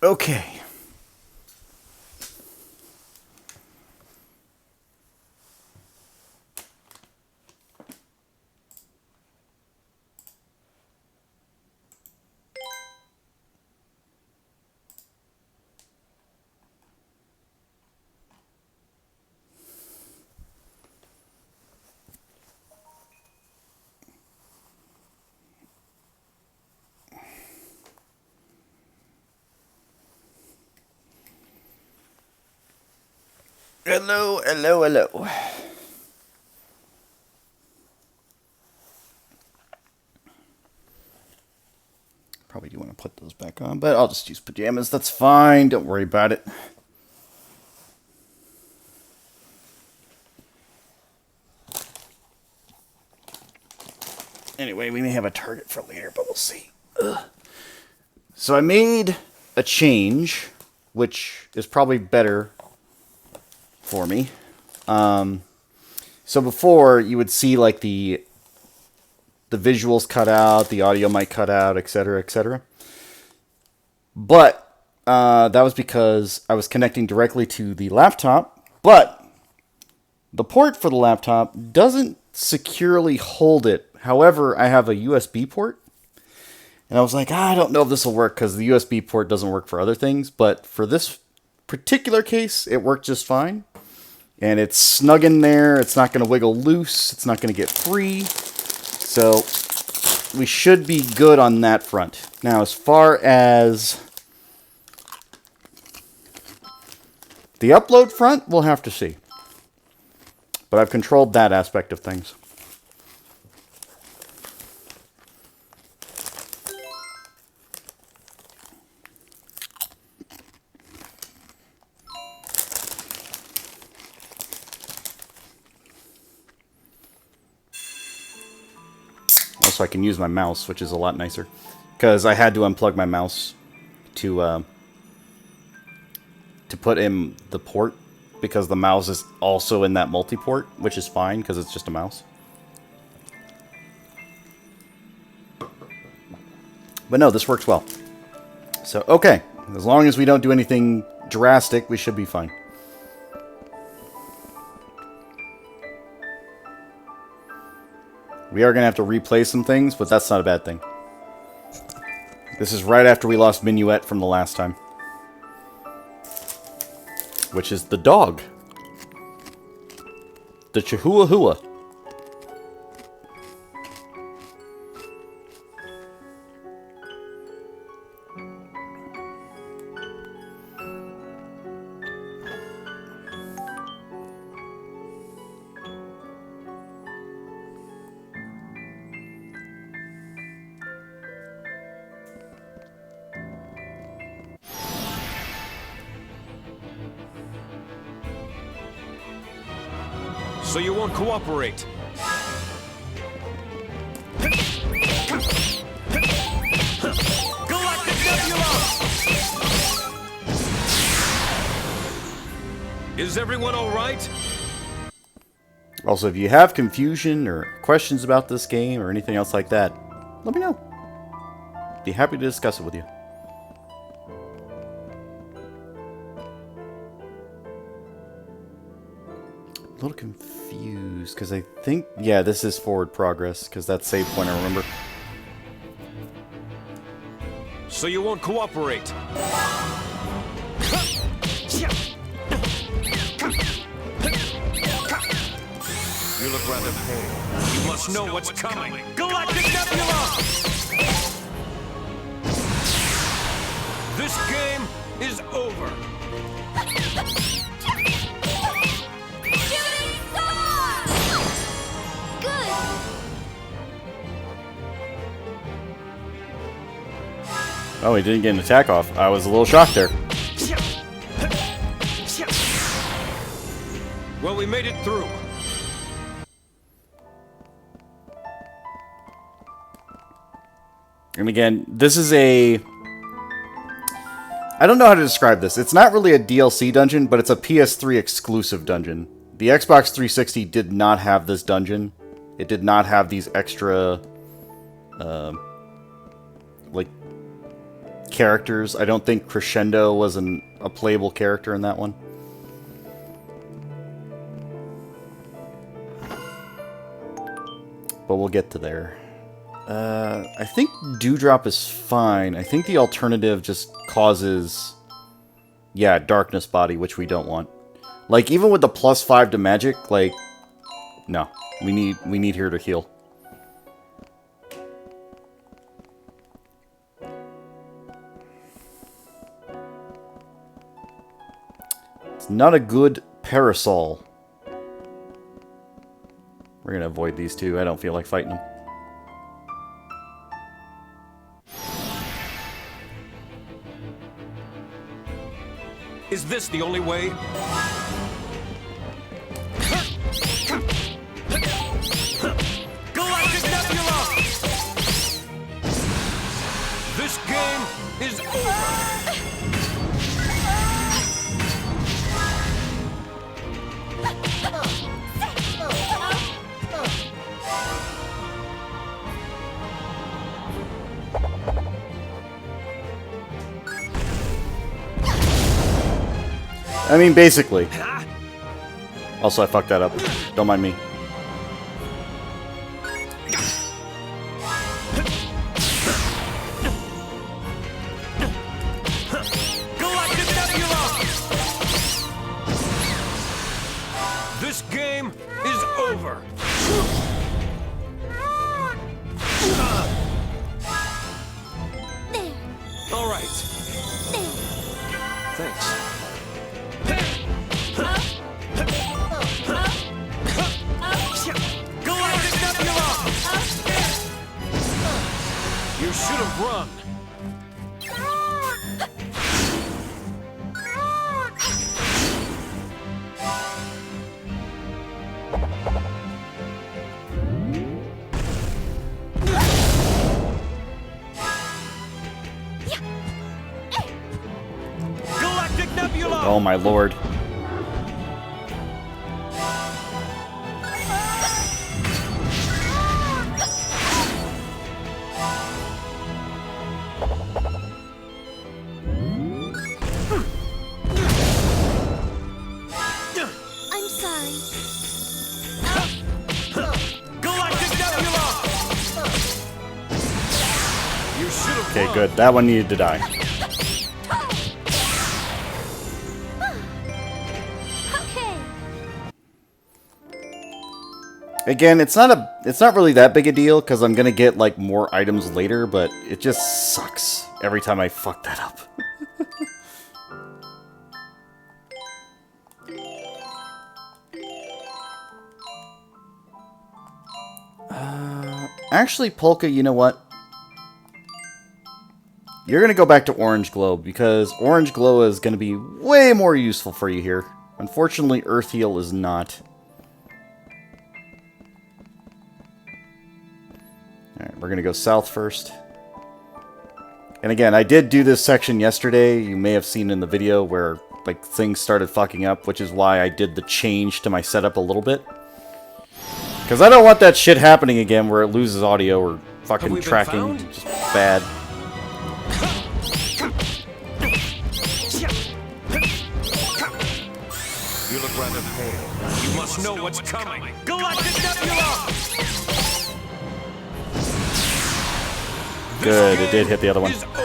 Okay. Hello, hello, hello. Probably do want to put those back on, but I'll just use pajamas. That's fine. Don't worry about it. Anyway, we may have a target for later, but we'll see. Ugh. So I made a change, which is probably better for me. So before, you would see like the visuals cut out, the audio might cut out, etc., etc. But that was because I was connecting directly to the laptop, but the port for the laptop doesn't securely hold it. However, I have a USB port, and I was like, I don't know if this will work because the USB port doesn't work for other things, but for this particular case, it worked just fine. And it's snug in there, it's not going to wiggle loose, it's not going to get free. So we should be good on that front. Now, as far as the upload front, we'll have to see. But I've controlled that aspect of things. Also, I can use my mouse, which is a lot nicer. Because I had to unplug my mouse to put in the port, because the mouse is also in that multi-port, which is fine because it's just a mouse. But no, this works well. So, okay. As long as we don't do anything drastic, we should be fine. We are going to have to replay some things, but that's not a bad thing. This is right after we lost Minuet from the last time. Which is the dog. The Chihuahua. So you won't cooperate? Galactic Nebula! Is everyone all right? Also, if you have confusion or questions about this game or anything else like that, let me know. Be happy to discuss it with you. A little confused, because I think, yeah, this is forward progress, because that's save point, I remember. So you won't cooperate? You look rather pale. You must know what's coming. Galactic Nebula! This game is over. Oh, he didn't get an attack off. I was a little shocked there. Well, we made it through. And again, this is a... I don't know how to describe this. It's not really a DLC dungeon, but it's a PS3 exclusive dungeon. The Xbox 360 did not have this dungeon. It did not have these extra... like... characters. I don't think Crescendo was a playable character in that one. But we'll get to there. I think Dewdrop is fine. I think the alternative just causes... Yeah, Darkness Body, which we don't want. Like, even with the +5 to magic, like... No. We need her to heal. It's not a good parasol. We're gonna avoid these two. I don't feel like fighting them. Is this the only way? Galactic Nebula! This game is over! I mean, basically. Also, I fucked that up. Don't mind me. Galactic Nebula! This game is over! All right. Thanks. Galactic Nebula! You should have run. Galactic Nebula! Oh my lord. I'm sorry. Galactic Nebula! You should have Okay, run. good. That one needed to die. Okay. Again, it's not really that big a deal because I'm gonna get like more items later, but it just sucks every time I fuck that up. Actually, Polka, you know what? You're gonna go back to Orange Glow because Orange Glow is gonna be way more useful for you here. Unfortunately, Earth Heal is not. Alright, we're gonna go south first. And again, I did do this section yesterday. You may have seen in the video where like things started fucking up, which is why I did the change to my setup a little bit. Because I don't want that shit happening again where it loses audio or fucking we been tracking. found? Just bad. You look rather pale. You must know what's coming. Galactic Nebula! Good, it did hit the other one. Is over.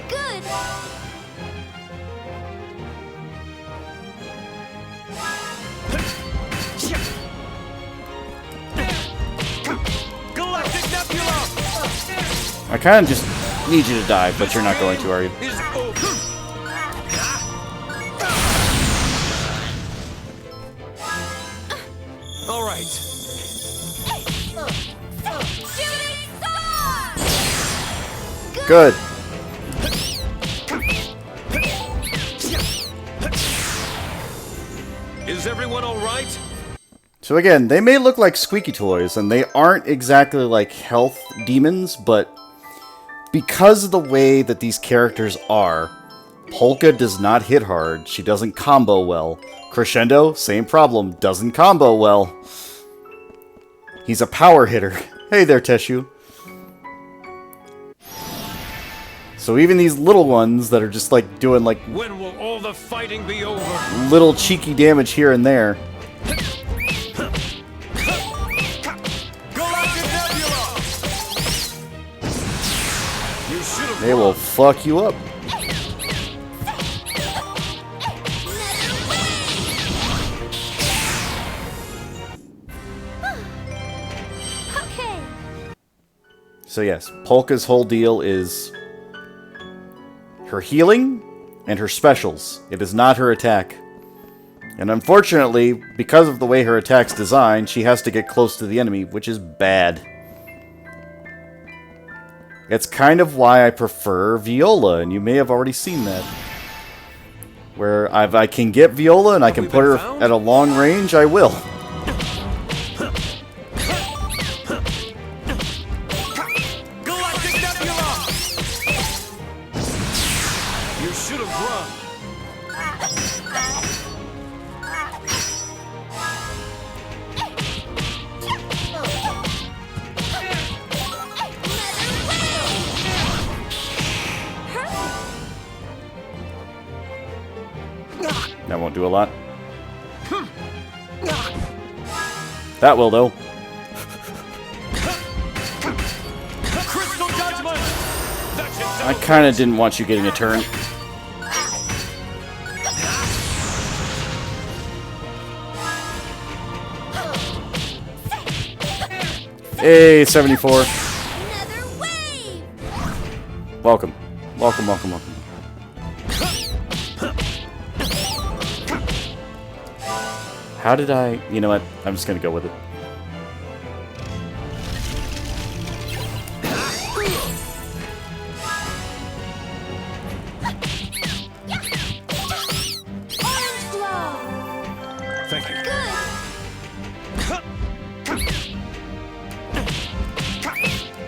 Good. Galactic Nebula! I kind of just need you to die, but you're not going to, are you? Is over. All right. Shooting star. Good. Is everyone all right? So again, they may look like squeaky toys, and they aren't exactly like health demons, but because of the way that these characters are, Polka does not hit hard. She doesn't combo well. Crescendo, same problem. Doesn't combo well. He's a power hitter. Hey there, Teshu. So even these little ones that are just like doing like When will all the fighting be over? little cheeky damage here and there, Galactic Nebula! You should have they will fuck you up. Okay. So yes, Polka's whole deal is her healing and her specials. It is not her attack. And unfortunately, because of the way her attack's designed, she has to get close to the enemy, which is bad. It's kind of why I prefer Viola, and you may have already seen that. Where I can get Viola and I can put her at a long range, I will. Galactic Nebula! You should have run. That won't do a lot. That will, though. Crystal Judgment! That should I kind of didn't want you getting a turn. Hey, 74. Another wave. Welcome. Welcome, welcome, welcome. How did I... You know what? I'm just going to go with it. Orange glow. Thank you. Good.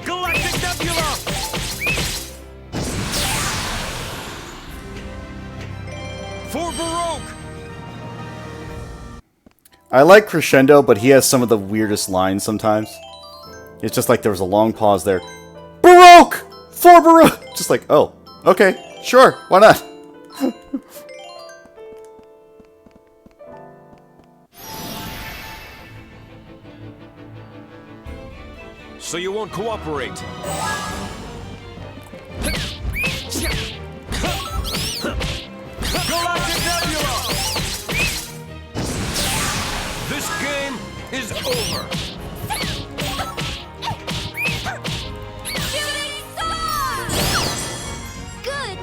Galactic Nebula! For Baroque! I like Crescendo, but he has some of the weirdest lines sometimes. It's just like there was a long pause there. Baroque! For Baroque! Just like, oh, okay, sure, why not? So you won't cooperate. Galactic Nebula! This game is over. Shooting star. Good.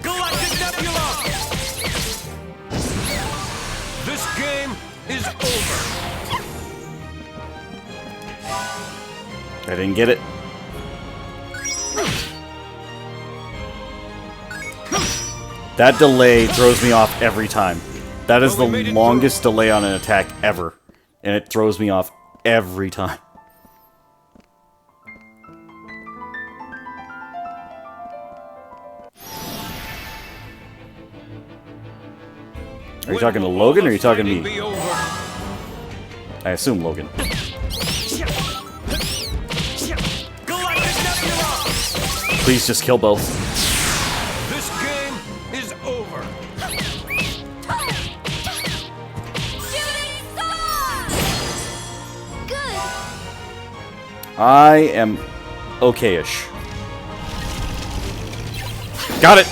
Galactic Nebula! This game is over. I didn't get it. That delay throws me off every time. That is the longest delay on an attack ever. And it throws me off every time. Are you talking to Logan or are you talking to me? I assume Logan. Please just kill both. This game is over. Shooting star. Good. I am okay-ish. Got it!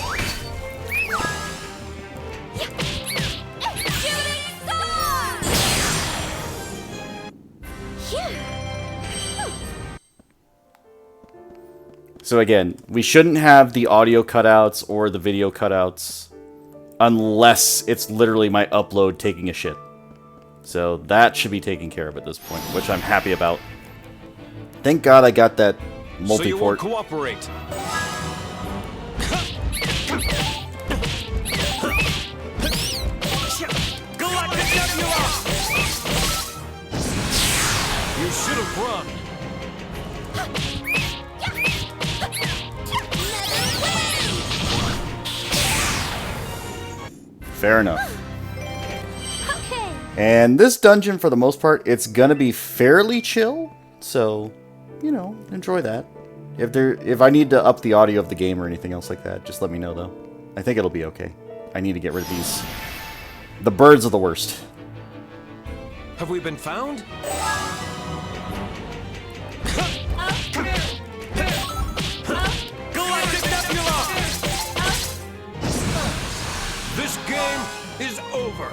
Shooting star. Phew. So again, we shouldn't have the audio cutouts or the video cutouts unless it's literally my upload taking a shit. So that should be taken care of at this point, which I'm happy about. Thank God I got that So you won't multi-port. cooperate. Galactic Nebula! You should have run. Fair enough. Okay. And this dungeon, for the most part, it's gonna be fairly chill. So, you know, enjoy that. If I need to up the audio of the game or anything else like that, just let me know, though. I think it'll be okay. I need to get rid of these. The birds are the worst. Have we been found? Galactic Nebula! This game is over.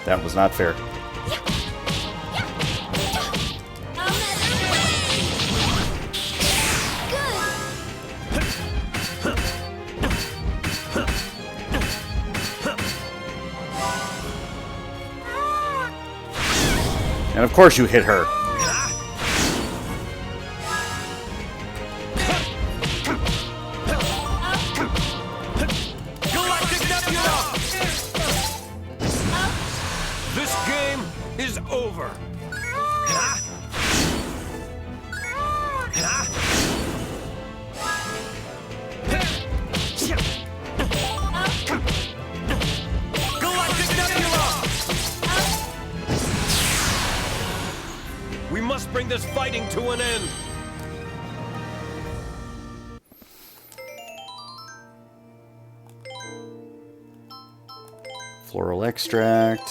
That was not fair. And of course you hit her. Galactic Nebula! This game is over. Galactic Nebula! We must bring this fighting to an end. Floral Extract.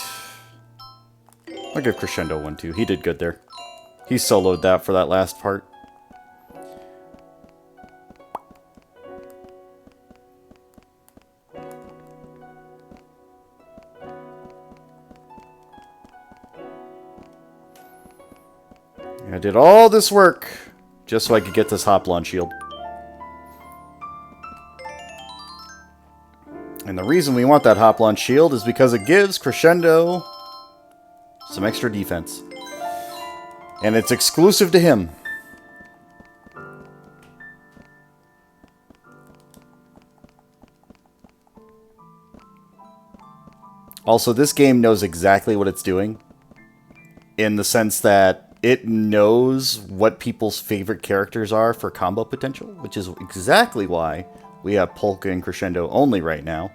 I'll give Crescendo one too. He did good there. He soloed that for that last part. I did all this work just so I could get this Hoplon shield. And the reason we want that Hoplon shield is because it gives Crescendo some extra defense. And it's exclusive to him. Also, this game knows exactly what it's doing. In the sense that it knows what people's favorite characters are for combo potential, which is exactly why we have Polka and Crescendo only right now.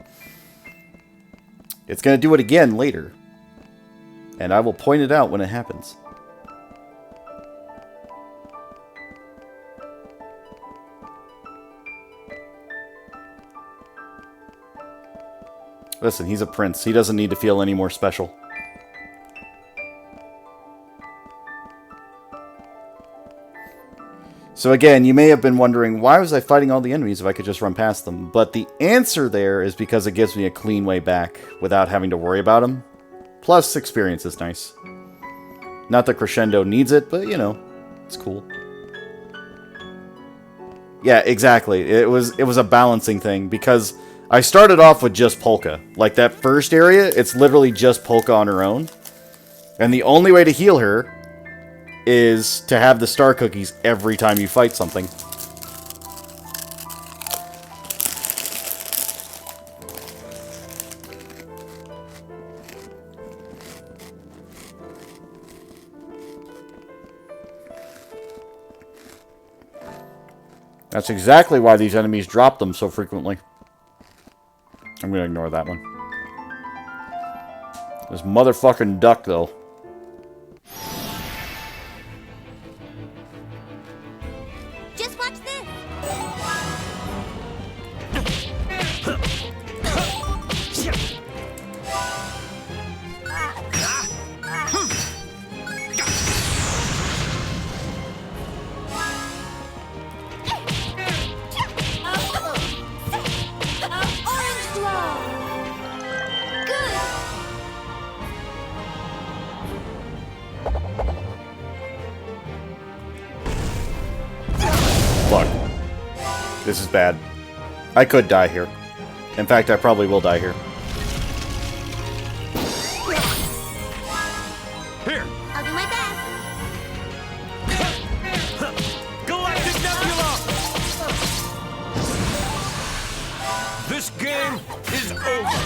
It's going to do it again later. And I will point it out when it happens. Listen, he's a prince. He doesn't need to feel any more special. So again, you may have been wondering, why was I fighting all the enemies if I could just run past them? But the answer there is because it gives me a clean way back without having to worry about them. Plus, experience is nice. Not that Crescendo needs it, but, you know, it's cool. Yeah, exactly. It was a balancing thing, because I started off with just Polka. Like, that first area, it's literally just Polka on her own. And the only way to heal her is to have the star cookies every time you fight something. That's exactly why these enemies drop them so frequently. I'm gonna ignore that one. This motherfucking duck, though. Just watch this. Orange glow. Good. Look. This is bad. I could die here. In fact, I probably will die here. Here, I'll do my best. Galactic Nebula! This game is over.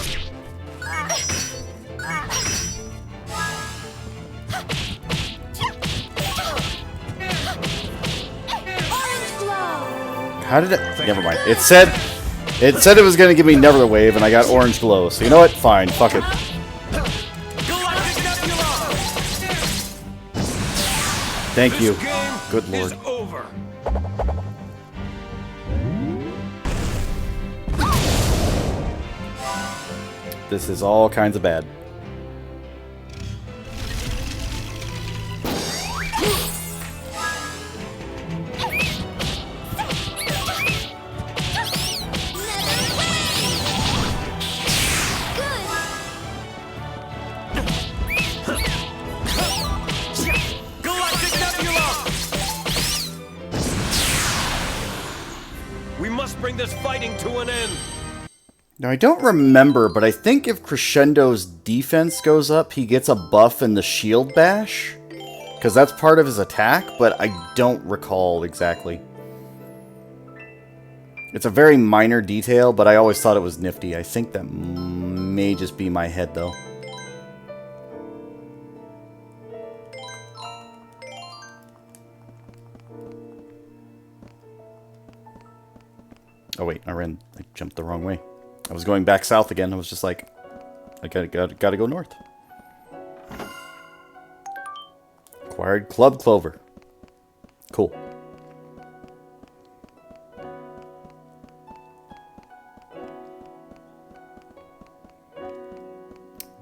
How did it? Never mind. It said it was gonna give me Never Wave, and I got Orange Glow. So you know what? Fine. Fuck it. Galactic Nebula! Thank you. This game Good lord. is over. This is all kinds of bad. Galactic Nebula! We must bring this fighting to an end. Now, I don't remember, but I think if Crescendo's defense goes up, he gets a buff in the shield bash. Because that's part of his attack, but I don't recall exactly. It's a very minor detail, but I always thought it was nifty. I think that may just be my head, though. Oh wait, I jumped the wrong way. I was going back south again. I was just like, I gotta go north. Acquired Club Clover. Cool.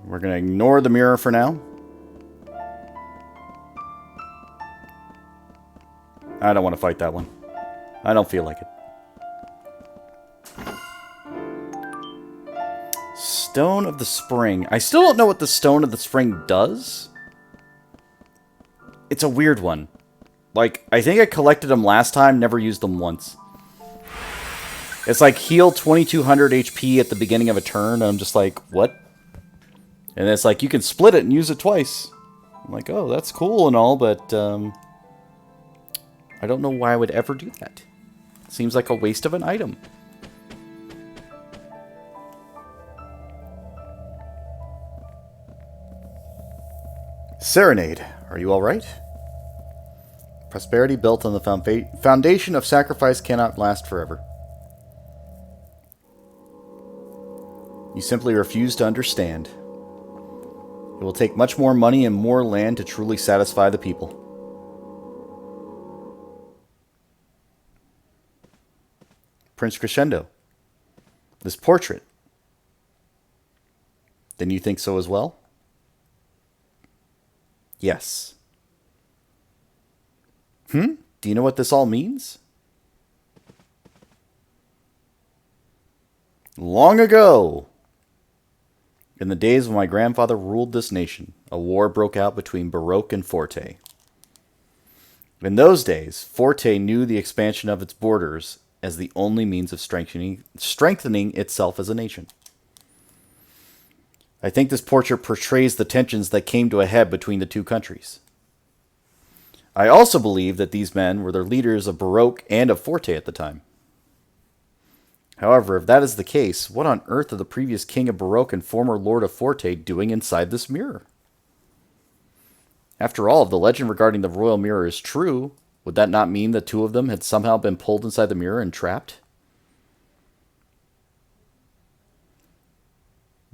We're gonna ignore the mirror for now. I don't want to fight that one. I don't feel like it. Stone of the Spring. I still don't know what the Stone of the Spring does. It's a weird one. Like, I think I collected them last time, never used them once. It's like heal 2200 HP at the beginning of a turn, and I'm just like, what? And it's like, you can split it and use it twice. I'm like, oh, that's cool and all, but I don't know why I would ever do that. Seems like a waste of an item. Serenade. Are you alright? Prosperity built on the foundation of sacrifice cannot last forever. You simply refuse to understand. It will take much more money and more land to truly satisfy the people. Prince Crescendo. This portrait. Then you think so as well? Yes. Do you know what this all means? Long ago, in the days when my grandfather ruled this nation, a war broke out between Baroque and Forte. In those days, Forte knew the expansion of its borders as the only means of strengthening itself as a nation. I think this portrait portrays the tensions that came to a head between the two countries. I also believe that these men were the leaders of Baroque and of Forte at the time. However, if that is the case, what on earth are the previous king of Baroque and former lord of Forte doing inside this mirror? After all, if the legend regarding the royal mirror is true, would that not mean the two of them had somehow been pulled inside the mirror and trapped?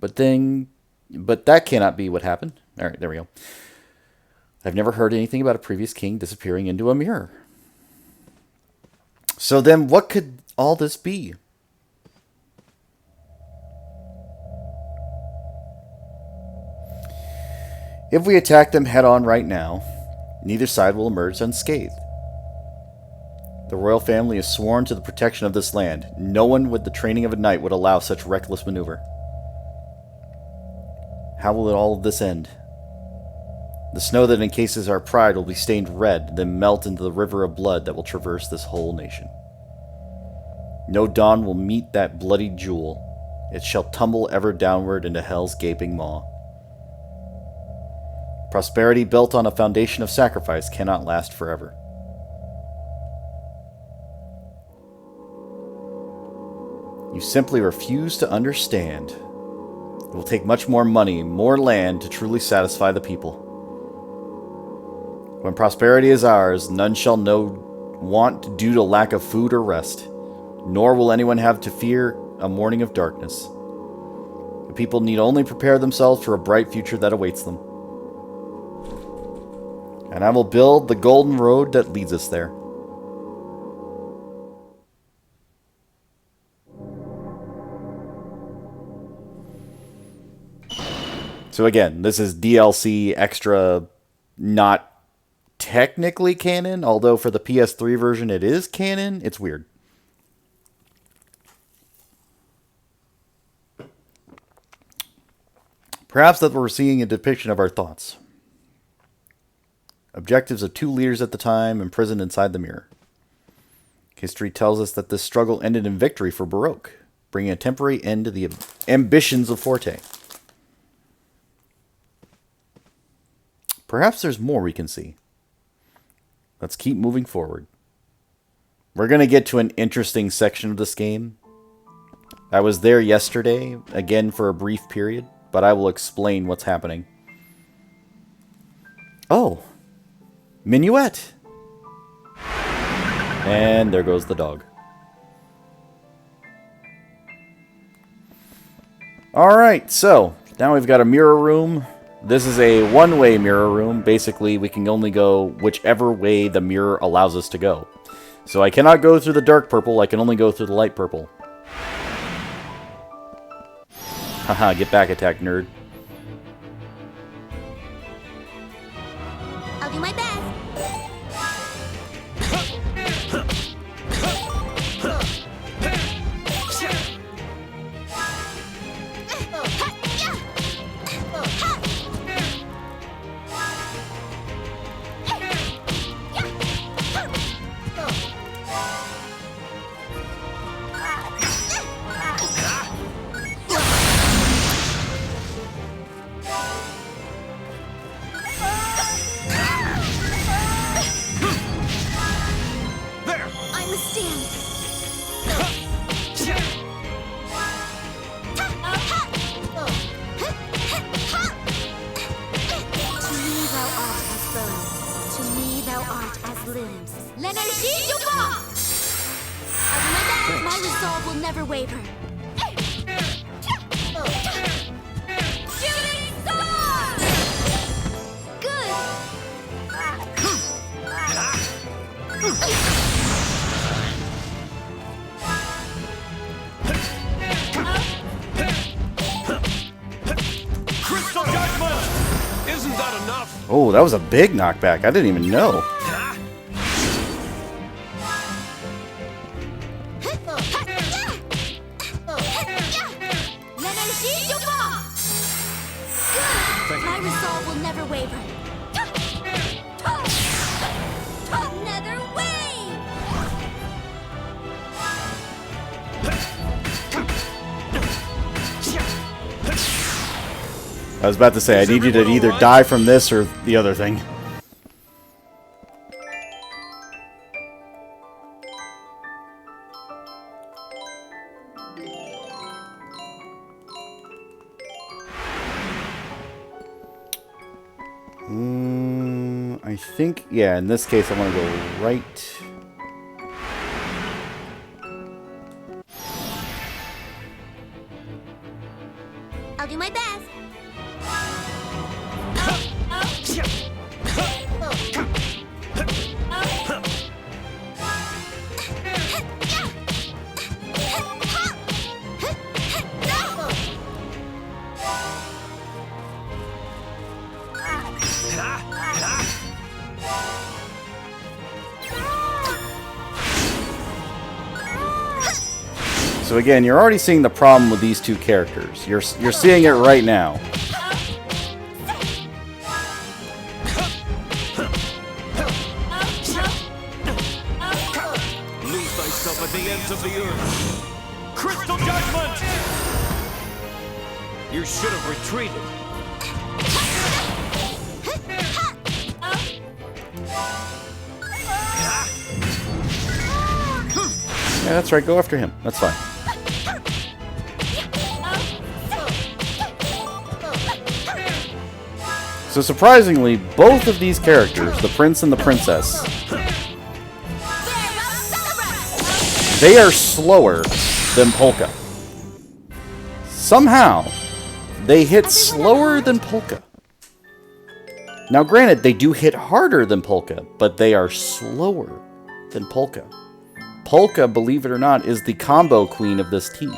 But that cannot be what happened. Alright, there we go. I've never heard anything about a previous king disappearing into a mirror. So then, what could all this be? If we attack them head-on right now, neither side will emerge unscathed. The royal family is sworn to the protection of this land. No one with the training of a knight would allow such reckless maneuver. How will all of this end? The snow that encases our pride will be stained red, then melt into the river of blood that will traverse this whole nation. No dawn will meet that bloody jewel. It shall tumble ever downward into hell's gaping maw. Prosperity built on a foundation of sacrifice cannot last forever. You simply refuse to understand. It will take much more money, more land to truly satisfy the people. When prosperity is ours, none shall know want due to lack of food or rest. nor will anyone have to fear a morning of darkness. The people need only prepare themselves for a bright future that awaits them. And I will build the golden road that leads us there. So again, this is DLC extra, not technically canon, although for the PS3 version it is canon. It's weird. Perhaps that we're seeing a depiction of our thoughts. Objectives of two leaders at the time imprisoned inside the mirror. History tells us that this struggle ended in victory for Baroque, bringing a temporary end to the ambitions of Forte. Perhaps there's more we can see. Let's keep moving forward. We're going to get to an interesting section of this game. I was there yesterday, again for a brief period, but I will explain what's happening. Oh! Minuet! And there goes the dog. Alright, so now we've got a mirror room. This is a one-way mirror room. Basically, we can only go whichever way the mirror allows us to go. So I cannot go through the dark purple, I can only go through the light purple. Haha, get back, attack nerd. I'll do my best. My resolve will never waver. Shooting star! Good. Crystal judgment! Isn't that enough? Oh, that was a big knockback. I didn't even know. My resolve will never waver. Another wave! I was about to say, I need you to either die from this or the other thing. I think, yeah, in this case I want to go right. I'll do my best. So again, you're already seeing the problem with these two characters. You're seeing it right now. Lose thyself at the ends of the earth. Crystal judgment! You should have retreated. Yeah, that's right. Go after him. That's fine. So surprisingly, both of these characters, the prince and the princess, they are slower than Polka. Somehow, they hit slower than Polka. Now, granted, they do hit harder than Polka, but they are slower than Polka. Polka, believe it or not, is the combo queen of this team,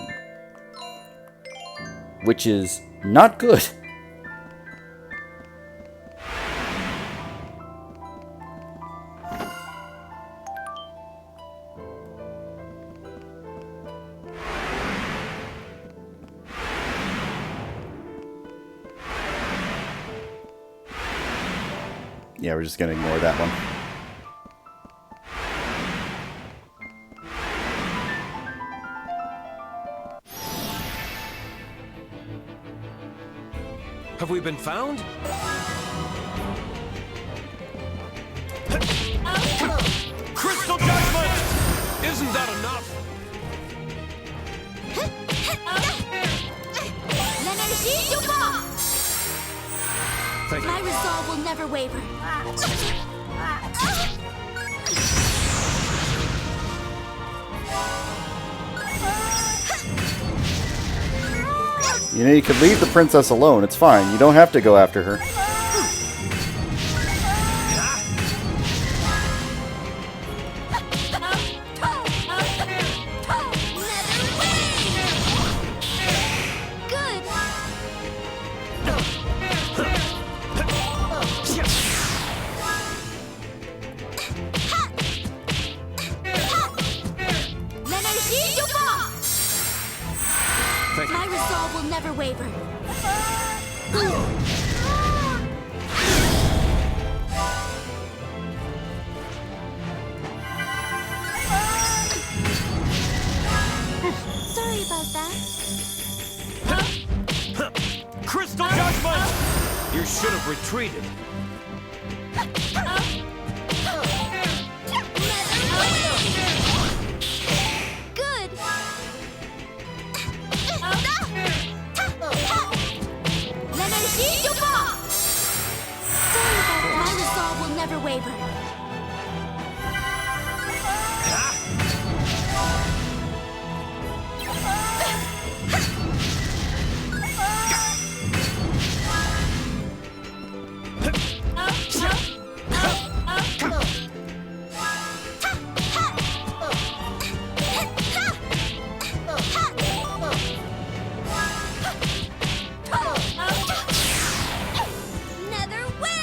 which is not good. Yeah, we're just going to ignore that one. Have we been found? Crystal Judgment! Isn't that enough? Thank you. My resolve will never waver. You know, you could leave the princess alone. It's fine. You don't have to go after her. My resolve will never waver. Sorry about that. Crystal Judgment! You should have retreated. Good. Sorry about that. My resolve will never waver. Another wave.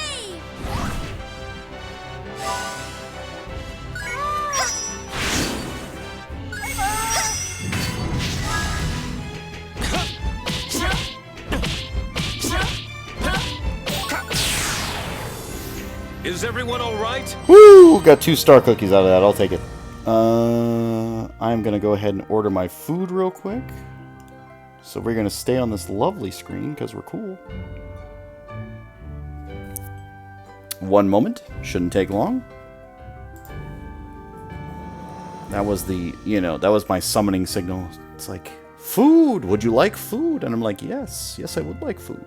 Is everyone all right? Woo! Got 2 star cookies out of that. I'll take it. I'm going to go ahead and order my food real quick. So we're going to stay on this lovely screen because we're cool. 1 moment. Shouldn't take long. That was the, you know, that was my summoning signal. It's like, food! Would you like food? And I'm like, yes. Yes, I would like food.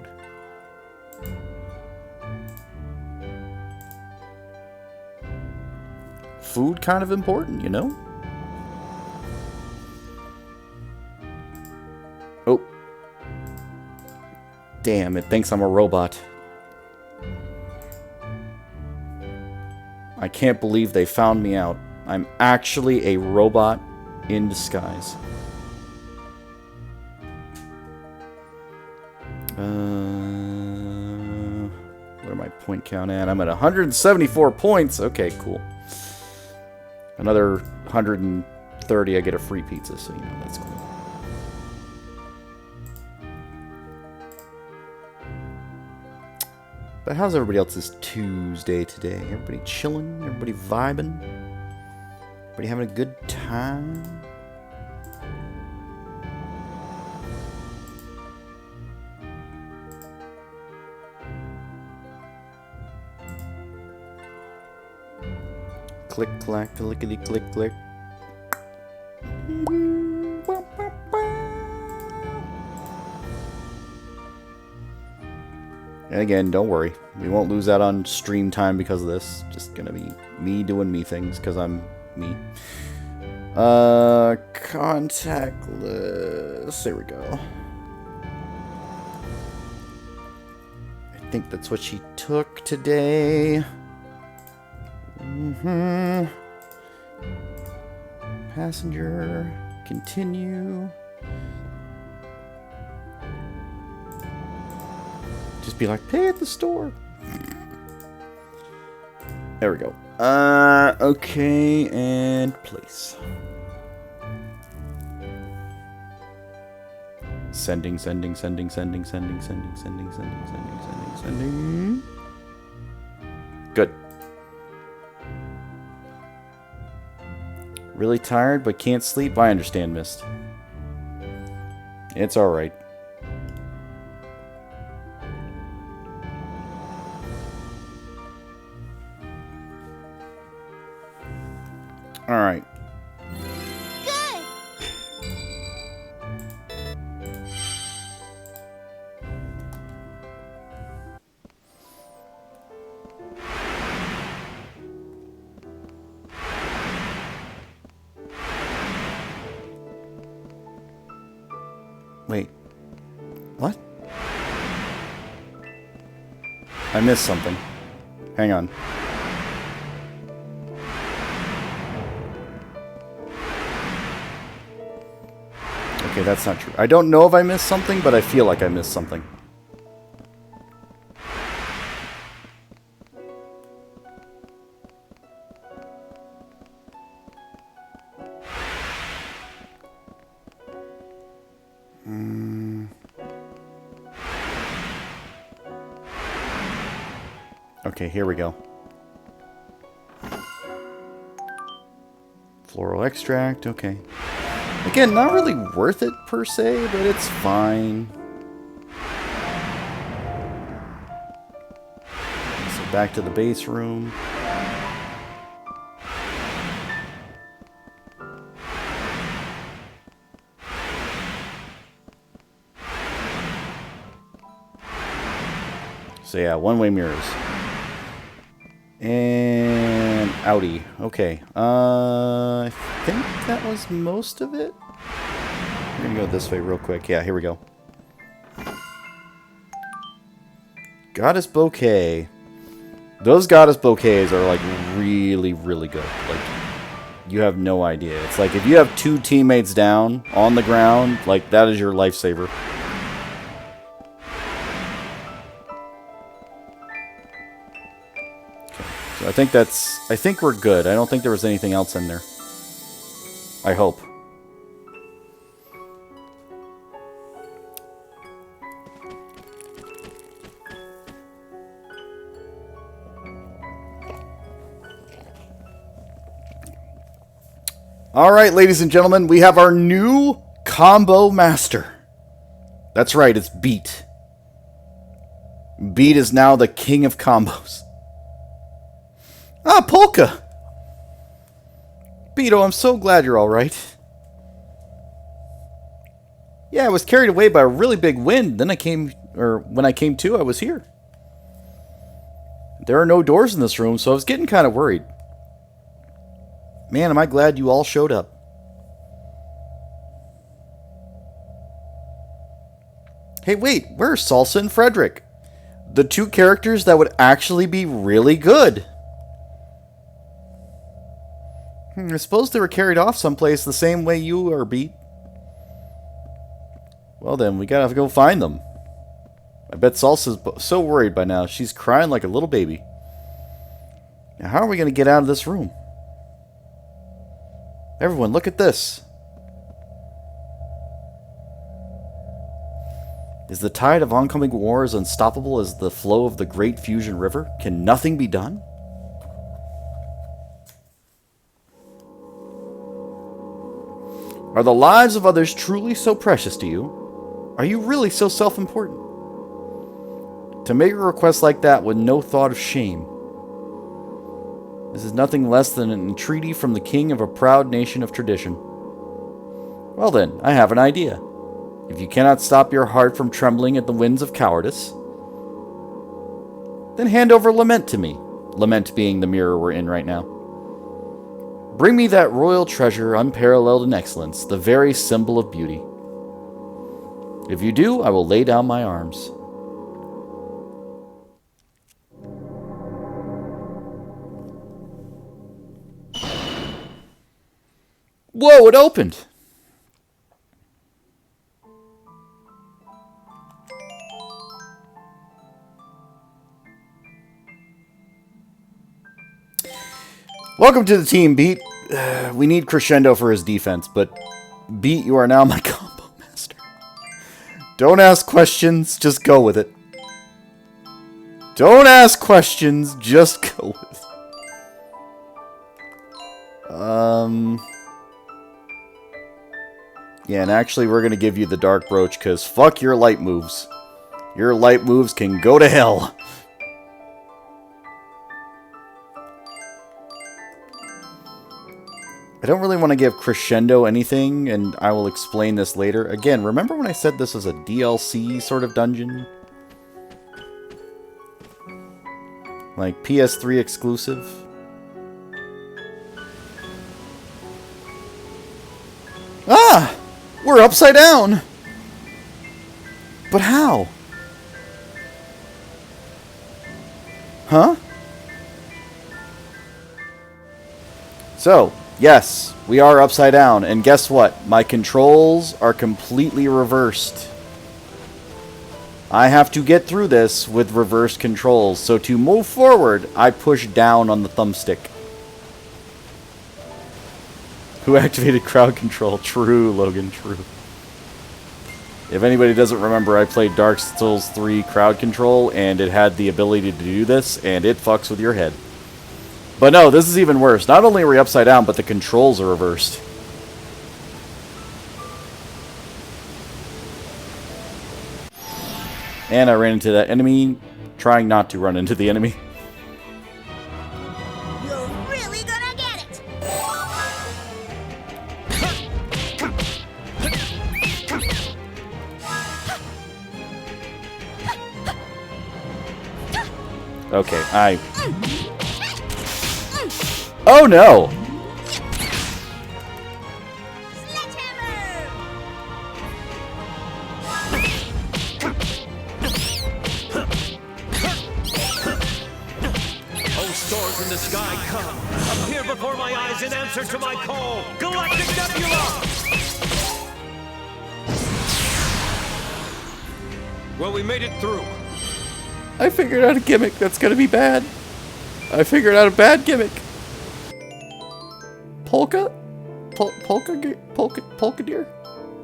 Food kind of important, you know? Oh. Damn, it thinks I'm a robot. I can't believe they found me out. I'm actually a robot in disguise. Where my point count at? I'm at 174 points. Okay, cool. Another 130, I get a free pizza, so you know, that's cool. But how's everybody else's Tuesday today? Everybody chilling? Everybody vibing? Everybody having a good time? Click, clack, clickety, click, click. And again, don't worry. We won't lose out on stream time because of this. Just gonna be me doing me things because I'm me. Contactless. There we go. I think that's what she took today. Passenger. Continue. Just be like, pay at the store. There we go. Okay, and place. Sending. Good. Really tired, but can't sleep? I understand, Mist. It's alright. Alright. Good. Wait. What? I missed something. Hang on. Okay, that's not true. I don't know if I missed something, but I feel like I missed something. Okay, here we go. Floral Extract, okay. Again, not really worth it per se, but it's fine. So back to the base room. So yeah, one-way mirrors. And outie. Okay. I think that was most of it. We're gonna go this way real quick. Yeah, here we go. Goddess bouquet. Those goddess bouquets are like really, really good. Like, you have no idea. It's like if you have two teammates down on the ground, like that is your lifesaver. So I think we're good. I don't think there was anything else in there. I hope. Alright, ladies and gentlemen, we have our new combo master. That's right, it's Beat. Beat is now the king of combos. Ah, Polka! Beto, I'm so glad you're alright. Yeah, I was carried away by a really big wind. Then when I came to, I was here. There are no doors in this room, so I was getting kind of worried. Man, am I glad you all showed up. Hey, wait, where's Salsa and Frederick? The two characters that would actually be really good. I suppose they were carried off someplace the same way you are, Beat. Well then, we gotta go find them. I bet Salsa's so worried by now. She's crying like a little baby. Now, how are we gonna get out of this room? Everyone, look at this. Is the tide of oncoming war as unstoppable as the flow of the great fusion river? Can nothing be done? Are the lives of others truly so precious to you? Are you really so self-important? To make a request like that with no thought of shame. This is nothing less than an entreaty from the king of a proud nation of tradition. Well then, I have an idea. If you cannot stop your heart from trembling at the winds of cowardice, then hand over Lament to me. Lament being the mirror we're in right now. Bring me that royal treasure unparalleled in excellence, the very symbol of beauty. If you do, I will lay down my arms. Whoa, it opened! Welcome to the team, Beat. We need Crescendo for his defense, but Beat, you are now my combo master. Don't ask questions, just go with it. Don't ask questions, just go with it. Yeah, and actually we're going to give you the Dark Brooch, because fuck your light moves. Your light moves can go to hell. I don't really want to give Crescendo anything, and I will explain this later. Again, remember when I said this was a DLC sort of dungeon? Like PS3 exclusive? Ah! We're upside down! But how? Huh? So, yes, we are upside down, and guess what? My controls are completely reversed. I have to get through this with reversed controls, so to move forward, I push down on the thumbstick. Who activated crowd control? True, Logan, true. If anybody doesn't remember, I played Dark Souls 3 crowd control, and it had the ability to do this, and it fucks with your head. But no, this is even worse. Not only are we upside down, but the controls are reversed. And I ran into that enemy, trying not to run into the enemy. You're really gonna get it! Okay, Oh no! Oh, stars in the sky, come! Appear before my eyes in answer to my call! Galactic Nebula! Well, we made it through. I figured out a gimmick that's gonna be bad. I figured out a bad gimmick. Polka? Polka deer?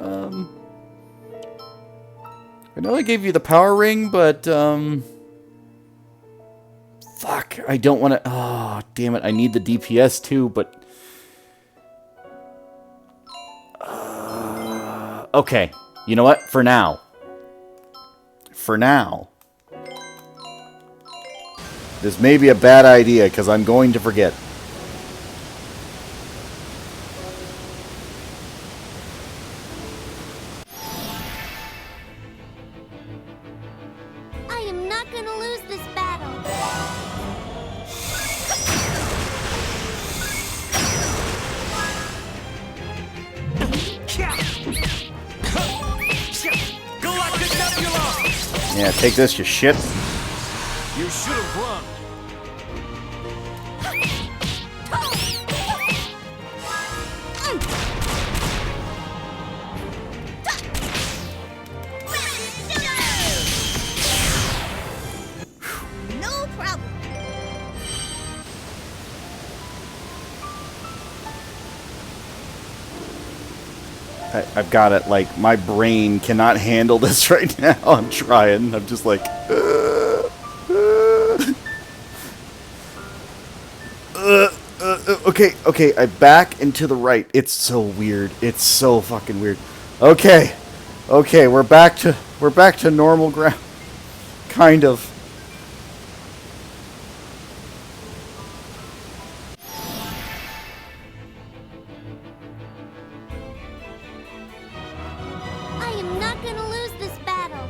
I know I gave you the power ring, but, fuck, I don't want to... Oh, damn it, I need the DPS too, but... Okay, you know what? For now. This may be a bad idea, because I'm going to forget. I am not gonna lose this battle. Galactic Nebula! Yeah, take this, you shit. You should have run. No problem. I've got it. Like, my brain cannot handle this right now. I'm trying. I'm just like... Okay, I back into the right. It's so weird. It's so fucking weird. Okay, we're back to normal ground. Kind of. I am not gonna lose this battle.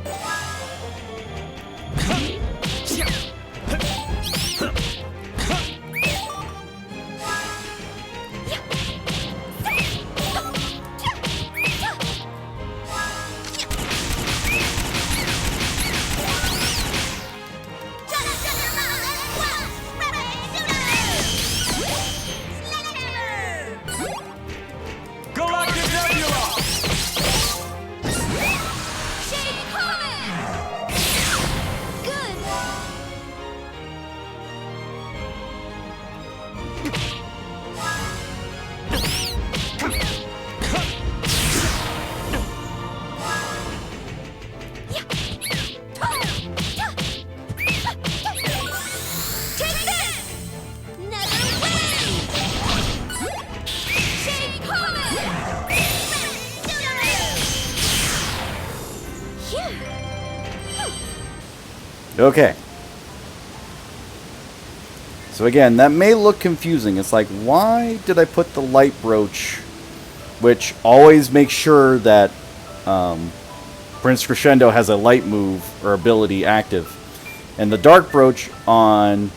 Okay. So again, that may look confusing. It's like, why did I put the light brooch, which always makes sure that Prince Crescendo has a light move or ability active, and the dark brooch on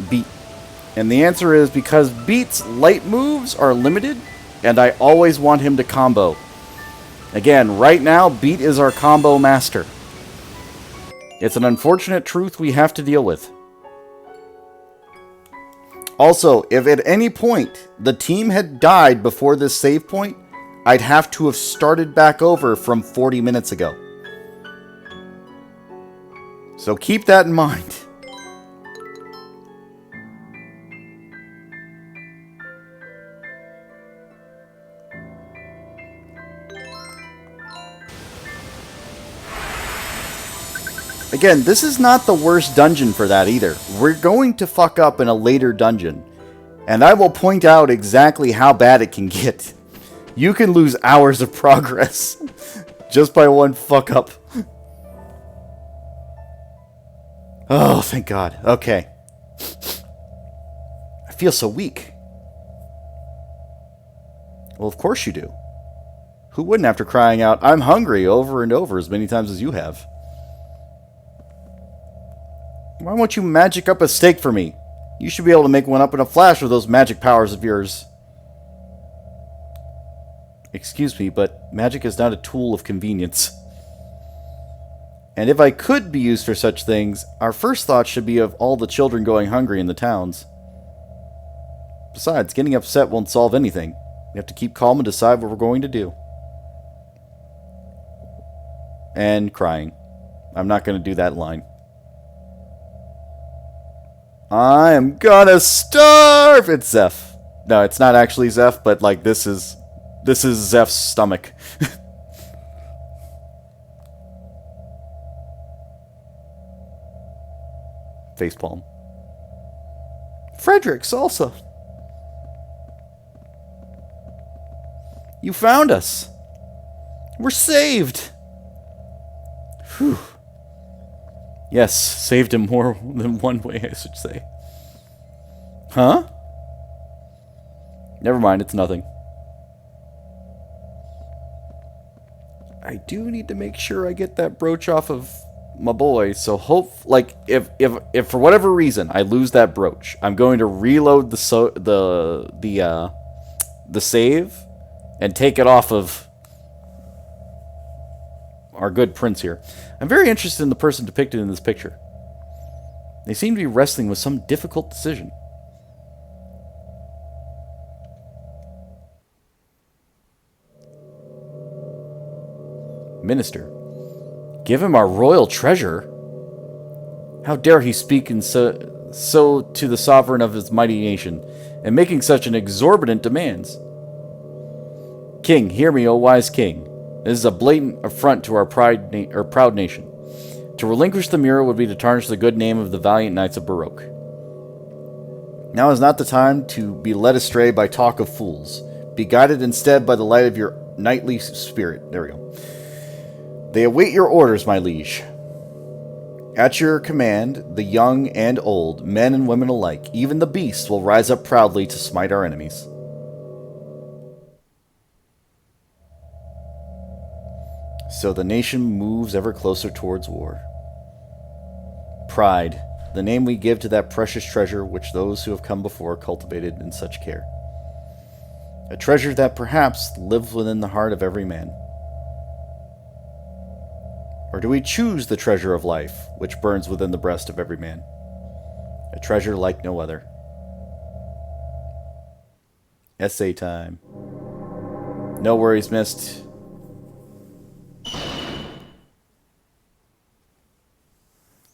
Beat? And the answer is because Beat's light moves are limited, and I always want him to combo. Again, right now, Beat is our combo master. It's an unfortunate truth we have to deal with. Also, if at any point the team had died before this save point, I'd have to have started back over from 40 minutes ago. So keep that in mind. Again, this is not the worst dungeon for that either. We're going to fuck up in a later dungeon, and I will point out exactly how bad it can get. You can lose hours of progress just by one fuck up. Oh, thank God. Okay. I feel so weak. Well, of course you do. Who wouldn't after crying out, "I'm hungry," over and over as many times as you have? Why won't you magic up a steak for me? You should be able to make one up in a flash with those magic powers of yours. Excuse me, but magic is not a tool of convenience. And if I could be used for such things, our first thought should be of all the children going hungry in the towns. Besides, getting upset won't solve anything. We have to keep calm and decide what we're going to do. And crying. I'm not going to do that line. I am gonna starve! It's Zeph. No, it's not actually Zeph, but like this is Zeph's stomach. Facepalm. Frederick, salsa. You found us. We're saved. Whew. Yes, saved him more than one way, I should say. Huh? Never mind, it's nothing. I do need to make sure I get that brooch off of my boy, so if for whatever reason I lose that brooch, I'm going to reload the save and take it off of our good prince here. I'm very interested in the person depicted in this picture. They seem to be wrestling with some difficult decision. Minister. Give him our royal treasure? How dare he speak in so to the sovereign of his mighty nation, and making such an exorbitant demands? King, hear me, O wise king. This is a blatant affront to our proud nation. To relinquish the mirror would be to tarnish the good name of the valiant knights of Baroque. Now is not the time to be led astray by talk of fools. Be guided instead by the light of your knightly spirit. There we go. They await your orders, my liege. At your command, the young and old, men and women alike, even the beasts will rise up proudly to smite our enemies. So the nation moves ever closer towards war. Pride, the name we give to that precious treasure which those who have come before cultivated in such care. A treasure that perhaps lives within the heart of every man. Or do we choose the treasure of life, which burns within the breast of every man? A treasure like no other. Essay time. No worries, missed.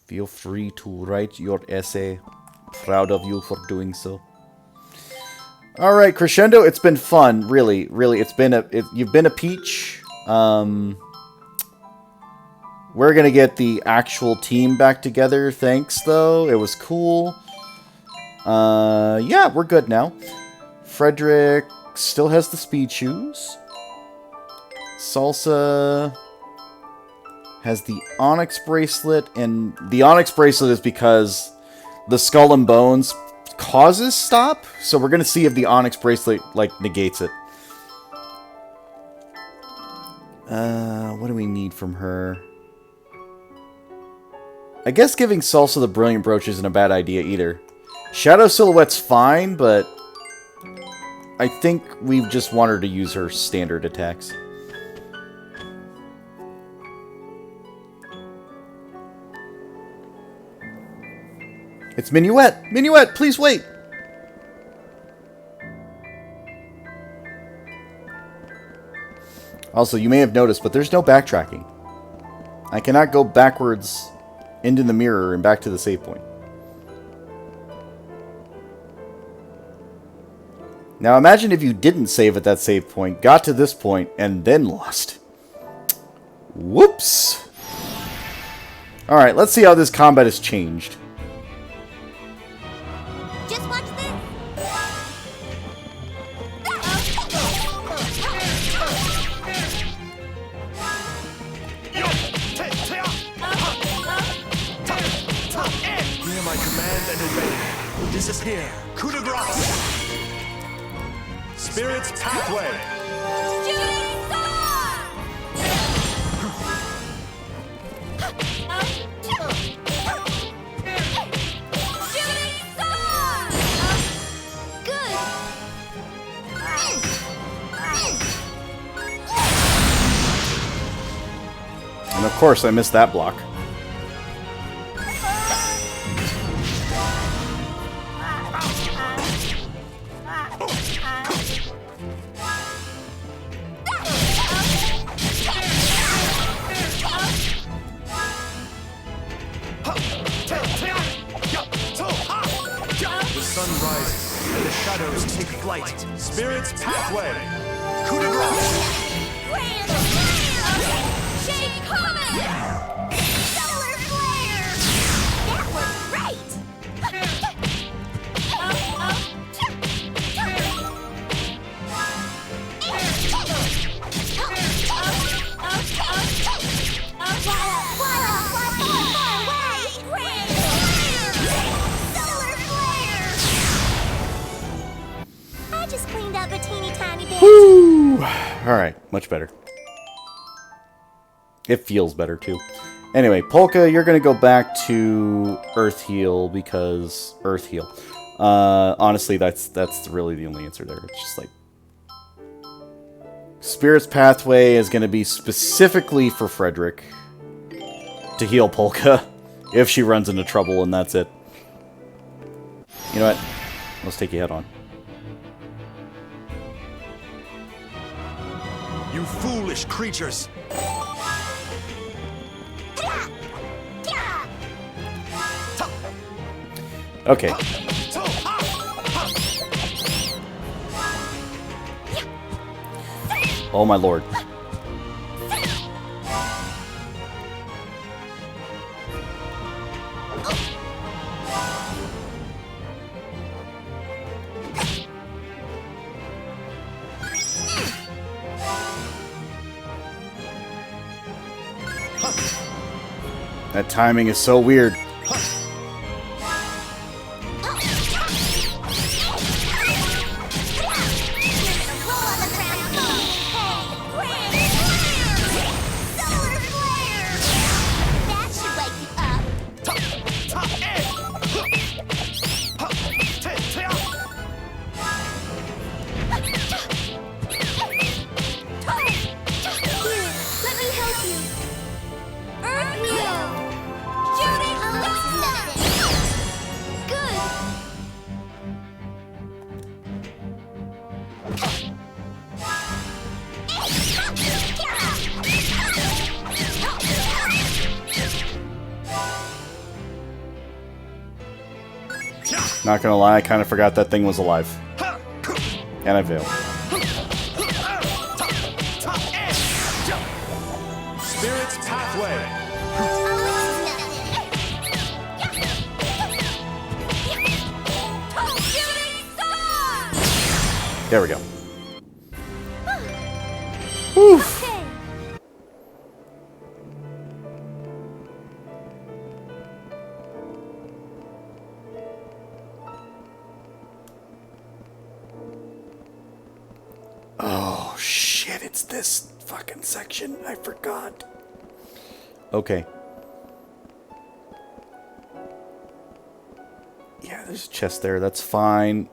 Feel free to write your essay. Proud of you for doing so. Alright, Crescendo, it's been fun. Really, really. You've been a peach. We're going to get the actual team back together. Thanks, though. It was cool. Yeah, we're good now. Frederick still has the speed shoes. Salsa has the Onyx Bracelet, and the Onyx Bracelet is because the Skull and Bones causes stop, so we're gonna see if the Onyx Bracelet, like, negates it. What do we need from her? I guess giving Salsa the Brilliant Brooch isn't a bad idea either. Shadow Silhouette's fine, but I think we just want her to use her standard attacks. It's Minuet! Minuet, please wait! Also, you may have noticed, but there's no backtracking. I cannot go backwards into the mirror and back to the save point. Now imagine if you didn't save at that save point, got to this point, and then lost. Whoops! Alright, let's see how this combat has changed. Just watch this. Hear my command and obey. Disappear. Coup de grace. Spirit's pathway. Shooting star! Shooting star! Good. And of course I missed that block. The sun rises and the shadows take flight. Spirit's pathway. Coup de grace. Grand flare! Shade comet! Solar flare! That was great! I just cleaned up a teeny tiny bit. Woo! Alright, much better. It feels better too. Anyway, Polka, you're gonna go back to Earth Heal because Earth Heal. Honestly, that's really the only answer there. It's just like Spirit's Pathway is gonna be specifically for Frederick to heal Polka if she runs into trouble, and that's it. You know what? Let's take you head on. You foolish creatures. Okay. Oh my lord. That timing is so weird. Not gonna lie, I kind of forgot that thing was alive. And I failed. Spirit's pathway. There we go. Whew. it's this fucking section. I forgot. Okay. Yeah, there's a chest there. That's fine.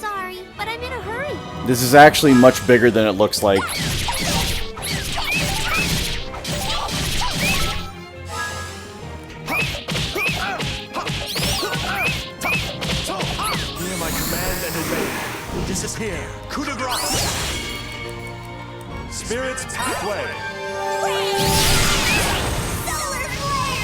Sorry, but I'm in a hurry. This is actually much bigger than it looks like. Me and my command and obey. Disappear. Coup de grace. Spirit's pathway. Solar flare!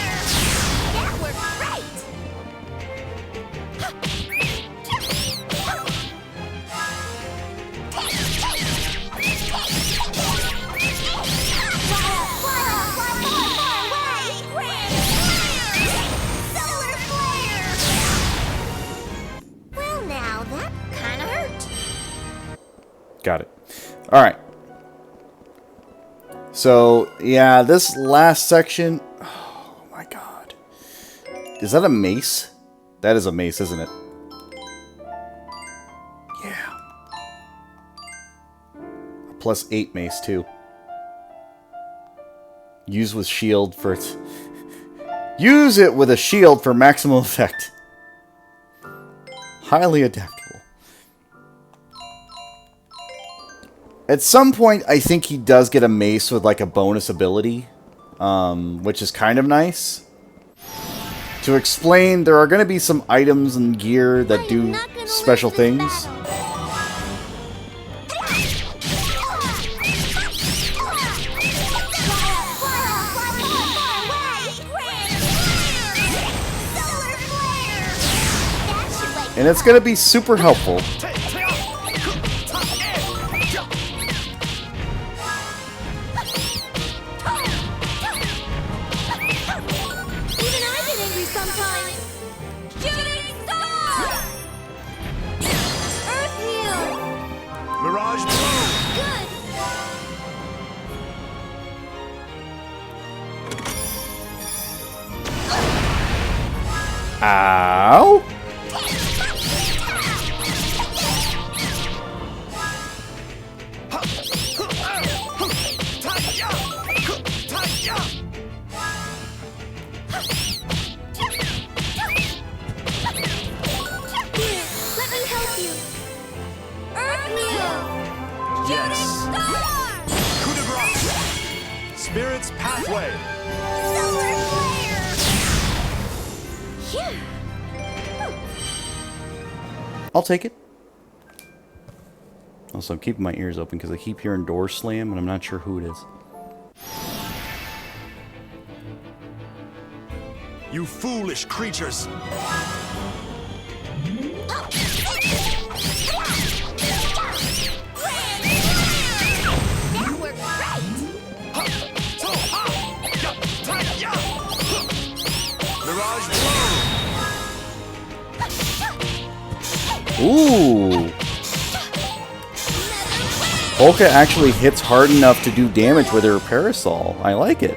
That worked great! Solar flare! Well, now that kind of hurt. Got it. All right. So, yeah, this last section... Oh, my God. Is that a mace? That is a mace, isn't it? Yeah. A +8 mace, too. Use with shield for its... Use it with a shield for maximum effect. Highly adaptable. At some point, I think he does get a mace with, like, a bonus ability, which is kind of nice. To explain, there are going to be some items and gear that do special things. And it's going to be super helpful. Mirage Blue. Good. Ow! Spirit's pathway. Solar flare. Phew. I'll take it. Also, I'm keeping my ears open because I keep hearing doors slam, and I'm not sure who it is. You foolish creatures. That worked great. Mirage Blue. Ooh! Polka actually hits hard enough to do damage with her parasol. I like it.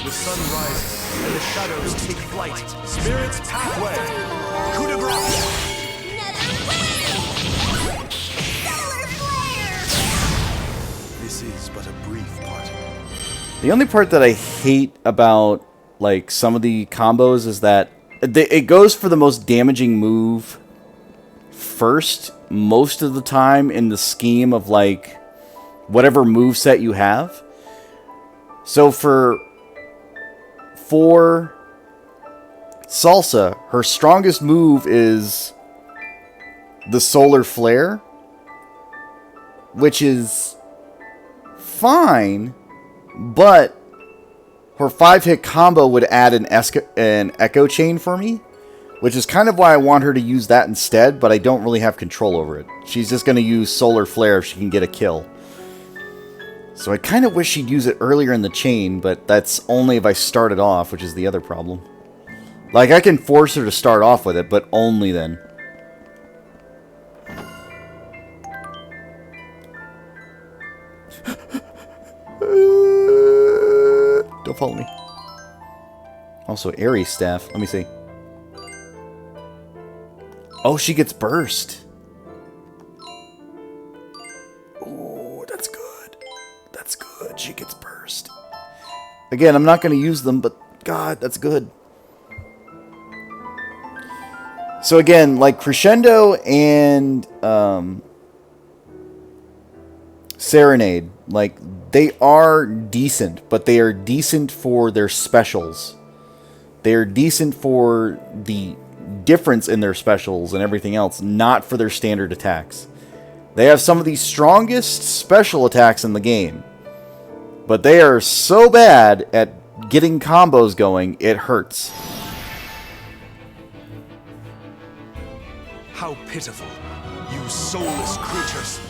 The sun rises and the shadows take flight. Spirit's pathway. Coup de grace. Solar flare. This is but a brief parting. The only part that I hate about, like, some of the combos is that it goes for the most damaging move first most of the time in the scheme of, like, whatever moveset you have. So for Salsa, her strongest move is the Solar Flare, which is fine, but her 5-hit combo would add an echo chain for me, which is kind of why I want her to use that instead, but I don't really have control over it. She's just going to use Solar Flare if she can get a kill. So I kind of wish she'd use it earlier in the chain, but that's only if I start it off, which is the other problem. Like, I can force her to start off with it, but only then. follow me. Also, Aries staff. Let me see. Oh, she gets burst. Oh, that's good. That's good. She gets burst. Again, I'm not going to use them, but God, that's good. So again, like Crescendo and Serenade, like they are decent, but they are decent for their specials. They are decent for the difference in their specials and everything else, not for their standard attacks. They have some of the strongest special attacks in the game, but they are so bad at getting combos going, it hurts. How pitiful, you soulless creatures.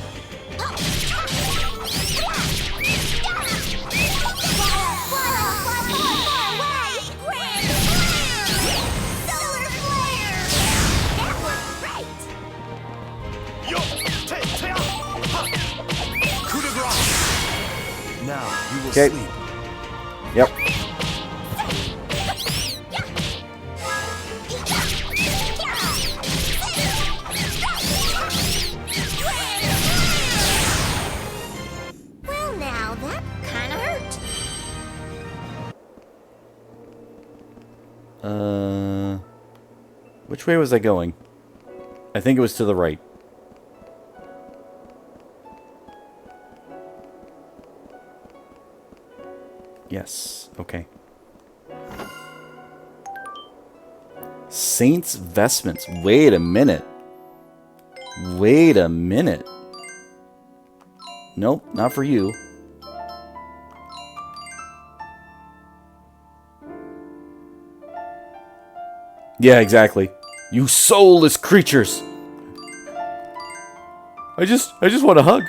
Coup de grace. Now you will sleep. Yep. Well, now that kind of hurt. Which way was I going? I think it was to the right. Yes. Okay. Saint's Vestments. Wait a minute. Wait a minute. Nope, not for you. Yeah, exactly. You soulless creatures. I just want a hug.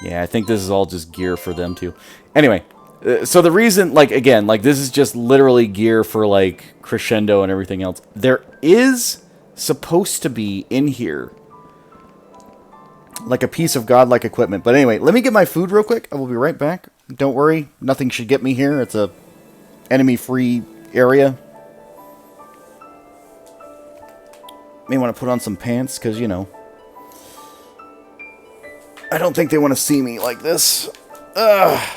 Yeah, I think this is all just gear for them too. Anyway, so the reason, like, again, like, this is just literally gear for, like, Crescendo and everything else. There is supposed to be in here, like, a piece of godlike equipment. But anyway, let me get my food real quick. I will be right back. Don't worry. Nothing should get me here. It's a enemy-free area. May want to put on some pants, because, you know, I don't think they want to see me like this. Ugh.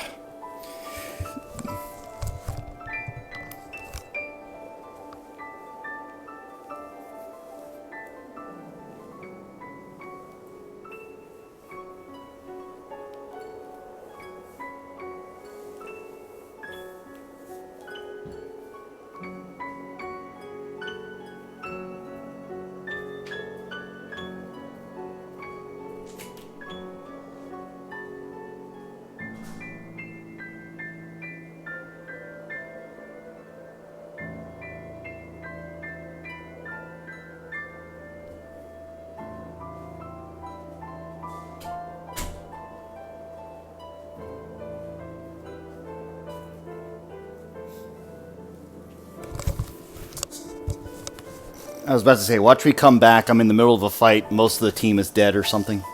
I was about to say, watch me come back. I'm in the middle of a fight. Most of the team is dead or something.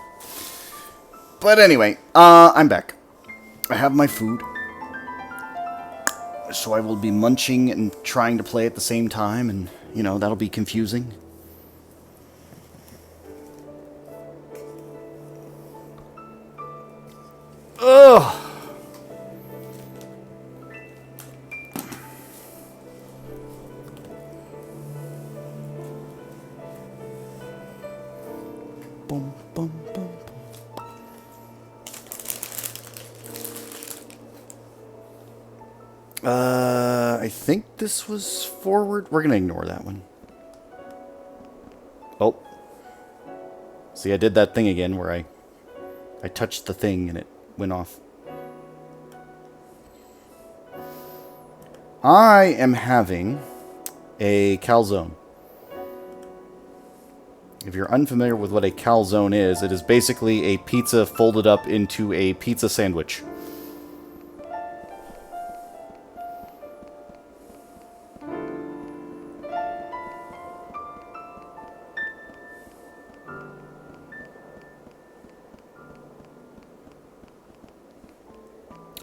But anyway, I'm back. I have my food. So I will be munching and trying to play at the same time. And, you know, that'll be confusing. Ugh. Boom, boom, boom. I think this was forward. We're going to ignore that one. Oh. See, I did that thing again where I touched the thing and it went off. I am having a calzone. If you're unfamiliar with what a calzone is, it is basically a pizza folded up into a pizza sandwich.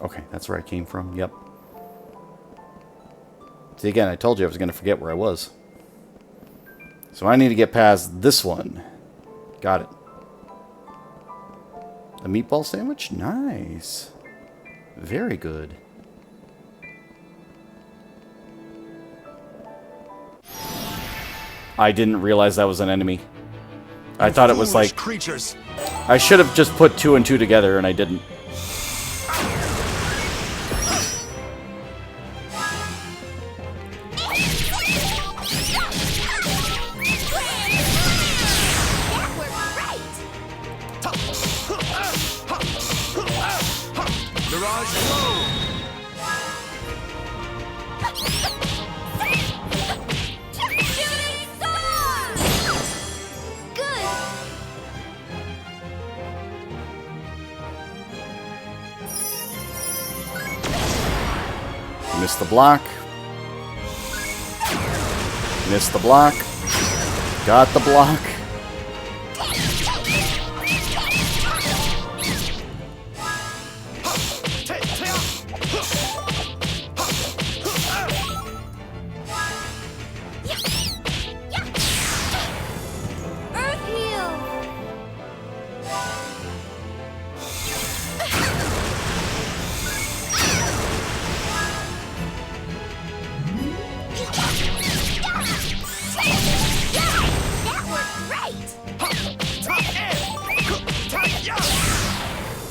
Okay, that's where I came from. Yep. See, again, I told you I was going to forget where I was. So I need to get past this one. Got it. A meatball sandwich? Nice. Very good. I didn't realize that was an enemy. I thought it was like... creatures. I should have just put 2 and 2 together, and I didn't. Mirage flow. Shooting star! Good. Missed the block. Missed the block. Got the block. Earth heal. That worked great.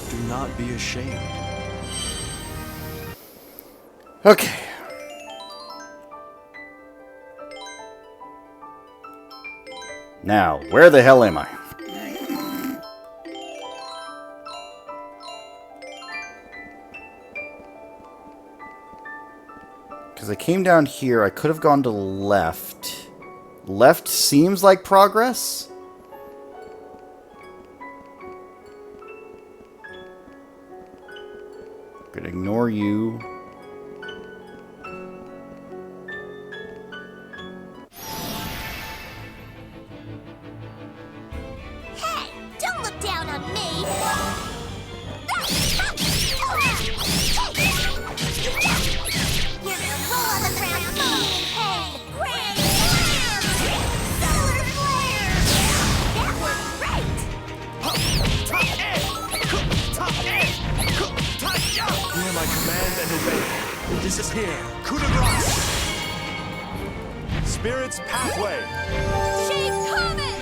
Do not be ashamed. Okay. Now, where the hell am I? Because I came down here, I could have gone to the left. Left seems like progress. Gonna ignore you. Hey, don't look down on me. You're gonna roll on the ground, moaning in pain. Grand slam! Solar flare! That worked great. Hear my command and obey. Disappear. Coup de grace. Spirit's pathway. She's coming!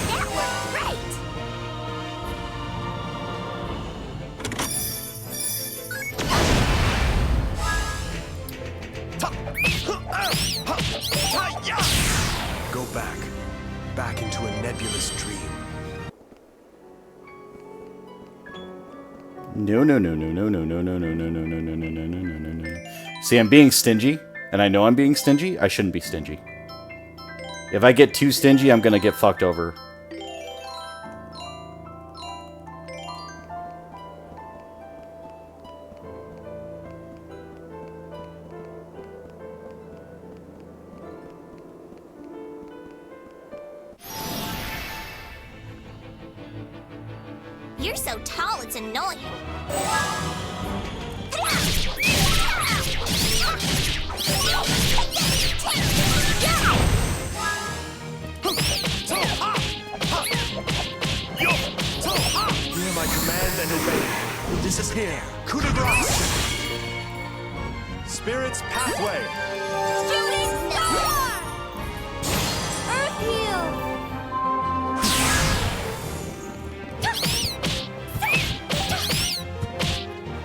That worked great! Go back. Back into a nebulous dream. No, no, no, no, no, no, no, no, no, no, no, no, no, no, no, no, no, no. See, I'm being stingy, and I know I'm being stingy. I shouldn't be stingy. If I get too stingy, I'm gonna get fucked over. You're so tall, it's annoying. Hear my command and obey. Disappear. Coup de grace. Spirit's pathway. Shooting star! Earth heal!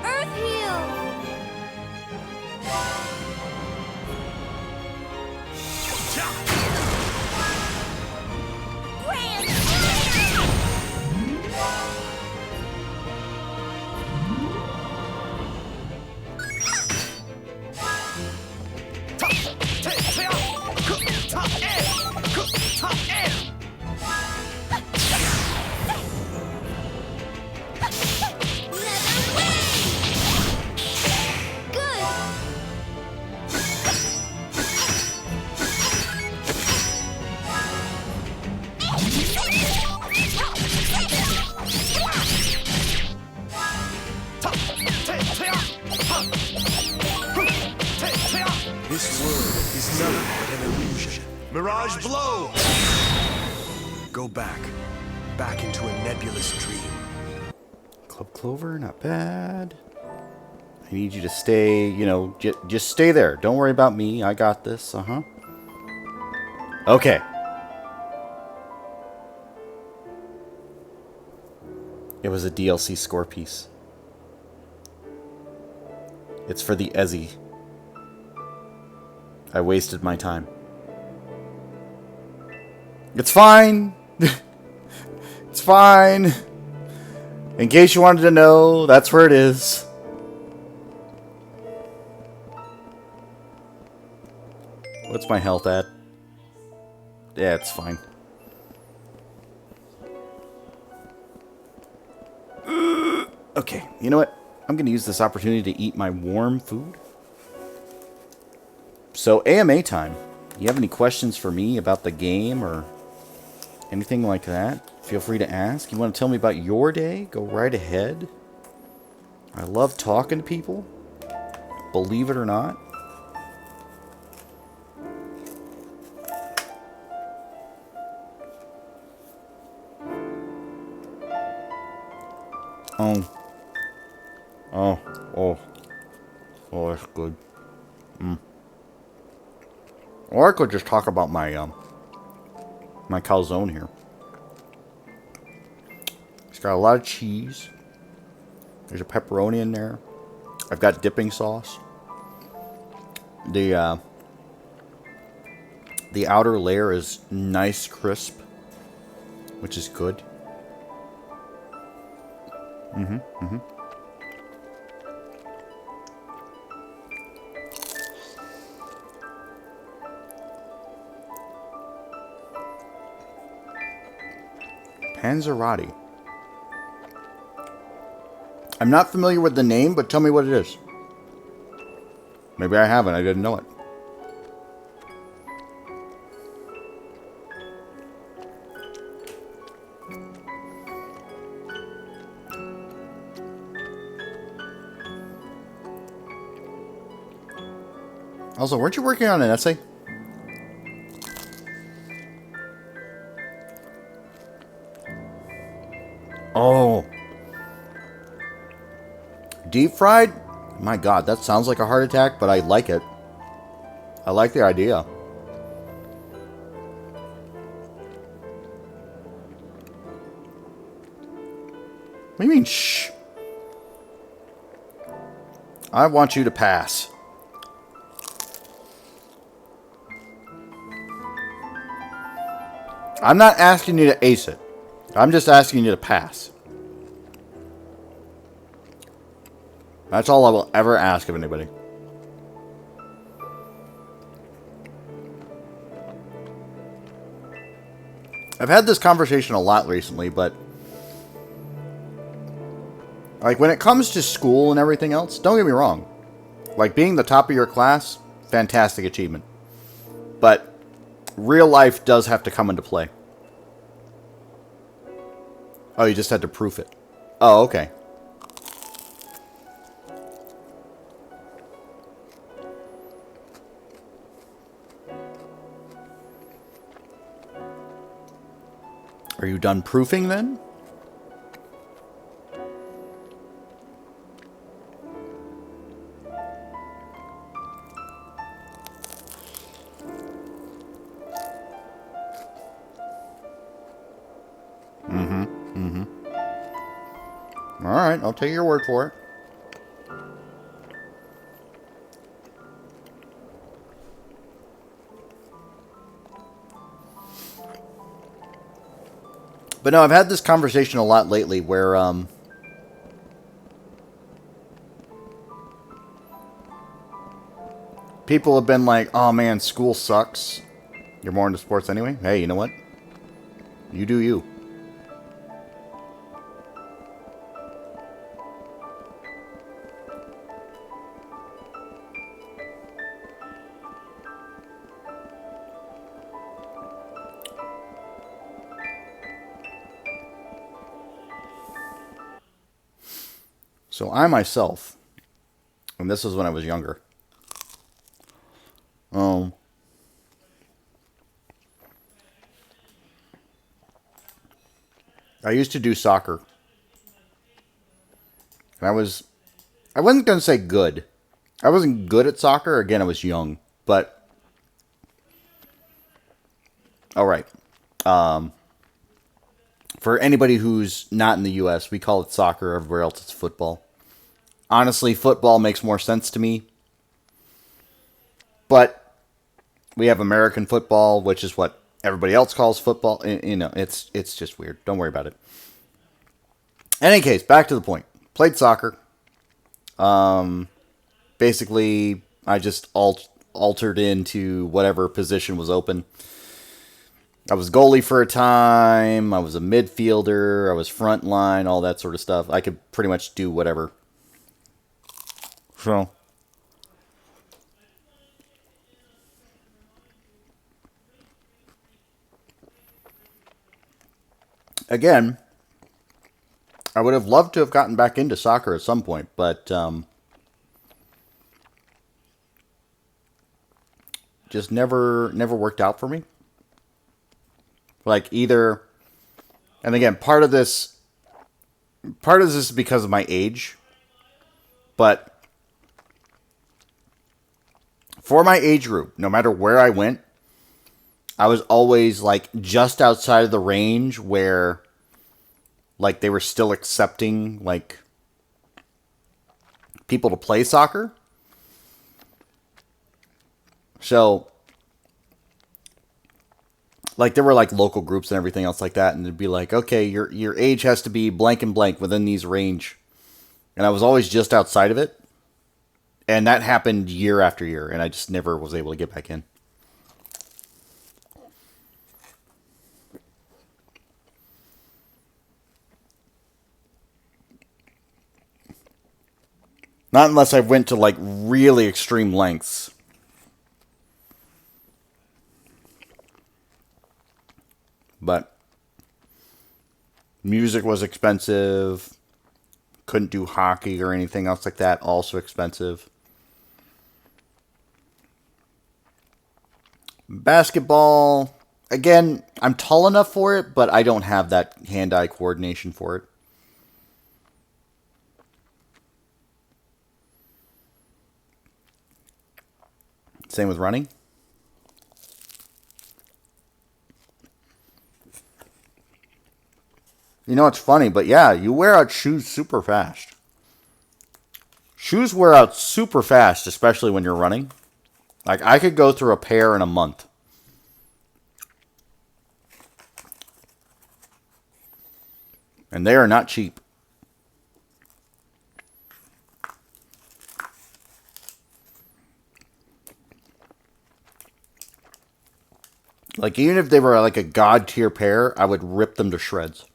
Earth heal! Grand This world is nothing but an illusion. Mirage blow! Go back. Back into a nebulous dream. Club Clover, not bad. I need you to stay, you know, just stay there. Don't worry about me. I got this. Uh-huh. Okay. It was a DLC score piece. It's for the Ezzy. I wasted my time. It's fine. It's fine. In case you wanted to know, that's where it is. What's my health at? Yeah, it's fine. Okay, you know what? I'm going to use this opportunity to eat my warm food. So, AMA time. You have any questions for me about the game or anything like that? Feel free to ask. You want to tell me about your day? Go right ahead. I love talking to people. Believe it or not. Oh, that's good. Or I could just talk about my my calzone here. It's got a lot of cheese. There's a pepperoni in there. I've got dipping sauce. The outer layer is nice crisp, which is good. Panzerotti. I'm not familiar with the name, but tell me what it is. Maybe I haven't. I didn't know it. Also, weren't you working on an essay? Oh. Deep fried? My God, that sounds like a heart attack, but I like it. I like the idea. What do you mean, shh? I want you to pass. I'm not asking you to ace it. I'm just asking you to pass. That's all I will ever ask of anybody. I've had this conversation a lot recently, but like when it comes to school and everything else, don't get me wrong. Like being the top of your class, fantastic achievement. But real life does have to come into play. Oh, you just had to proof it. Oh, okay. Are you done proofing then? Alright, I'll take your word for it. But no, I've had this conversation a lot lately where, people have been like, oh man, school sucks. You're more into sports anyway? Hey, you know what? You do you. So I myself, and this was when I was younger, Um, I used to do soccer. And I wasn't going to say good. I wasn't good at soccer. Again, I was young. But, all right. For anybody who's not in the U.S., we call it soccer. Everywhere else, it's football. Honestly, football makes more sense to me. But we have American football, which is what everybody else calls football. You know, it's just weird. Don't worry about it. In any case, back to the point. Played soccer. Basically, I just altered into whatever position was open. I was goalie for a time. I was a midfielder. I was front line, all that sort of stuff. I could pretty much do whatever. So, again, I would have loved to have gotten back into soccer at some point, but just never worked out for me. Like either, and again, part of this is because of my age, but for my age group, no matter where I went, I was always like just outside of the range where like they were still accepting like people to play soccer. So like there were like local groups and everything else like that, and it'd be like, okay, your age has to be blank and blank within these range. And I was always just outside of it. And that happened year after year, and I just never was able to get back in. Not unless I went to like really extreme lengths. But music was expensive. Couldn't do hockey or anything else like that. Also expensive. Basketball. Again, I'm tall enough for it, but I don't have that hand-eye coordination for it. Same with running. You know, it's funny, but yeah, you wear out shoes super fast. Shoes wear out super fast, especially when you're running. Like, I could go through a pair in a month. And they are not cheap. Like, even if they were like a god tier pair, I would rip them to shreds.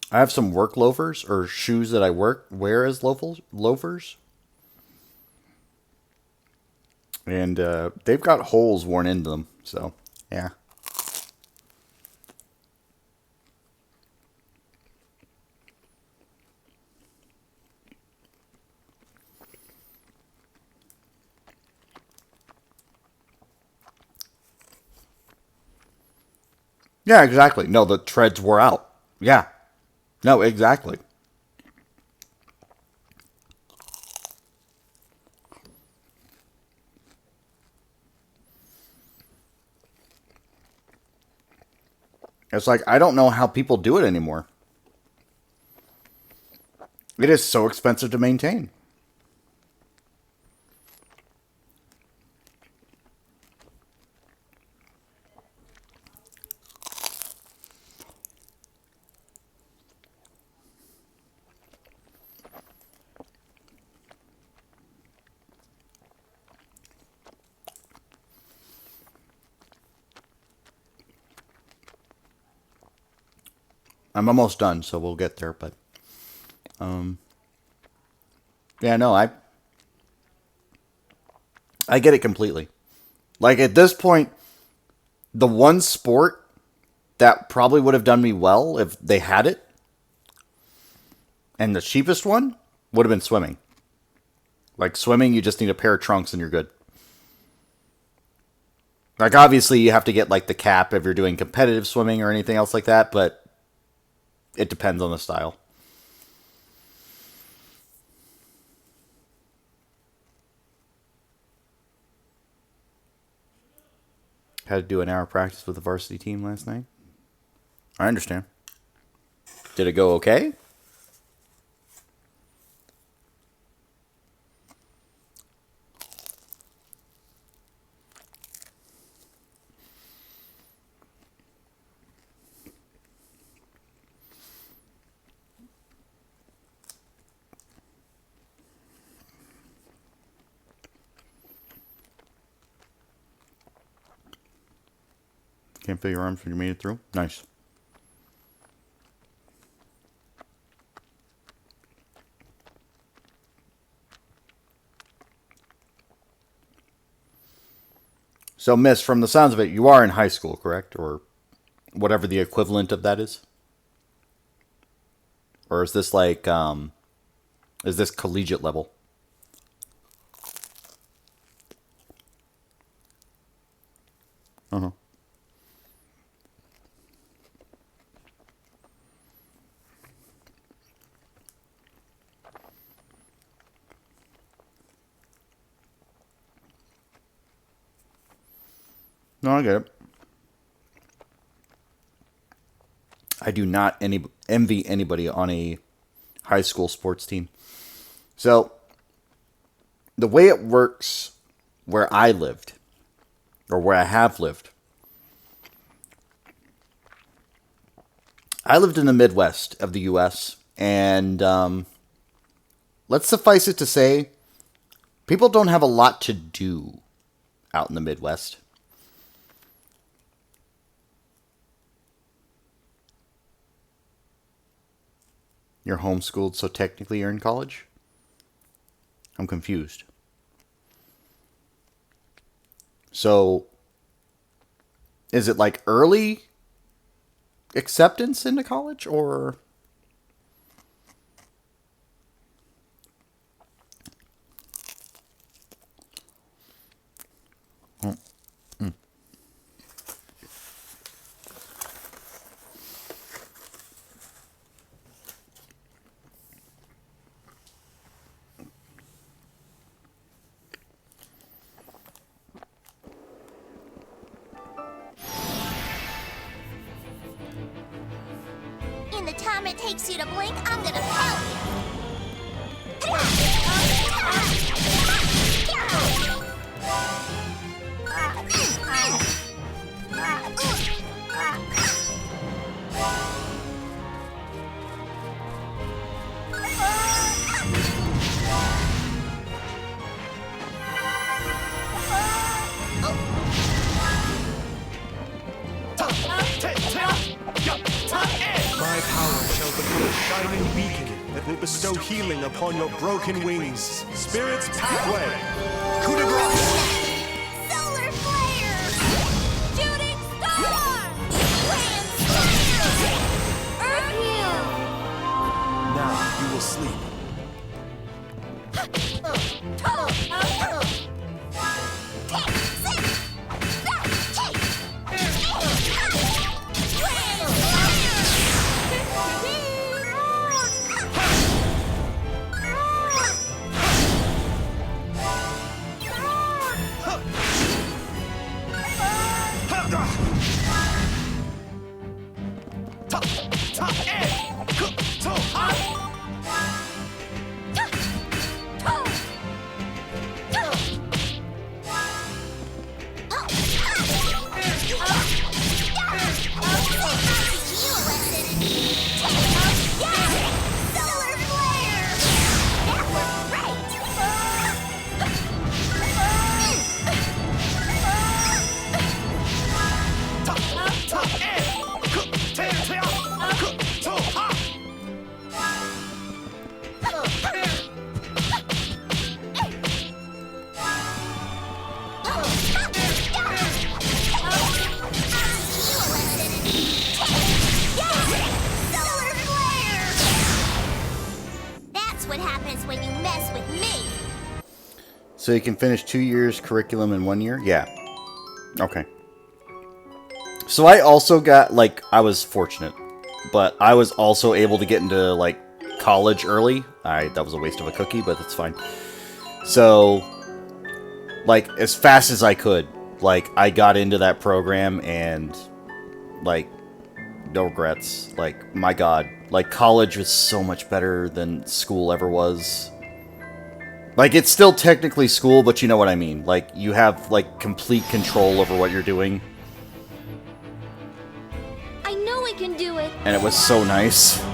I have some work loafers, or shoes that I wear as loafers. And they've got holes worn into them, so, yeah. Yeah, exactly. No, the treads wore out. Yeah. No, exactly. It's like, I don't know how people do it anymore. It is so expensive to maintain. I'm almost done, so we'll get there, but yeah, no, I get it completely. Like at this point, the one sport that probably would have done me well if they had it. And the cheapest one would have been swimming. Like swimming, you just need a pair of trunks and you're good. Like obviously you have to get like the cap if you're doing competitive swimming or anything else like that, but it depends on the style. Had to do an hour practice with the varsity team last night. I understand. Did it go okay? Can't feel your arms when you made it through? Nice. So, Miss, from the sounds of it, you are in high school, correct? Or whatever the equivalent of that is? Or is this like, is this collegiate level? Uh-huh. No, I get it. I do not envy anybody on a high school sports team. So, the way it works where I lived, or where I have lived, I lived in the Midwest of the U.S., and let's suffice it to say, people don't have a lot to do out in the Midwest. You're homeschooled, so technically you're in college? I'm confused. So, is it like early acceptance into college, or... In the time it takes you to blink, I'm gonna pound My power shall become a shining beacon that will bestow healing upon your broken wings. Spirit's pathway. Coup de grace. Solar flare! Shooting star! Grand slayer! Earth heal! Now you will sleep. So you can finish 2 years curriculum in 1 year? Yeah. Okay. So I also got, like, I was fortunate. But I was also able to get into, like, college early. That was a waste of a cookie, but that's fine. So, like, as fast as I could, like, I got into that program and, like, no regrets. Like, my God. Like, college was so much better than school ever was. Like, it's still technically school, but you know what I mean. Like, you have, like, complete control over what you're doing. I know we can do it. And it was so nice. Hear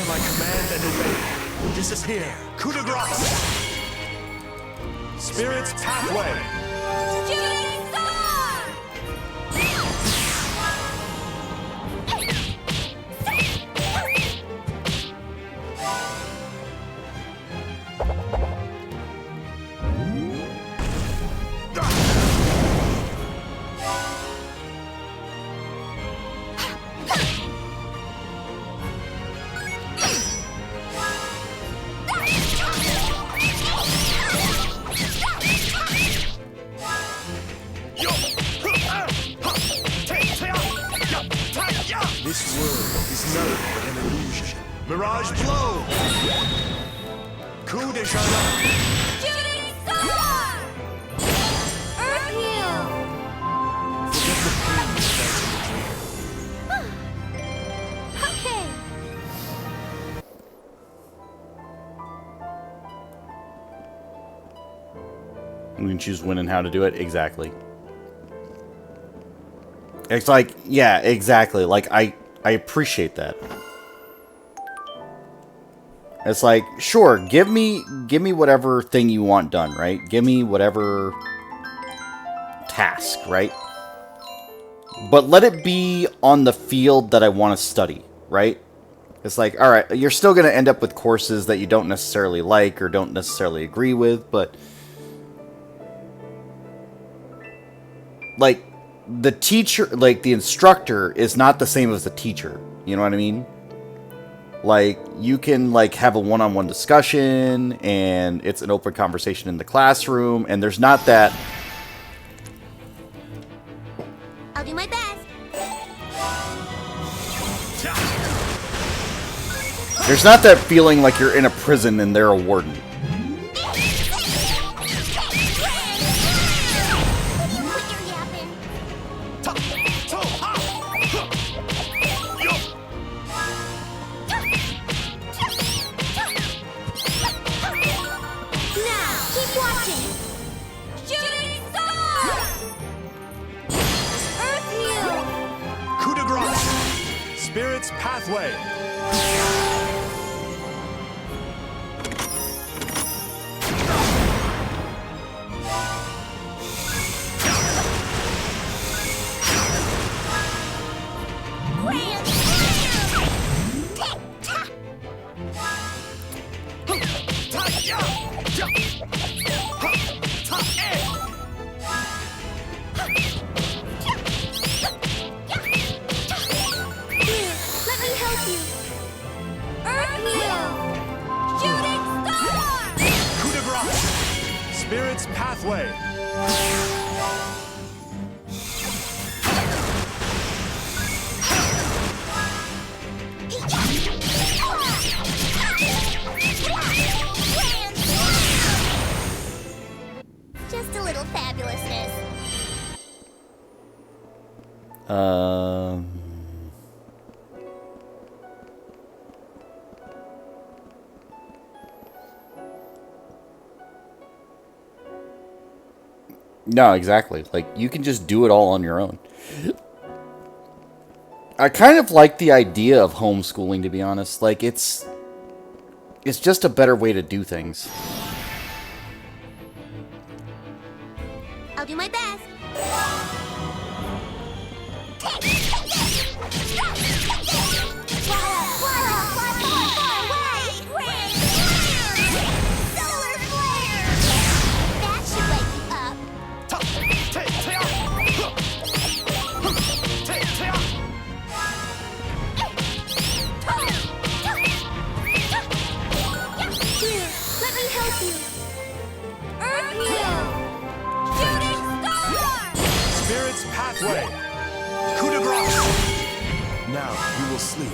my command and obey. Disappear. Coup de grace. Spirit's pathway. Shooting star! This world is nothing but an illusion. Mirage blow! Coup de Charlotte! Shooting star! Earth heal! Forget the pain you felt in the dream. Okay. We can choose when and how to do it. Exactly. It's like, yeah, exactly. Like, I appreciate that. It's like, sure, give me whatever thing you want done, right? Give me whatever task, right? But let it be on the field that I want to study, right? It's like, all right, you're still going to end up with courses that you don't necessarily like or don't necessarily agree with, but like, the teacher, like, the instructor is not the same as the teacher. You know what I mean? Like, you can, like, have a one-on-one discussion, and it's an open conversation in the classroom, and there's not that... I'll do my best. There's not that feeling like you're in a prison and they're a warden. Spirit's pathway. Spirit's pathway. Just a little fabulousness. No, exactly. Like, you can just do it all on your own. I kind of like the idea of homeschooling, to be honest. Like, it's just a better way to do things. I'll do my best. now, you will sleep.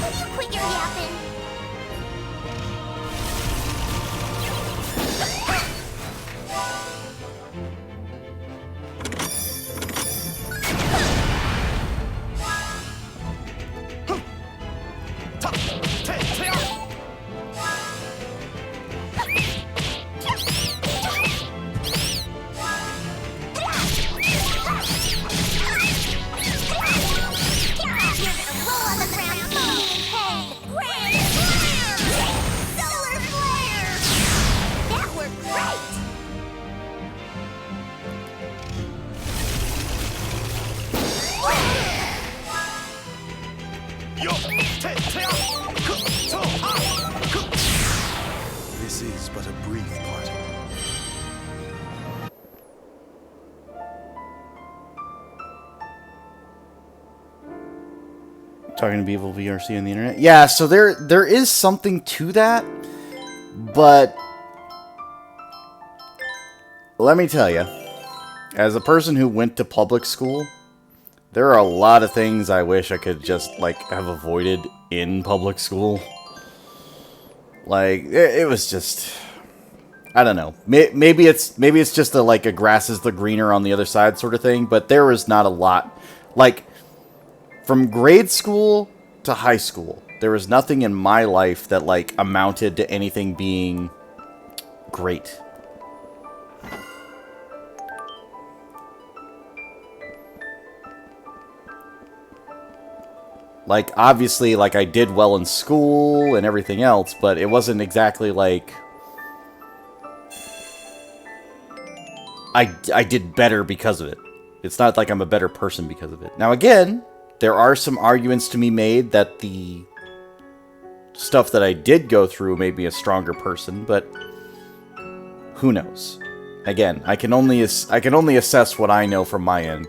Will you quit your yapping? This is but a brief parting. Talking to people VRC on the internet. Yeah, so there is something to that, but let me tell you, as a person who went to public school, there are a lot of things I wish I could just like have avoided in public school. Like it was just, I don't know. Maybe it's just a grass is the greener on the other side sort of thing. But there was not a lot. Like from grade school to high school, there was nothing in my life that like amounted to anything being great. Like, obviously, like, I did well in school and everything else, but it wasn't exactly like I did better because of it. It's not like I'm a better person because of it. Now, again, there are some arguments to be made that the stuff that I did go through made me a stronger person, but who knows? Again, I can only assess what I know from my end.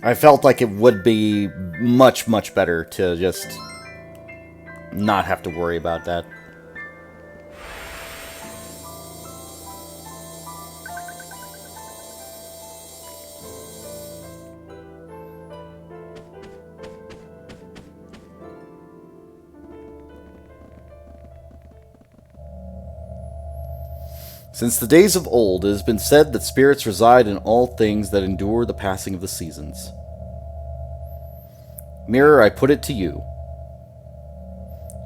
I felt like it would be much, much better to just not have to worry about that. Since the days of old, it has been said that spirits reside in all things that endure the passing of the seasons. Mirror, I put it to you.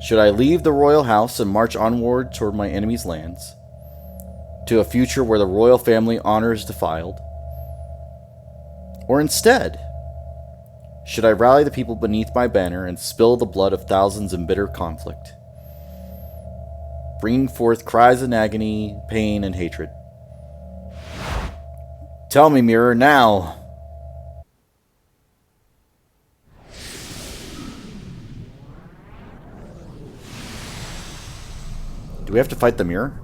Should I leave the royal house and march onward toward my enemy's lands, to a future where the royal family honor is defiled? Or instead, should I rally the people beneath my banner and spill the blood of thousands in bitter conflict, bringing forth cries in agony, pain, and hatred? Tell me, Mirror, now! Do we have to fight the Mirror?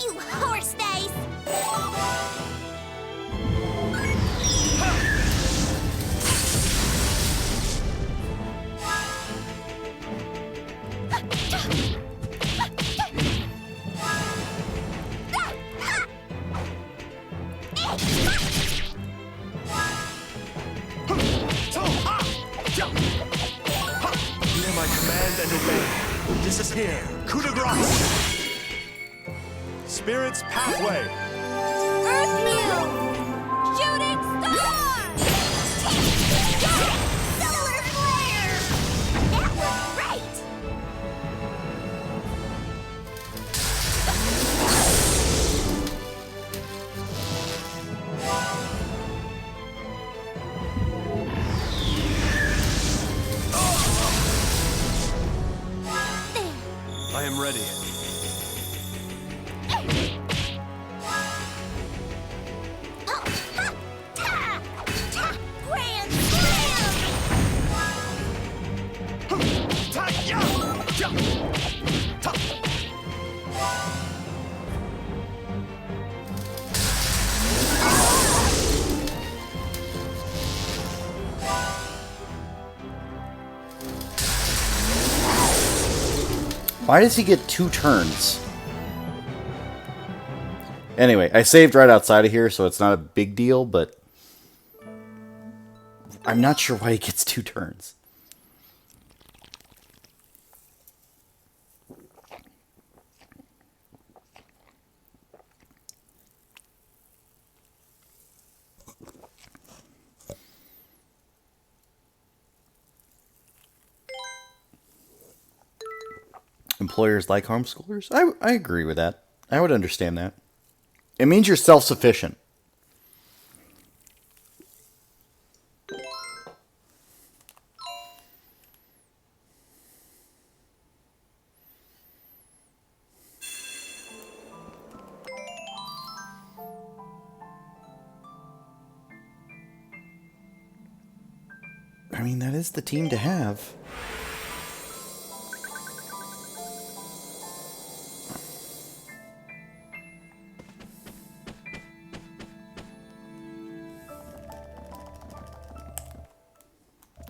You horse face! Hear my command and obey. Disappear. Coup de grace. Spirit's pathway. Earth Mew! Shooting star! Solar flare! That was great! I am ready. Why does he get 2 turns? Anyway, I saved right outside of here, so it's not a big deal, but I'm not sure why he gets 2 turns. Employers like homeschoolers? I agree with that. I would understand that. It means you're self-sufficient. I mean, that is the team to have.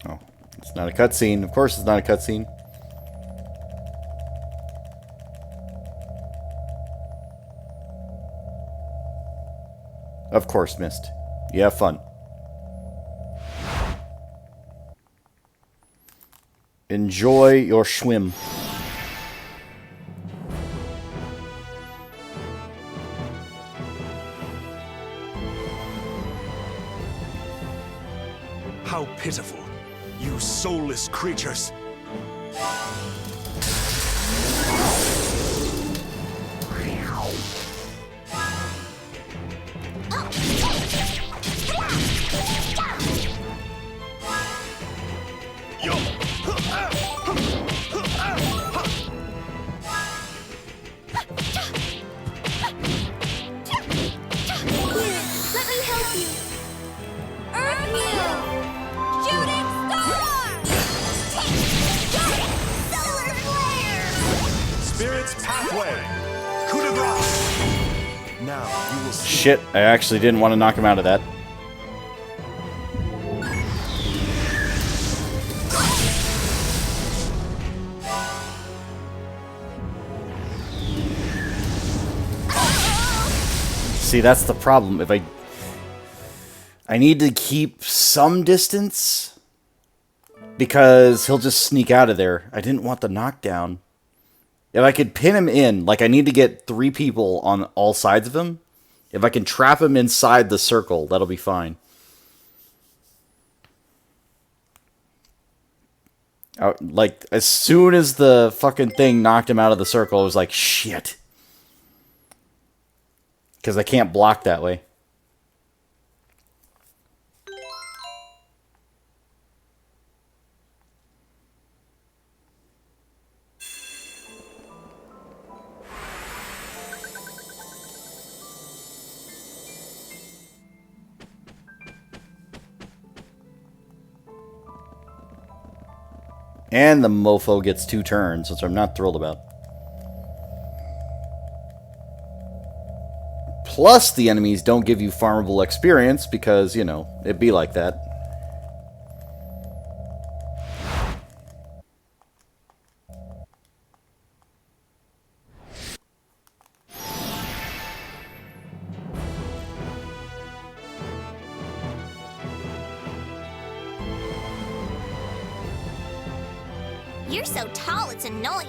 Oh, it's not a cutscene. Of course it's not a cutscene. Of course, Mist. You have fun. Enjoy your swim. How pitiful, you soulless creatures. Let me help you. Earth Mew! Shooting Star! Solar Flare! Spirit's Pathway. Coup de grace. Now you will see. Shit, I actually didn't want to knock him out of that. See, that's the problem. If I need to keep some distance because he'll just sneak out of there. I didn't want the knockdown. If I could pin him in, like I need to get 3 people on all sides of him. If I can trap him inside the circle, that'll be fine. Like, as soon as the fucking thing knocked him out of the circle, I was like, shit. Because I can't block that way. And the mofo gets 2 turns, which I'm not thrilled about. Plus, the enemies don't give you farmable experience because, you know, it'd be like that. You're so tall, it's annoying.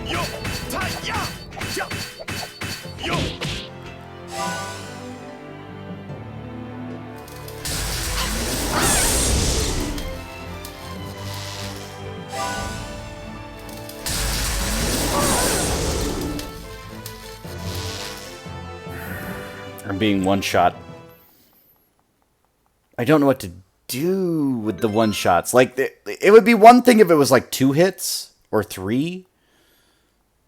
Yo, tie, ya, ya, yo. I'm being one shot. I don't know what to do with the one shots. Like, it would be one thing if it was like 2 hits or 3,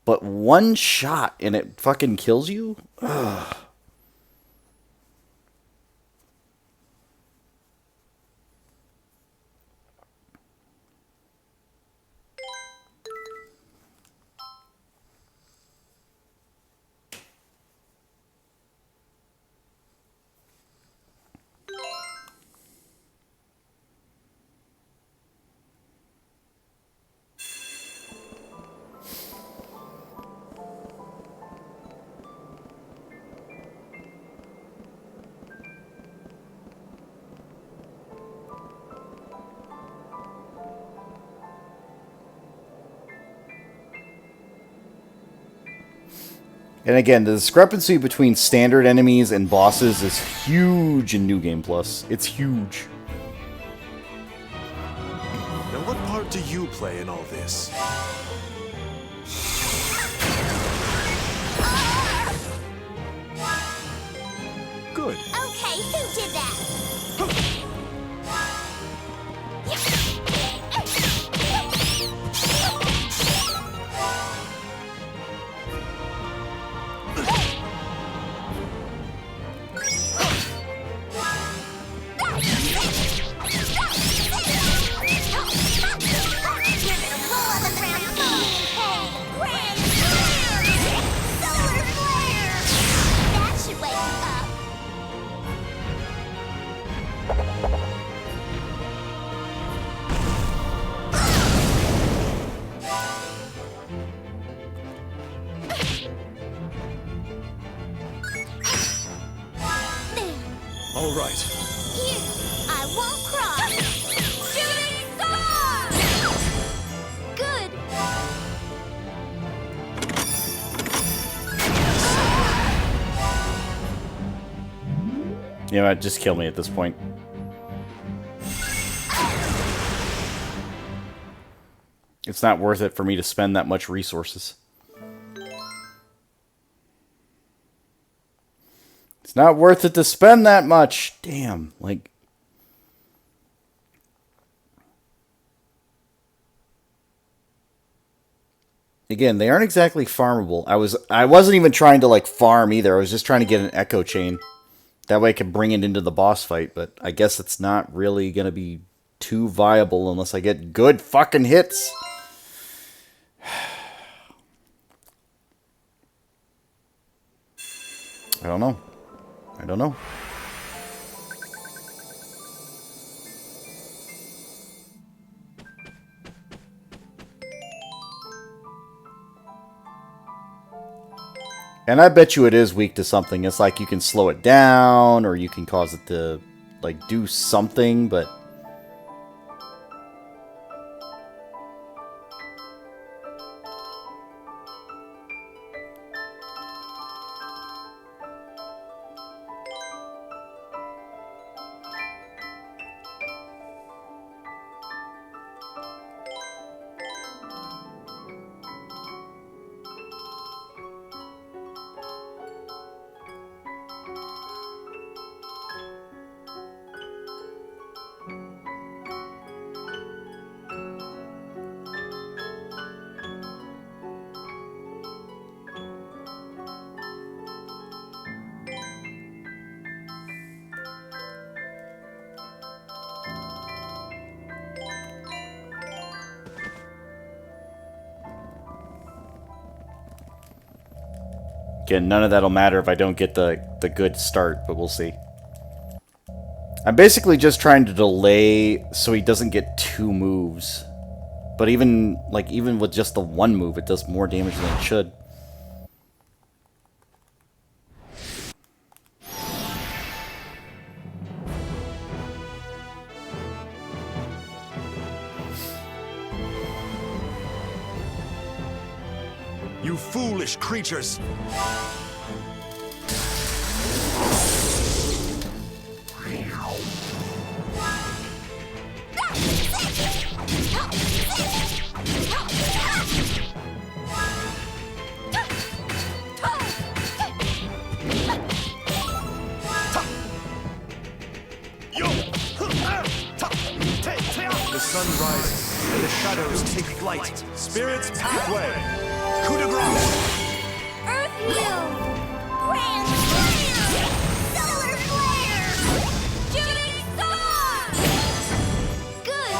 but 1 shot and it fucking kills you? Ugh. And again, the discrepancy between standard enemies and bosses is huge in New Game Plus. It's huge. Now, what part do you play in all this? Good. Okay, who did that? All right. Here, I won't cry. Shooting star! Good. You know what? Just kill me at this point. It's not worth it for me to spend that much resources. It's not worth it to spend that much. Damn, like... Again, they aren't exactly farmable. I wasn't even trying to, like, farm either. I was just trying to get an echo chain. That way I could bring it into the boss fight, but I guess it's not really going to be too viable unless I get good fucking hits. I don't know. I don't know. And I bet you it is weak to something. It's like you can slow it down, or you can cause it to, like, do something, but... Again, none of that'll matter if I don't get the good start, but we'll see. I'm basically just trying to delay so he doesn't get 2 moves. But even with just the 1 move, it does more damage than it should. You foolish creatures! sun rises and the shadows take flight. Spirit's pathway. Coup de grace. Earth heal! Grand Flare! Solar Flare! Shooting Star! Good!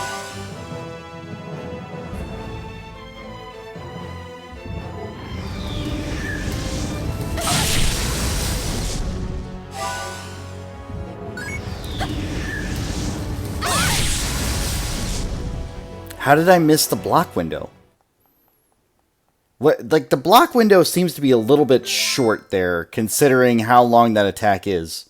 How did I miss the block window? What, like, the block window seems to be a little bit short there, considering how long that attack is.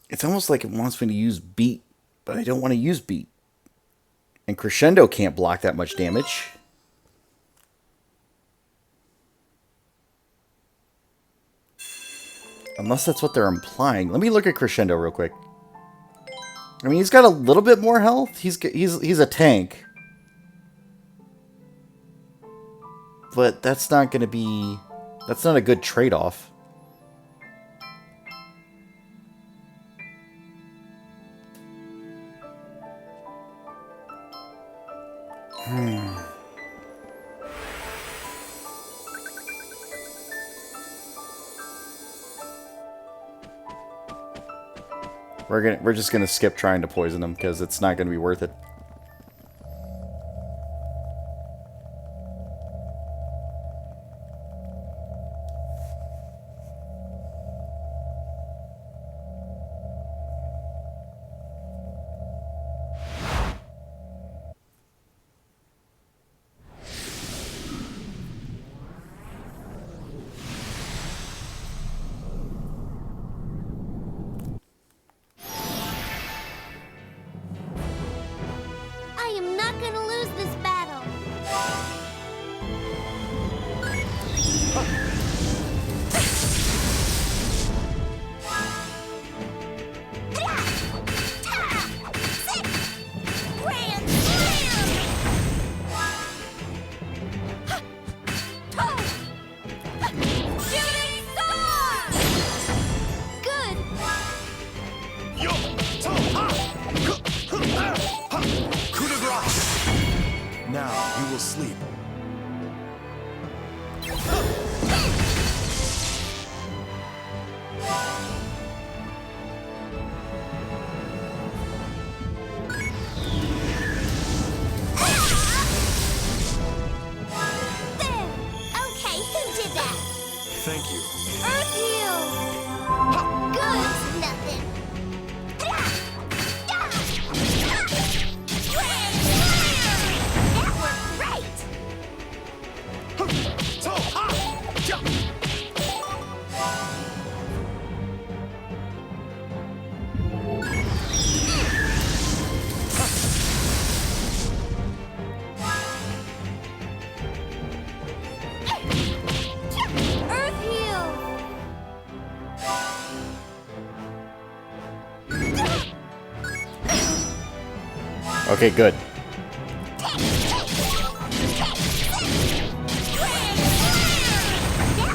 It's almost like it wants me to use beat, but I don't want to use beat. And Crescendo can't block that much damage. Unless that's what they're implying. Let me look at Crescendo real quick. I mean, he's got a little bit more health. He's a tank. But that's not going to be... That's not a good trade-off. We're just gonna skip trying to poison him because it's not gonna be worth it. I am not gonna lose this battle. Grand Slam! Shooting Star! Good! Yo! To! Coup de grace. Now you will sleep. There! Okay, who did that? Thank you. Earth heal! Good! Nothing. Grand Flare! That worked great! Earth heal! Okay, good. That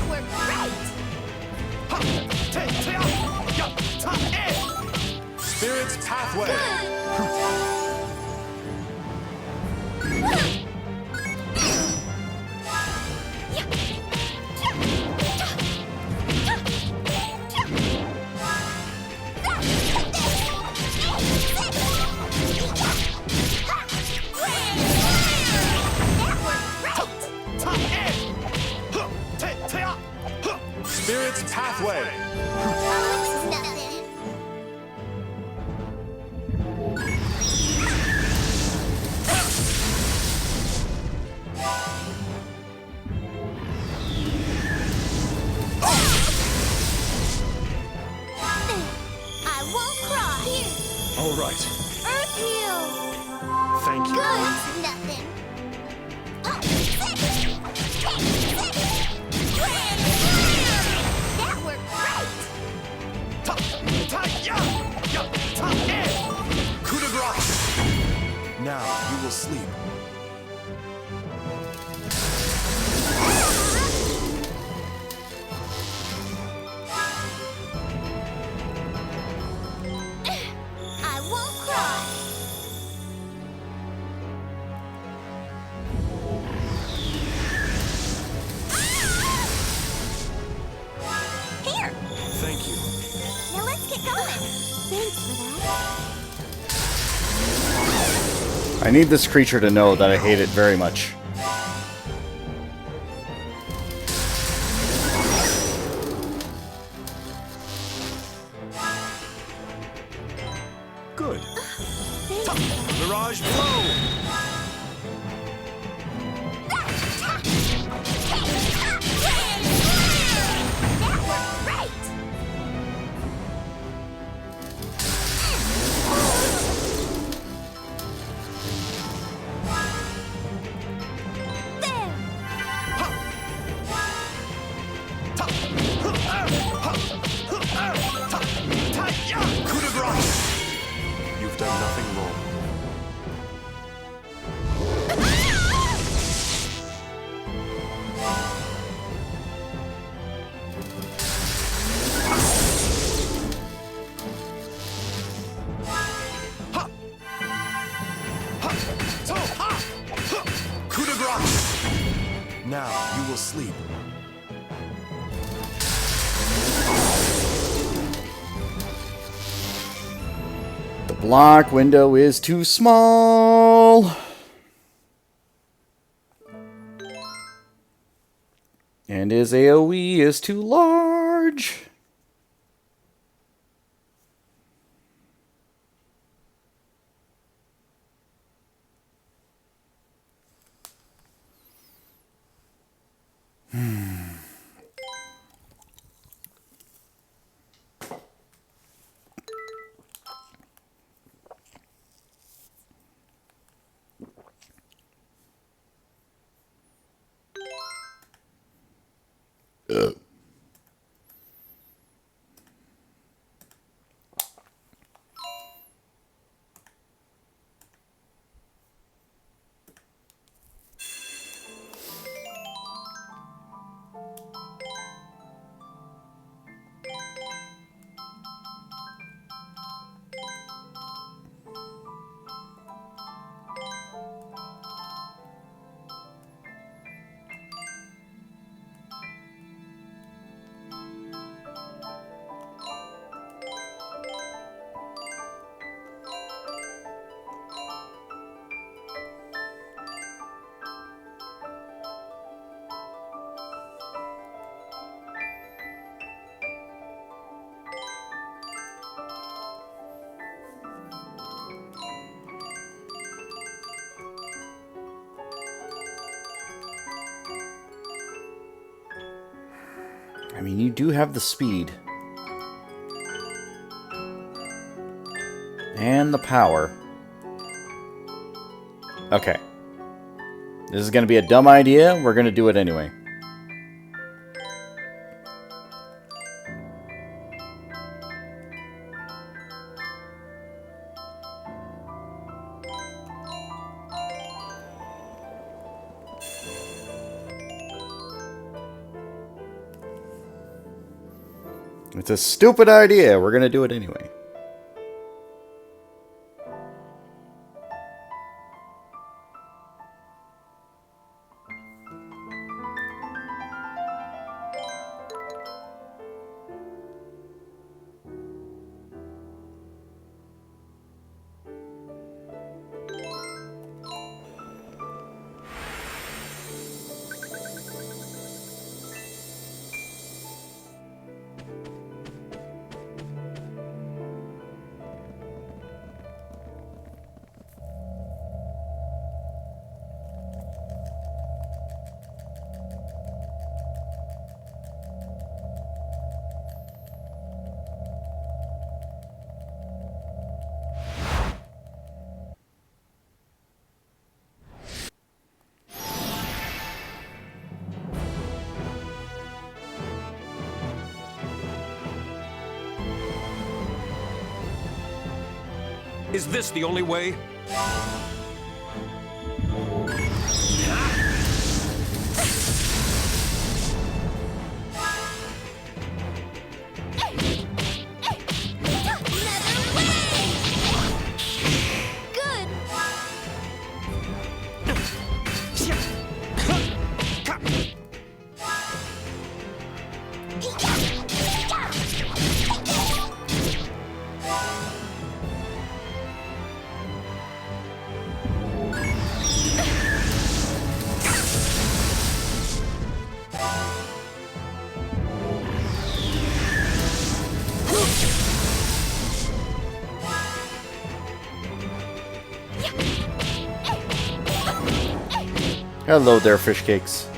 worked great! Spirit's pathway. Spirit's pathway. Nothing. Now you will sleep. I won't cry. Here. Thank you. Now let's get going. Thanks for that. I need this creature to know that I hate it very much. Good. Thanks for that. Mirage flow! That worked great! There! Coup de grace! You've done nothing wrong. Coup de grace! Now you will sleep. The block window is too small. And his AoE is too large. I mean, you do have the speed. And the power. Okay. This is going to be a dumb idea. We're going to do it anyway. It's a stupid idea. We're going to do it anyway. Is this the only way? Hello there, fish cakes.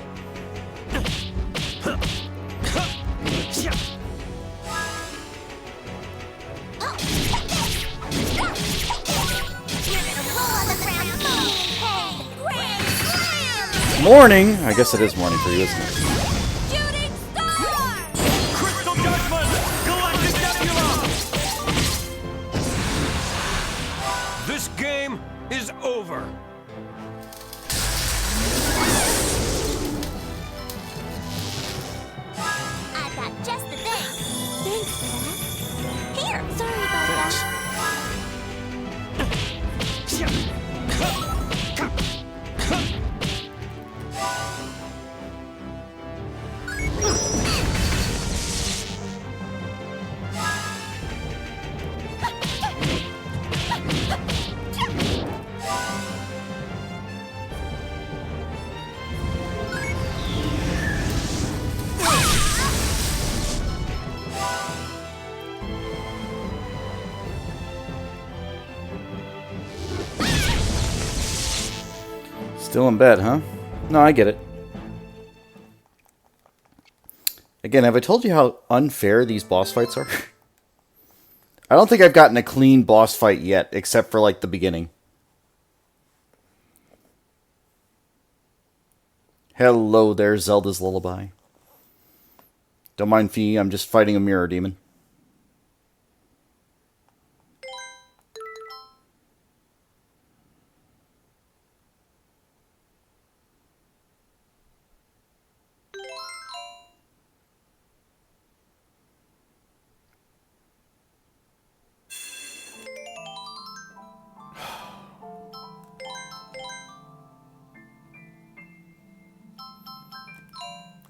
Morning! I guess it is morning for you, isn't it? Shooting star! Crystal Judgment! Galactic Nebula! This game is over. I've got just the thing. Thanks for that. Here, sorry about that. Still in bed, huh? No, I get it. Again, have I told you how unfair these boss fights are? I don't think I've gotten a clean boss fight yet, except for, like, the beginning. Hello there, Zelda's Lullaby. Don't mind me, I'm just fighting a mirror demon.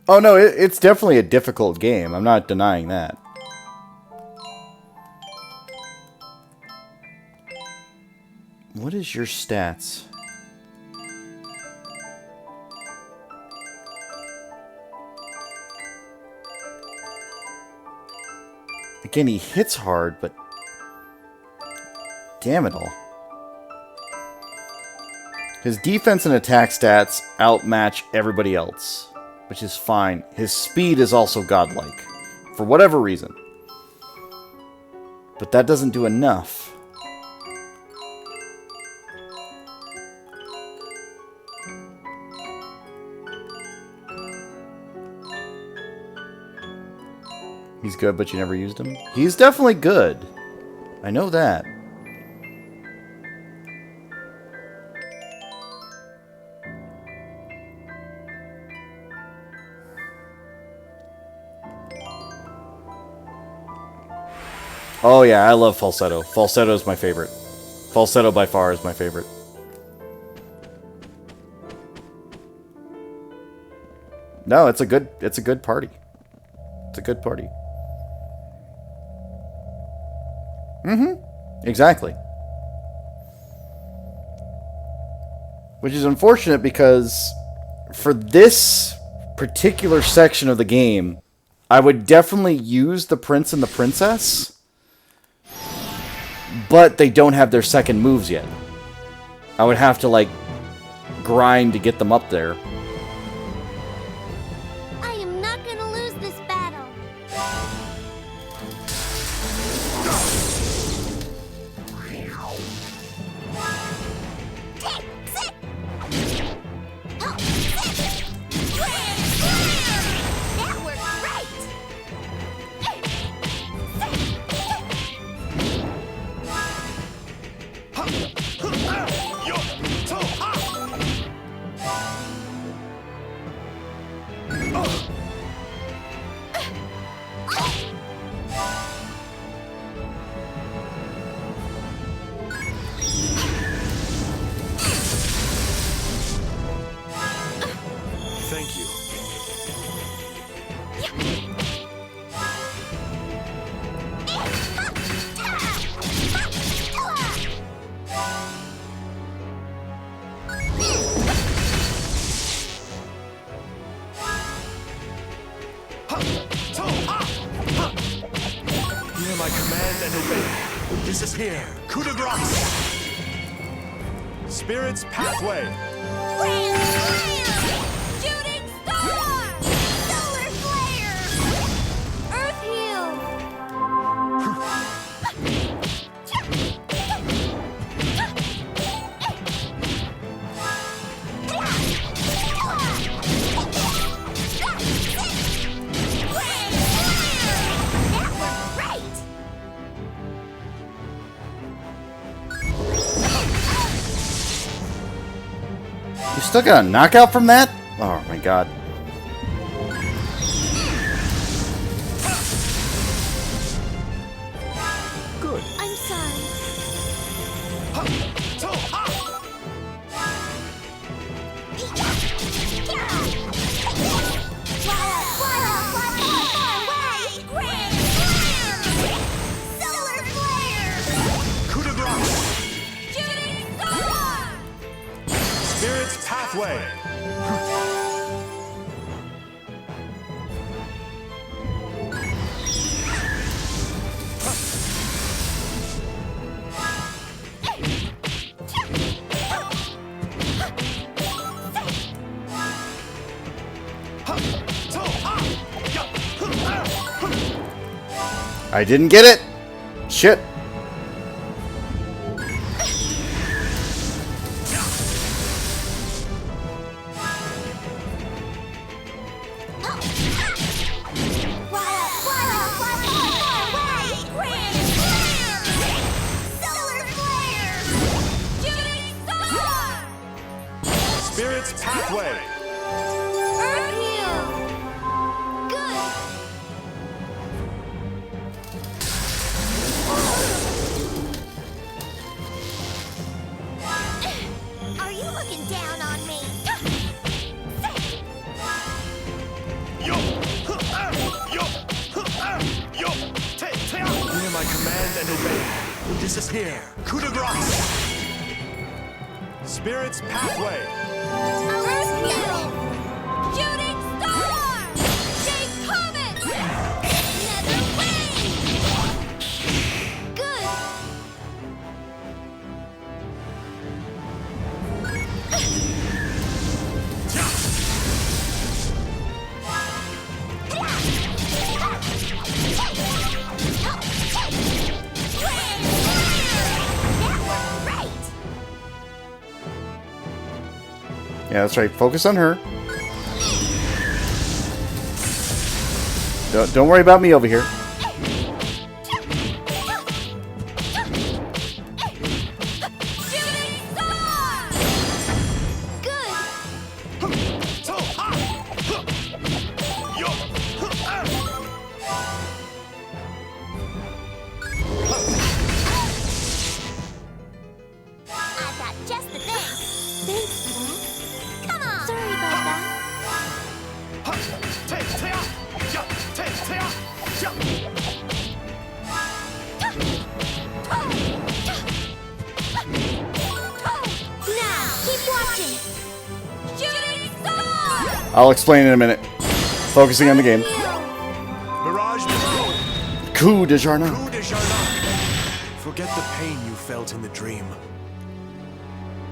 Oh no, it's definitely a difficult game. I'm not denying that. What is your stats? Again, he hits hard, but damn it all. His defense and attack stats outmatch everybody else, which is fine. His speed is also godlike, for whatever reason. But that doesn't do enough. He's good, but you never used him? He's definitely good. I know that. Oh yeah, I love Falsetto. Falsetto is my favorite. Falsetto by far is my favorite. No, it's a good party. It's a good party. Exactly. Which is unfortunate because for this particular section of the game, I would definitely use the prince and the princess, but they don't have their second moves yet. I would have to, like, grind to get them up there. I am not gonna lose this battle. Take, sit. Oh, sit. Grand slam. That worked great. Thank you. Hear my command and obey. This is here. Coup de grace. Spirit's pathway. Grand slam. You still got a knockout from that? Oh my god. Good. I'm sorry. Coup de grace. Spirit's pathway. I didn't get it! Shit. Spirit's pathway. Are you looking down on me? Yo. Yo. Hear my command and obey. Disappear. Coup de grace. Spirit's pathway. Yeah, that's right. Focus on her. Don't worry about me over here. I've got just the thing. Thanks for that. Come on. Sorry about that. Now, keep watching. Shooting star! I'll explain in a minute. Focusing on the game. Mirage below. Coup de Jarnac. Coup de Jarnac. Forget the pain you felt in the dream.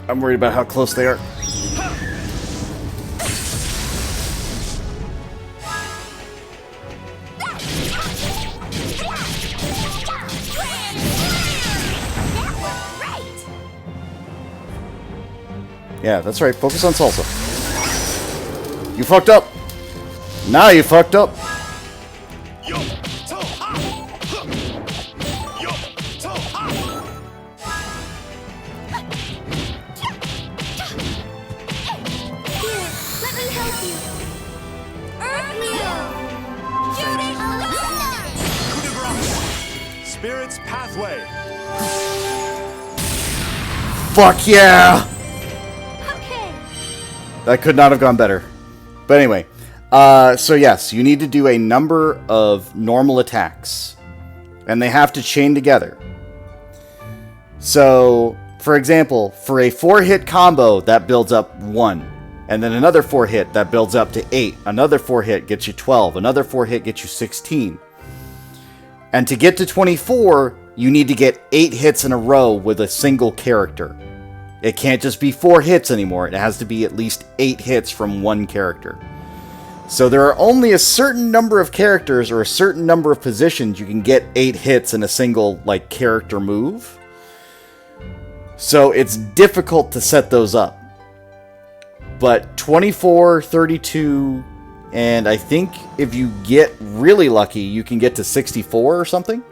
I'm worried about how close they are. Yeah, that's right. Focus on salsa. You fucked up. Now you fucked up. Yo. To ha. Yo. To ha. Here, let me help you. Earth Shooting star! Coup de grace. Spirit's pathway. Fuck yeah! Okay. That could not have gone better. But anyway, so yes, you need to do a number of normal attacks. And they have to chain together. So, for example, for a 4-hit combo, that builds up 1. And then another 4-hit, that builds up to 8. Another 4-hit gets you 12. Another 4-hit gets you 16. And to get to 24, you need to get 8 hits in a row with a single character. It can't just be 4 hits anymore. It has to be at least 8 hits from one character. So there are only a certain number of characters or a certain number of positions you can get 8 hits in a single, like, character move. So it's difficult to set those up. But 24, 32, and I think if you get really lucky, you can get to 64 or something.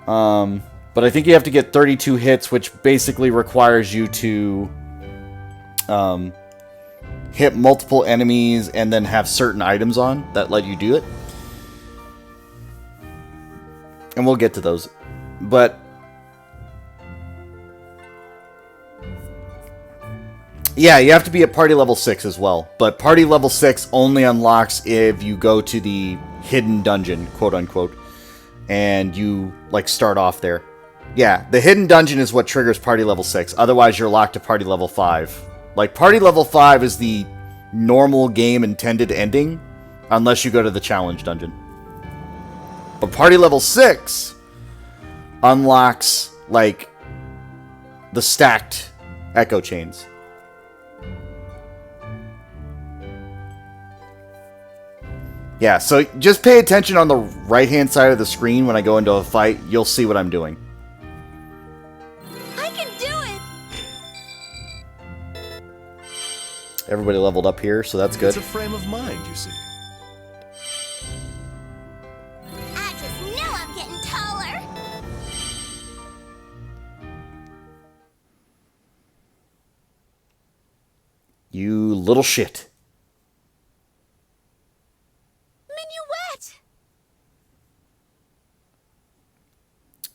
But I think you have to get 32 hits, which basically requires you to hit multiple enemies and then have certain items on that let you do it. And we'll get to those. But yeah, you have to be at party level 6 as well. But party level 6 only unlocks if you go to the hidden dungeon, quote unquote, and you like start off there. Yeah, the hidden dungeon is what triggers party level 6. Otherwise, you're locked to party level 5. Like, party level 5 is the normal game intended ending, unless you go to the challenge dungeon. But party level 6 unlocks, like, the stacked echo chains. Yeah, so just pay attention on the right-hand side of the screen when I go into a fight. You'll see what I'm doing. I can do it! Everybody leveled up here, so that's good. It's a frame of mind, you see. I just know I'm getting taller! You little shit. Minuet!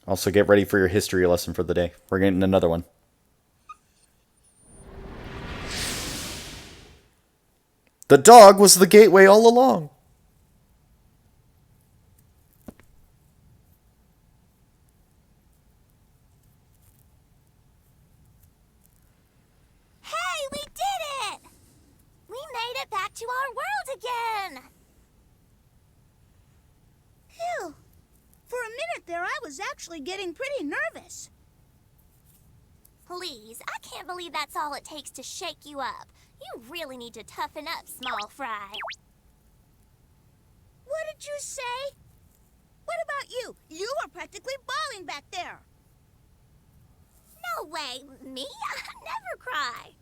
Also, get ready for your history lesson for the day. We're getting another one. The dog was the gateway all along. Hey, we did it! We made it back to our world again! Phew. For a minute there, I was actually getting pretty nervous. Please, I can't believe that's all it takes to shake you up. You really need to toughen up, small fry. What did you say? What about you? You were practically bawling back there. No way, me? I never cry.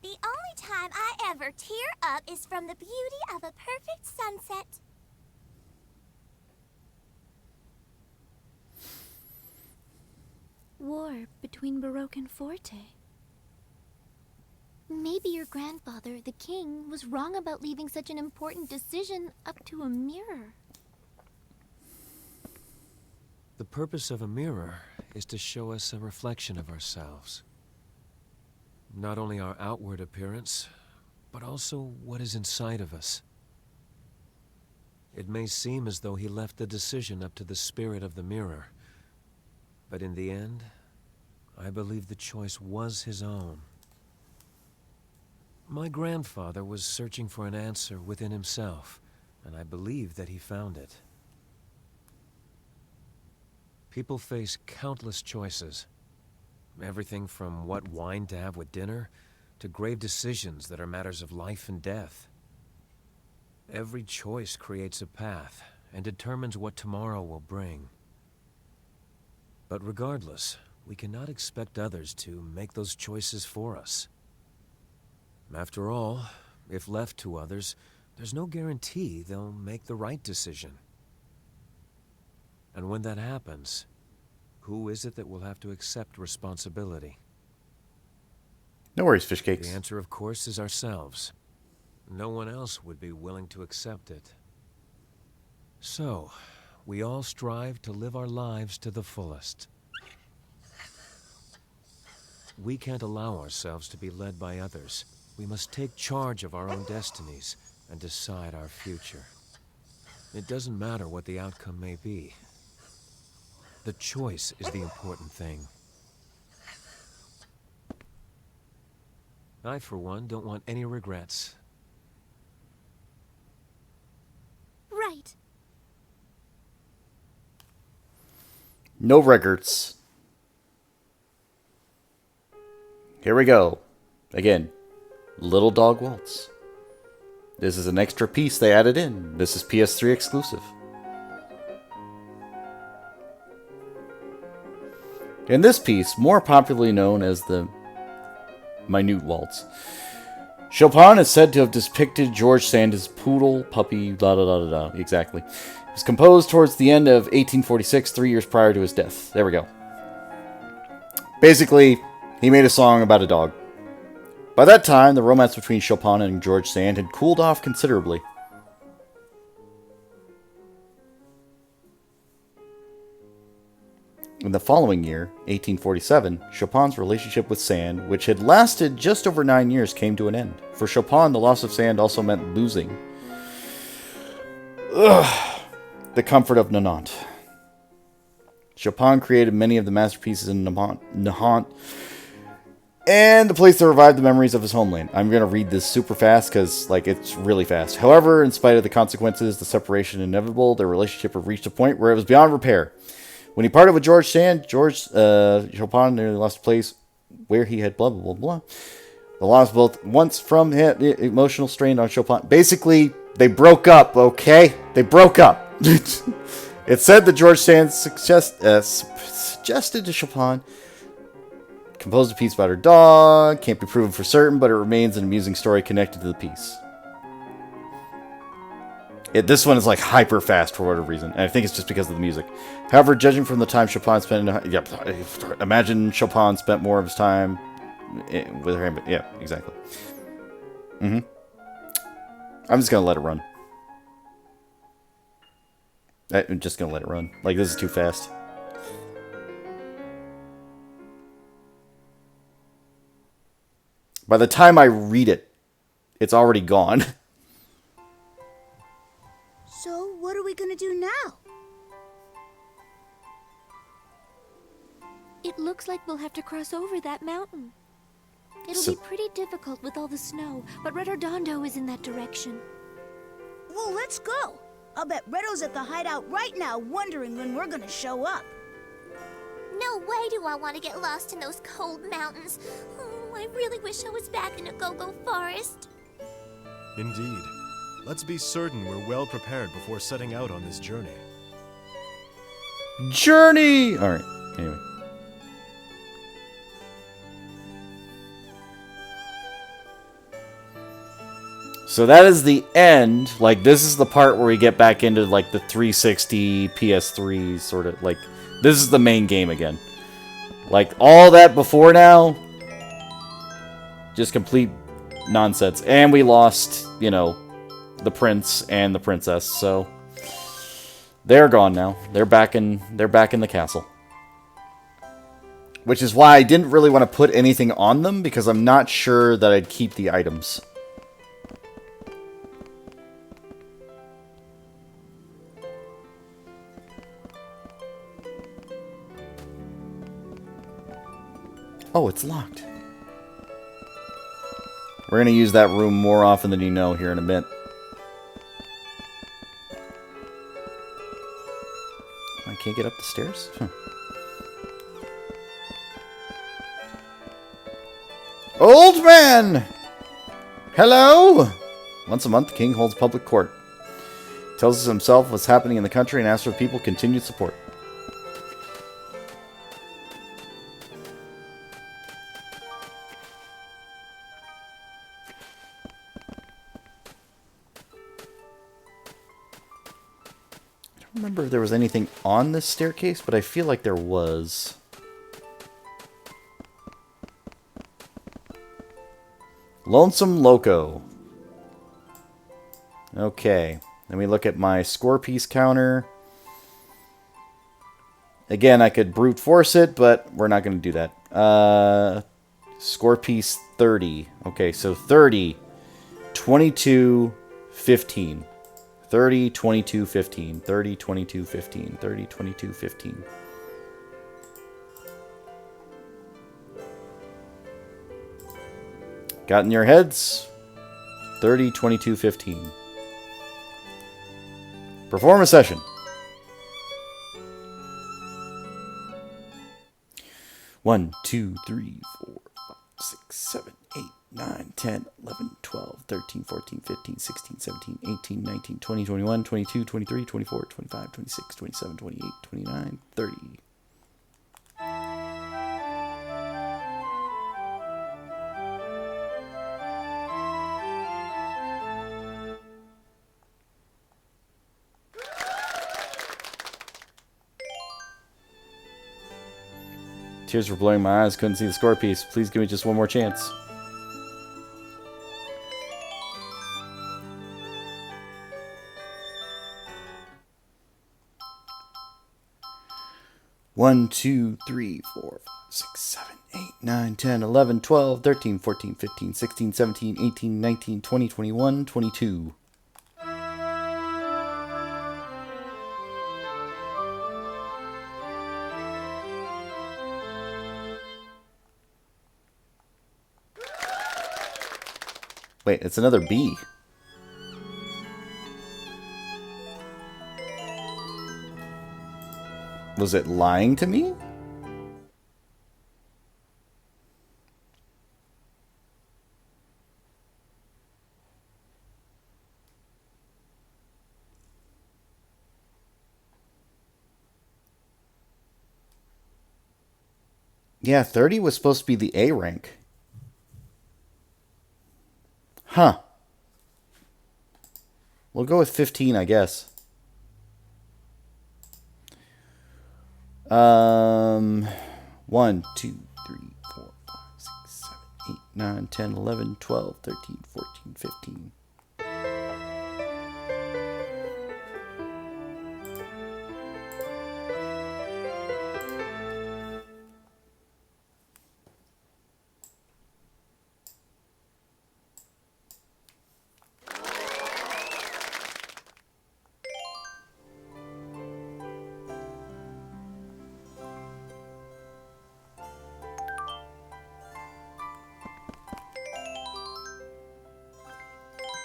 The only time I ever tear up is from the beauty of a perfect sunset. War between Baroque and Forte. Maybe your grandfather, the king, was wrong about leaving such an important decision up to a mirror. The purpose of a mirror is to show us a reflection of ourselves. Not only our outward appearance, but also what is inside of us. It may seem as though he left the decision up to the spirit of the mirror, but in the end, I believe the choice was his own. My grandfather was searching for an answer within himself, and I believe that he found it. People face countless choices. Everything from what wine to have with dinner, to grave decisions that are matters of life and death. Every choice creates a path, and determines what tomorrow will bring. But regardless, we cannot expect others to make those choices for us. After all, if left to others, there's no guarantee they'll make the right decision. And when that happens, who is it that will have to accept responsibility? No worries, fish cakes. The answer, of course, is ourselves. No one else would be willing to accept it. So, we all strive to live our lives to the fullest. We can't allow ourselves to be led by others. We must take charge of our own destinies and decide our future. It doesn't matter what the outcome may be. The choice is the important thing. I, for one, don't want any regrets. Right. No records. Here we go. Again, Little Dog Waltz. This is an extra piece they added in. This is PS3 exclusive. In this piece, more popularly known as the Minute Waltz, Chopin is said to have depicted George Sand's poodle, puppy, da da da da da. Exactly. It was composed towards the end of 1846, 3 years prior to his death. There we go. Basically, he made a song about a dog. By that time, the romance between Chopin and George Sand had cooled off considerably. In the following year, 1847, Chopin's relationship with Sand, which had lasted just over 9 years, came to an end. For Chopin, the loss of Sand also meant losing the comfort of Nantes. Chopin created many of the masterpieces in Nantes, and the place to revive the memories of his homeland. I'm going to read this super fast because, it's really fast. However, in spite of the consequences, the separation inevitable, their relationship had reached a point where it was beyond repair. When he parted with George Sand, Chopin nearly lost a place where he had blah, blah, blah, blah. The loss both once from emotional strain on Chopin. Basically, they broke up, okay? They broke up. It said that George Sand suggested to Chopin composed a piece about her dog. Can't be proven for certain, but it remains an amusing story connected to the piece. This one is hyper fast for whatever reason, and I think it's just because of the music. However, judging from the time Chopin spent imagine Chopin spent more of his time with her. Yeah, exactly. I'm just gonna let it run. I'm just gonna let it run. This is too fast. By the time I read it, it's already gone. So, what are we gonna do now? It looks like we'll have to cross over that mountain. It'll be pretty difficult with all the snow, but Redondo is in that direction. Well, let's go. I'll bet Redo's at the hideout right now, wondering when we're gonna show up. No way do I want to get lost in those cold mountains. Oh, I really wish I was back in a go-go forest. Indeed. Let's be certain we're well prepared before setting out on this journey. Journey! Alright, anyway. So that is the end. This is the part where we get back into, the 360, PS3 sort of, this is the main game again. All that before now, just complete nonsense. And we lost, the prince and the princess, so they're gone now. They're back in the castle. Which is why I didn't really want to put anything on them, because I'm not sure that I'd keep the items. Oh, it's locked. We're going to use that room more often than you know here in a bit. I can't get up the stairs? Huh. Old man! Hello? Once a month, the king holds public court. Tells us himself what's happening in the country and asks for people continued support. I don't remember if there was anything on this staircase, but I feel like there was. Lonesome Loco. Okay. Then we look at my score piece counter. Again, I could brute force it, but we're not going to do that. Score piece 30. Okay, so 30, 22, 15. 30, 22, 15. 30, 22, 15. 30, 22, 15. Got in your heads? 30, 22, 15. Perform a session. 1, 2, 3, 4, 5, 6, 7, 8, 9, 10, 11, 12, 13, 14, 15, 16, 17, 18, 19, 20, 21, 22, 23, 24, 25, 26, 27, 28, 29, 30. Tears were blurring my eyes, couldn't see the score piece. Please give me just one more chance. 1, 2, 3, 4, 5, 6, 7, 8, 9, 10, 11, 12, 13, 14, 15, 16, 17, 18, 19, 20, 21, 22. Wait, it's another B. Was it lying to me? Yeah, 30 was supposed to be the A rank. Huh. We'll go with 15, I guess. 1, 2, 3, 4, 5, 6, 7, 8, 9, 10, 11, 12, 13, 14, 15.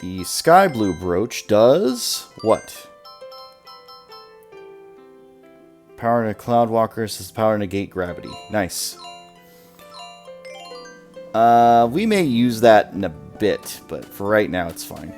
The sky blue brooch does what? Power to cloud walkers says power negate gravity. Nice. We may use that in a bit, but for right now it's fine.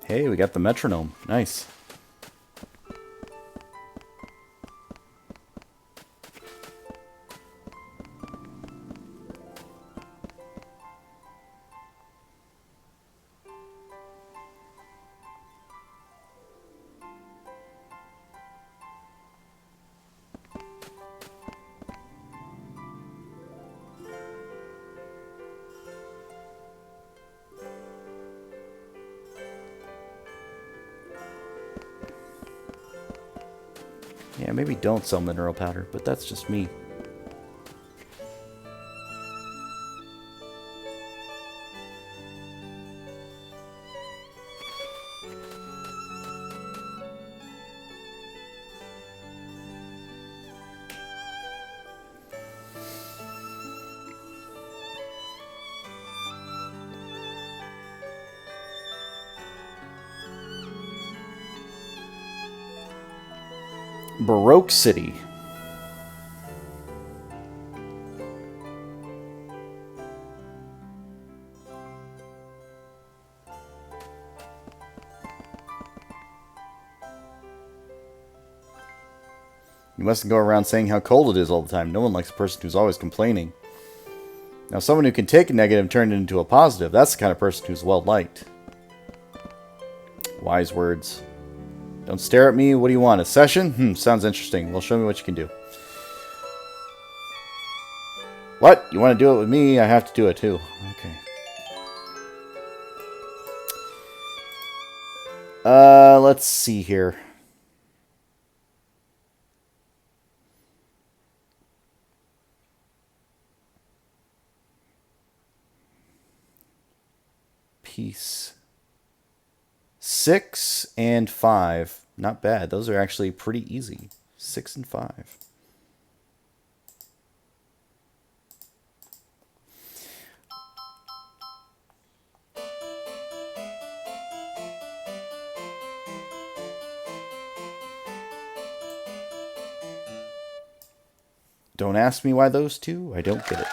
Hey, we got the metronome. Nice. Yeah, maybe don't sell mineral powder, but that's just me. Baroque City. You mustn't go around saying how cold it is all the time. No one likes a person who's always complaining. Now, someone who can take a negative and turn it into a positive, that's the kind of person who's well-liked. Wise words. Don't stare at me. What do you want? A session? Sounds interesting. Well, show me what you can do. What? You want to do it with me? I have to do it too. Okay. Let's see here. Piece 6 and 5. Not bad. Those are actually pretty easy. 6 and 5. Don't ask me why those two. I don't get it.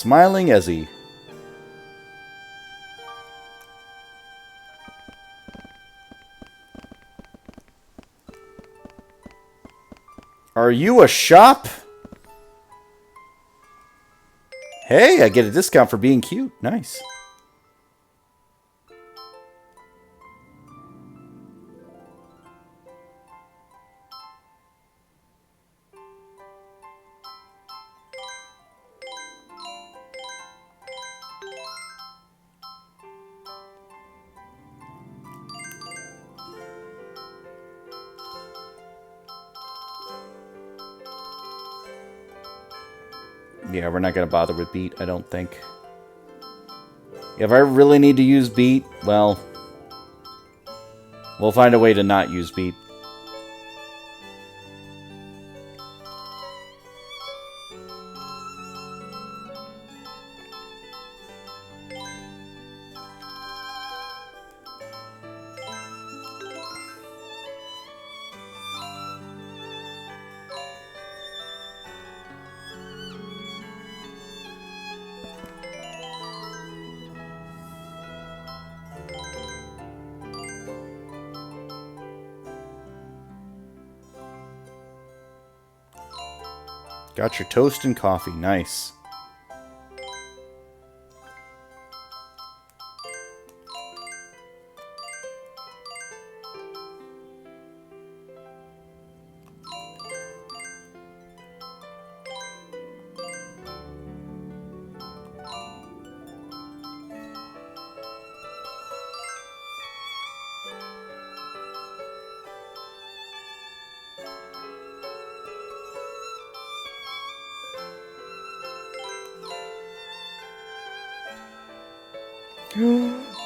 Smiling Ezzy. Are you a shop? Hey, I get a discount for being cute. Nice. Yeah, we're not going to bother with beat, I don't think. If I really need to use beat, well, we'll find a way to not use beat. Got your toast and coffee. Nice.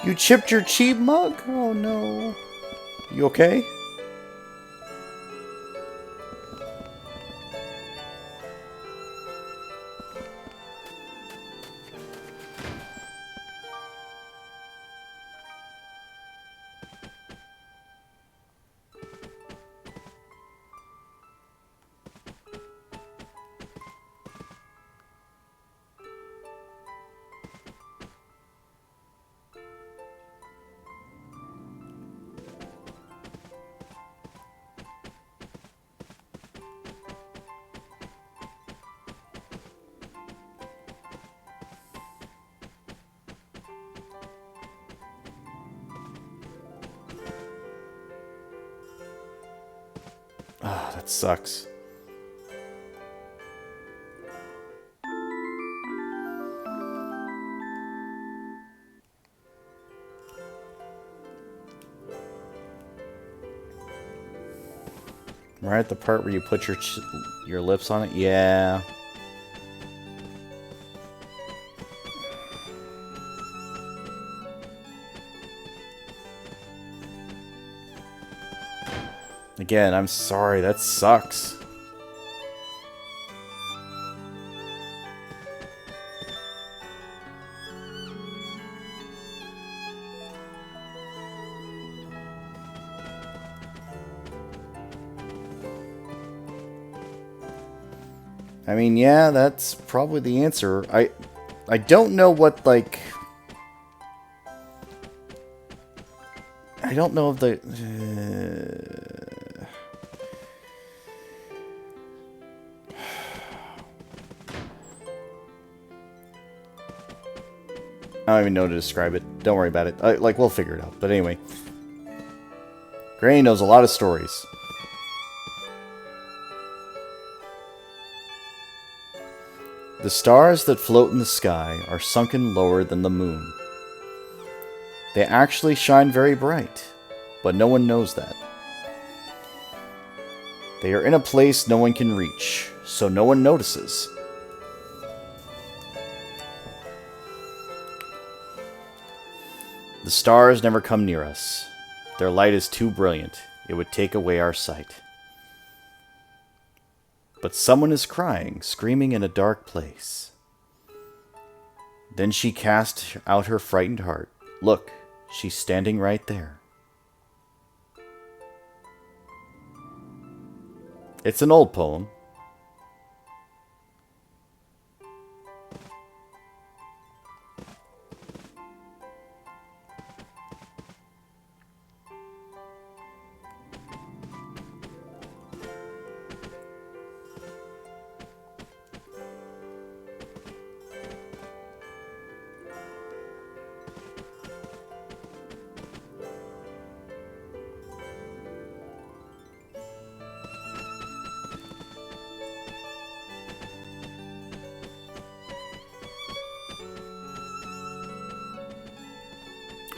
You chipped your cheap mug? Oh no. You okay? Ah, that sucks. Right at the part where you put your lips on it? Yeah. Again, I'm sorry, that sucks. I mean, yeah, that's probably the answer. I don't know what, like... I don't know if the... I don't even know how to describe it. Don't worry about it. Like, we'll figure it out. But anyway. Granny knows a lot of stories. The stars that float in the sky are sunken lower than the moon. They actually shine very bright, but no one knows that. They are in a place no one can reach, so no one notices. The stars never come near us. Their light is too brilliant. It would take away our sight. But someone is crying, screaming in a dark place. Then she cast out her frightened heart. Look, she's standing right there. It's an old poem.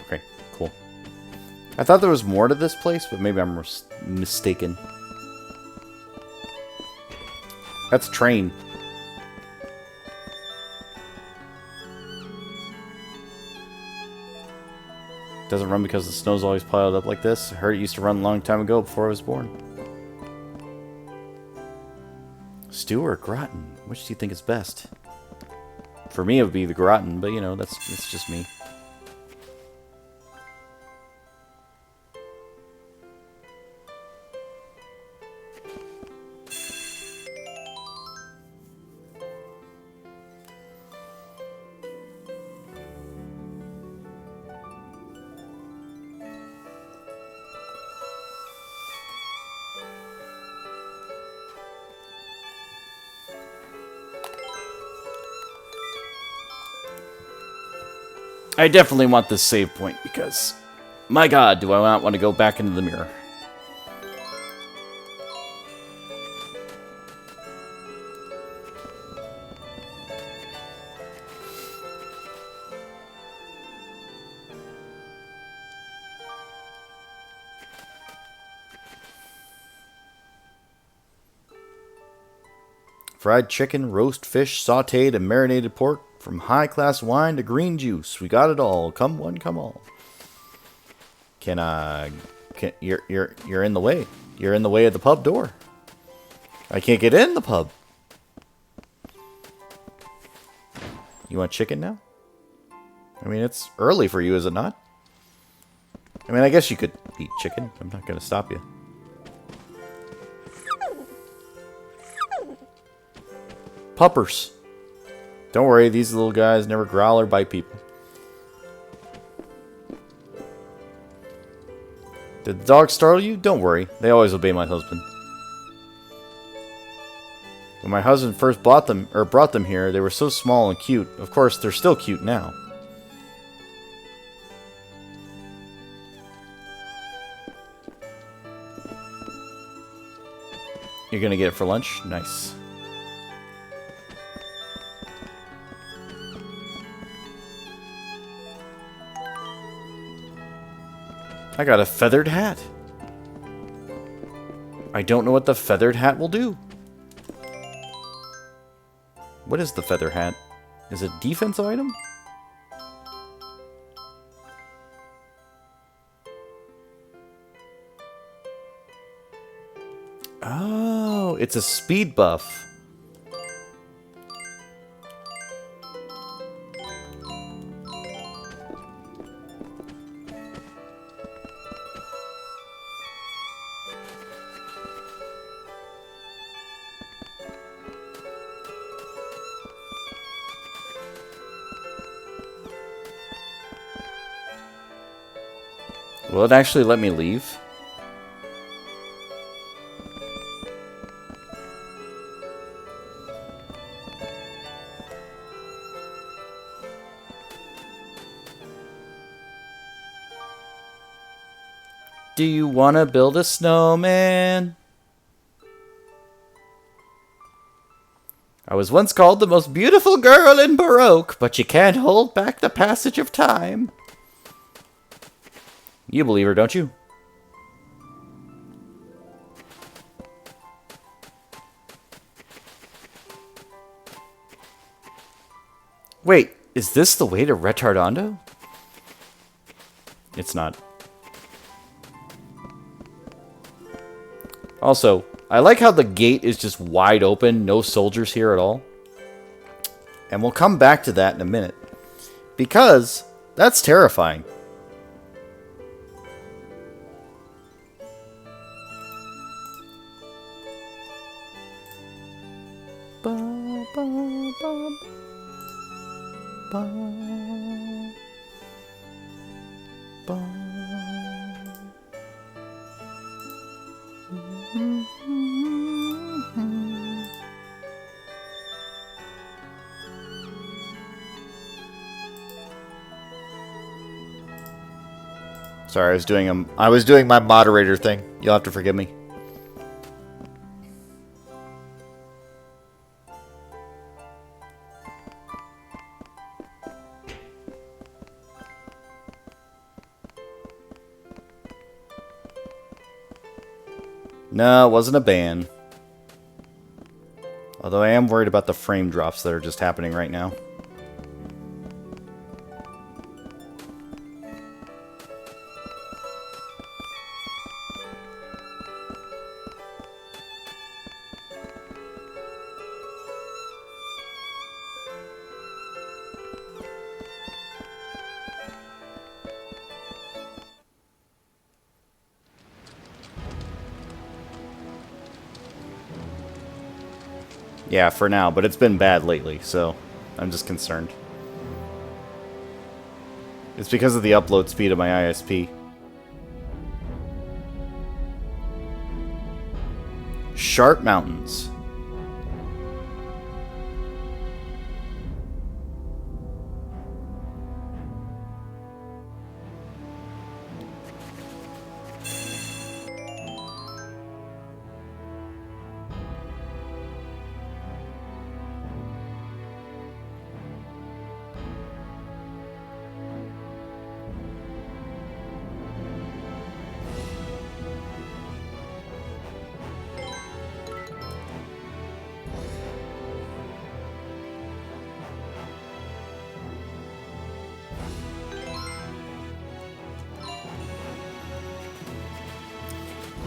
Okay, cool. I thought there was more to this place, but maybe I'm mistaken. That's a train. Doesn't run because the snow's always piled up like this. I heard it used to run a long time ago before I was born. Stew or gratin? Which do you think is best? For me, it would be the gratin, but you know, that's just me. I definitely want this save point because, my god, do I not want to go back into the mirror. Fried chicken, roast fish, sautéed and marinated pork. From high-class wine to green juice, we got it all. Come one, come all. You're in the way. You're in the way of the pub door. I can't get in the pub. You want chicken now? I mean, it's early for you, is it not? I mean, I guess you could eat chicken. I'm not going to stop you. Puppers. Don't worry, these little guys never growl or bite people. Did the dog startle you? Don't worry, they always obey my husband. When my husband first brought them here, they were so small and cute. Of course, they're still cute now. You're gonna get it for lunch? Nice. I got a feathered hat. I don't know what the feathered hat will do. What is the feather hat? Is it a defensive item? Oh, it's a speed buff. Will it actually let me leave? Do you want to build a snowman? I was once called the most beautiful girl in Baroque, but you can't hold back the passage of time. You believe her, don't you? Wait, is this the way to Retardando? It's not. Also, I like how the gate is just wide open, no soldiers here at all. And we'll come back to that in a minute. Because that's terrifying. Sorry, I was doing my moderator thing. You'll have to forgive me. No, it wasn't a ban. Although I am worried about the frame drops that are just happening right now. Yeah, for now, but it's been bad lately, so I'm just concerned. It's because of the upload speed of my ISP. Sharp Mountains.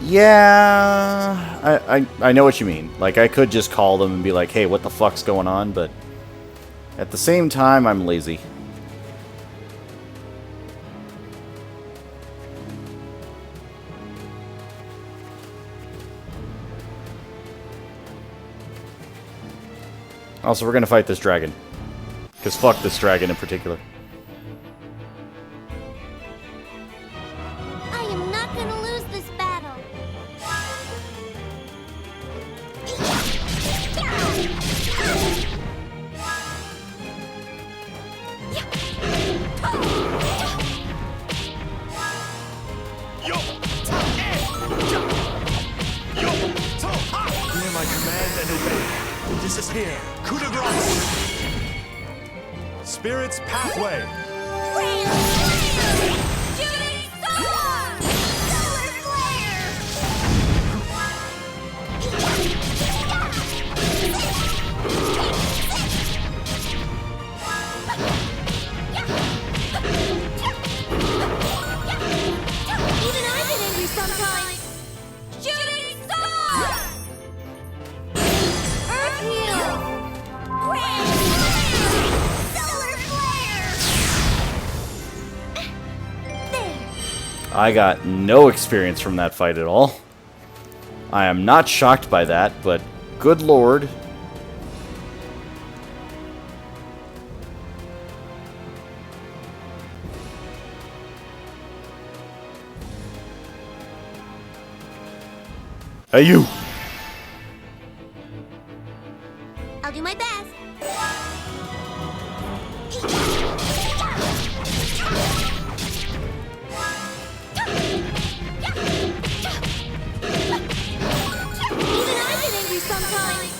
Yeah, I know what you mean. Like, I could just call them and be like, hey, what the fuck's going on? But at the same time, I'm lazy. Also, we're gonna fight this dragon. Because fuck this dragon in particular. I am not gonna lose this battle. Yo! Yo! Hear my command and obey. This is here. Coup de grace. Spirit's pathway. Grand Flare! Shooting star! Solar flare! Even I've been angry sometimes. Shooting star! Earth heal! Grand Flare! Solar flare! There. I got no experience from that fight at all. I am not shocked by that, but good lord. Hey, you! I'll do my best. Even I've been angry sometimes.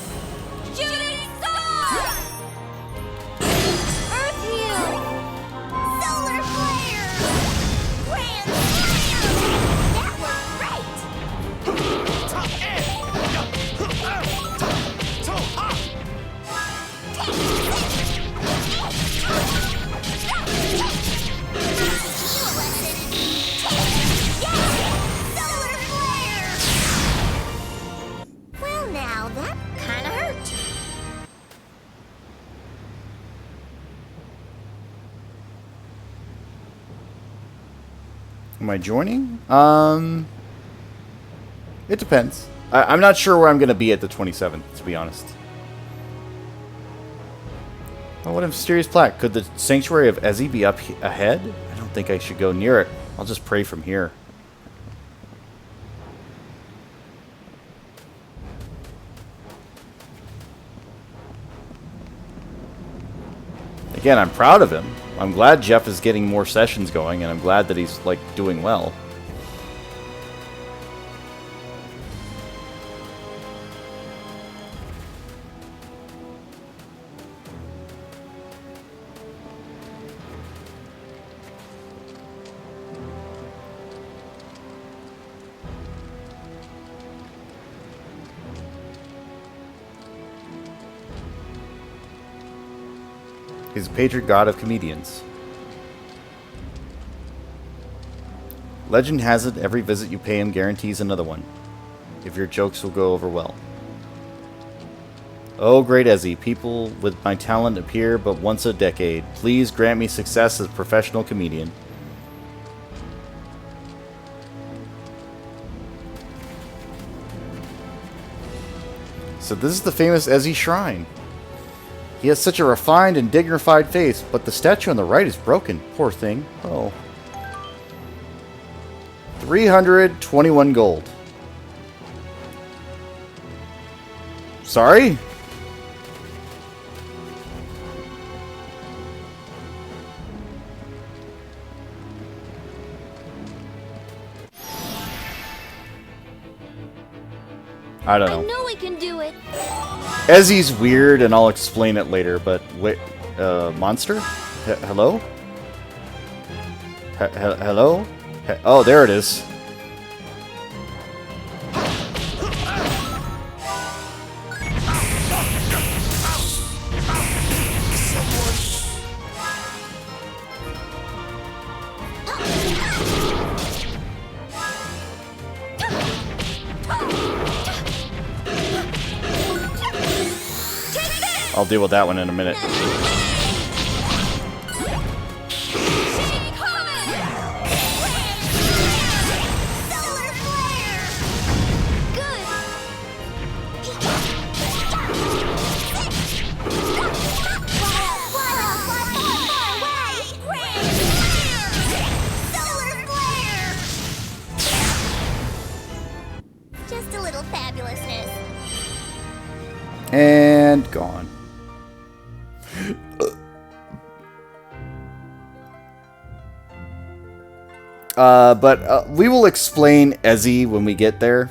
Shooting star! Earth heal! Solar flare! Grand flare! That was great! Well, now that kind of hurt. Am I joining? It depends. I'm not sure where I'm going to be at the 27th, to be honest. Oh, what a mysterious plaque. Could the Sanctuary of Ezi be up ahead? I don't think I should go near it. I'll just pray from here. Again, I'm proud of him. I'm glad Jeff is getting more sessions going, and I'm glad that he's, like, doing well. He's a patron god of comedians. Legend has it, every visit you pay him guarantees another one, if your jokes will go over well. Oh, great Ezzy, people with my talent appear but once a decade. Please grant me success as a professional comedian. So this is the famous Ezzy Shrine. He has such a refined and dignified face, but the statue on the right is broken. Poor thing. Oh. 321 gold. Sorry? I don't know. I know we can do it. Ezzy's weird, and I'll explain it later, but wait, monster? Hello? Hello? Oh, there it is. I'll deal with that one in a minute. Just a little fabulousness. And gone. But we will explain Ezzy when we get there.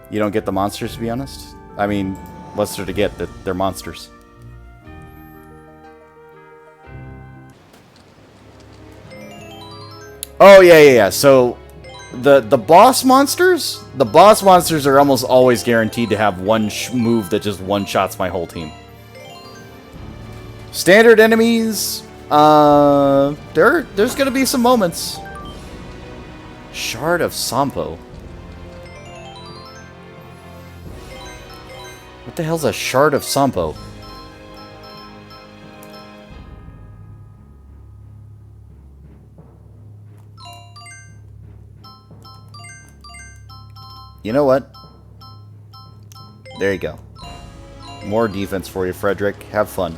You don't get the monsters, to be honest. I mean, what's there to get? They're monsters. Oh, yeah. So, the boss monsters? The boss monsters are almost always guaranteed to have one move that just one-shots my whole team. Standard enemies... there's gonna be some moments. Shard of Sampo. What the hell's a Shard of Sampo? You know what? There you go. More defense for you, Frederick. Have fun.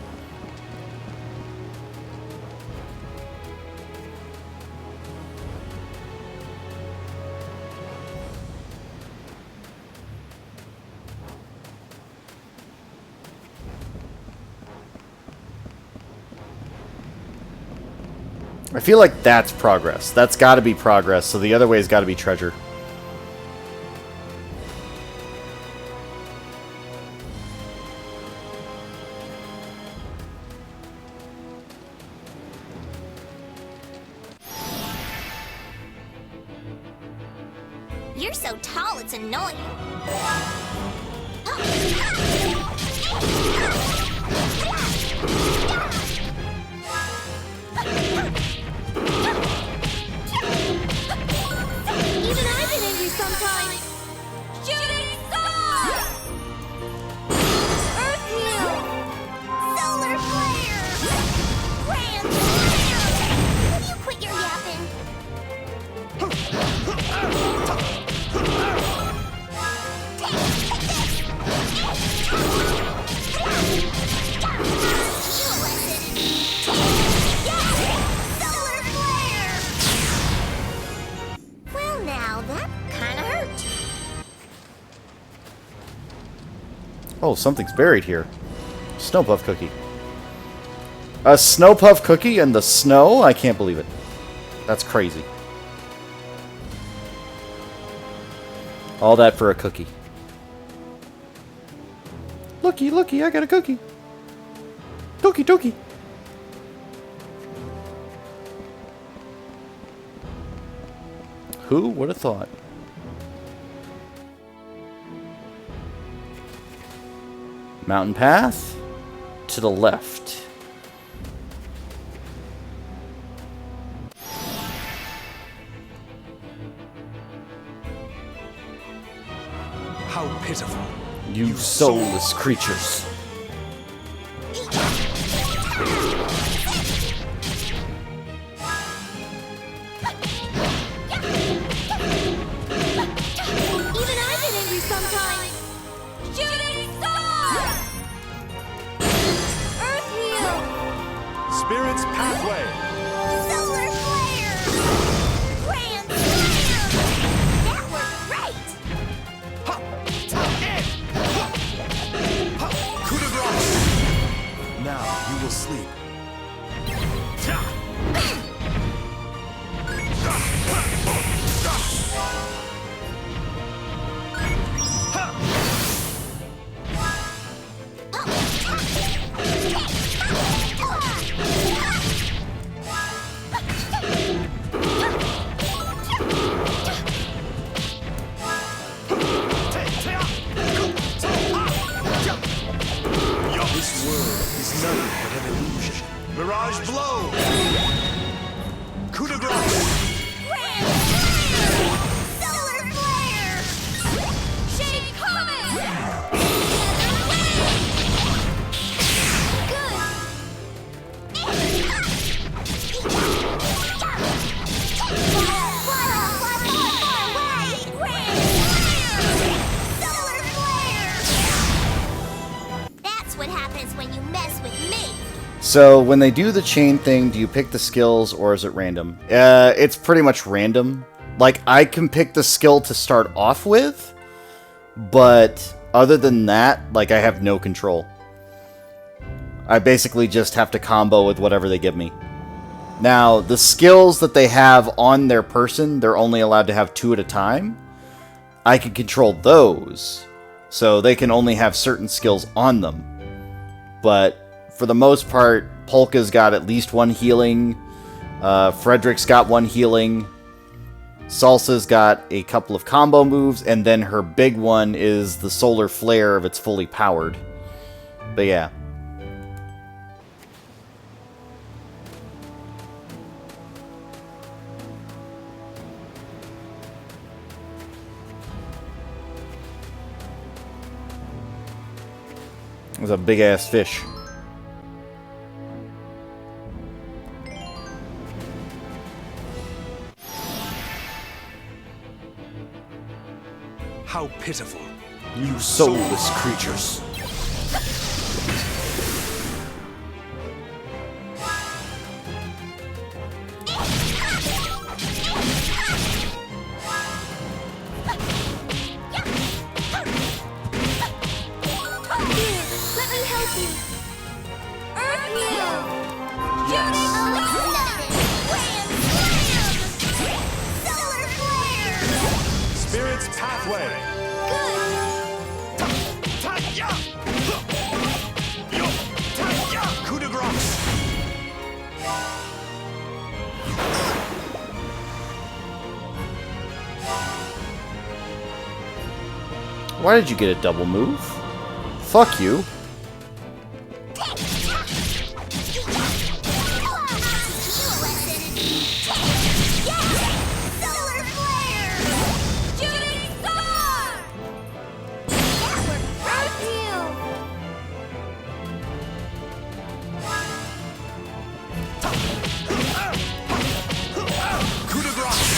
I feel like that's progress. That's got to be progress, so the other way's got to be treasure. You're so tall, it's annoying. Even I've been angry sometimes. Shooting star! Earth Meal! Solar flare! Grand slam! Will you quit your yapping? Well, now that kind of hurt. Oh, something's buried here. Snow Puff cookie. A Snow Puff cookie in the snow? I can't believe it. That's crazy. All that for a cookie. Looky, looky, I got a cookie. Dookie, dookie. Who would have thought? Mountain path to the left. How pitiful. You soulless creatures. Even I get angry sometimes. Shooting star! Earth heal! Spirit's pathway. Solar flare! Grand slam! That worked great! Coup de grace. Now you will sleep. This world is nothing but an illusion. Mirage blow! Coup de grace! Grand slam! Solar flare! Shade comet! Nether wave! That's what happens when you mess with me. So when they do the chain thing, do you pick the skills or is it random? It's pretty much random. Like, I can pick the skill to start off with, but other than that, like, I have no control. I basically just have to combo with whatever they give me. Now, the skills that they have on their person, they're only allowed to have 2 at a time. I can control those, so they can only have certain skills on them. But for the most part, Polka's got at least 1 healing, Frederick's got 1 healing, Salsa's got a couple of combo moves, and then her big one is the solar flare if it's fully powered. But yeah. It was a big-ass fish. How pitiful. You soulless creatures. Let me help you. Earth heal. Shooting star. Grand slam. Solar flare. Spirit's pathway. Coup de grace. Why did you get a double move? Fuck you. Solar flare. Shooting star. That worked. Earth heal. Coup de grace.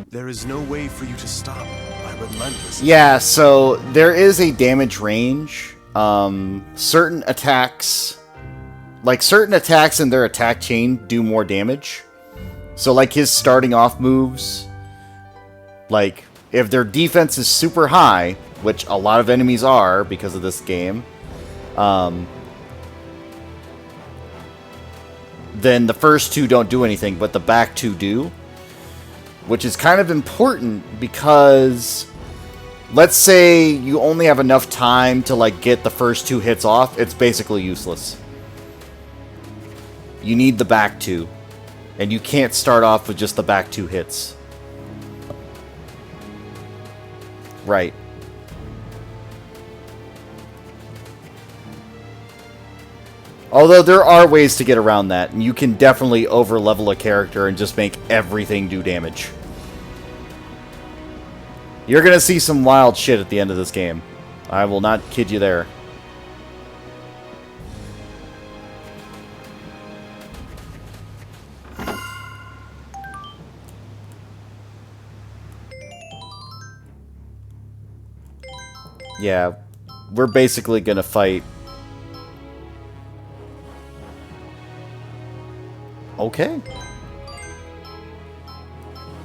There is no way for you to stop my relentless. Yeah, so there is a damage range. Certain attacks, like certain attacks in their attack chain do more damage. So like his starting off moves, like if their defense is super high, which a lot of enemies are because of this game, then the first 2 don't do anything, but the back 2 do. Which is kind of important because let's say you only have enough time to like get the first 2 hits off, it's basically useless. You need the back 2. And you can't start off with just the back 2 hits. Right. Although there are ways to get around that, and you can definitely over-level a character and just make everything do damage. You're gonna see some wild shit at the end of this game. I will not kid you there. Yeah, we're basically gonna fight. Okay.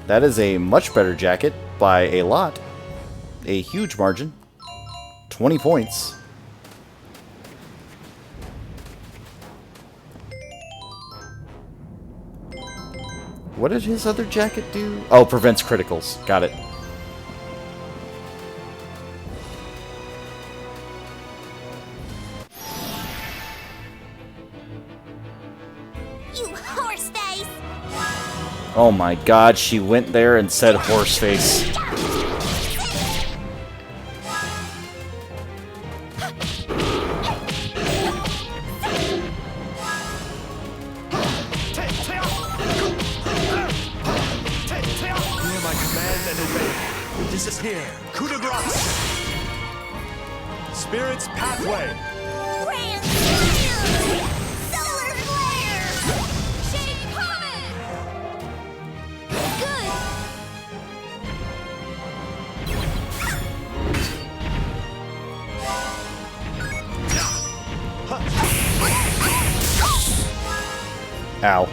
That is a much better jacket by a lot. A huge margin. 20 points. What did his other jacket do? Oh, prevents criticals. Got it. You horse face! Oh my god, she went there and said horse face. Hear my command and obey. Disappear. Coup de grace. Spirit's pathway. Grand Flare! Solar Flare! Shade Comet! Good! Ow.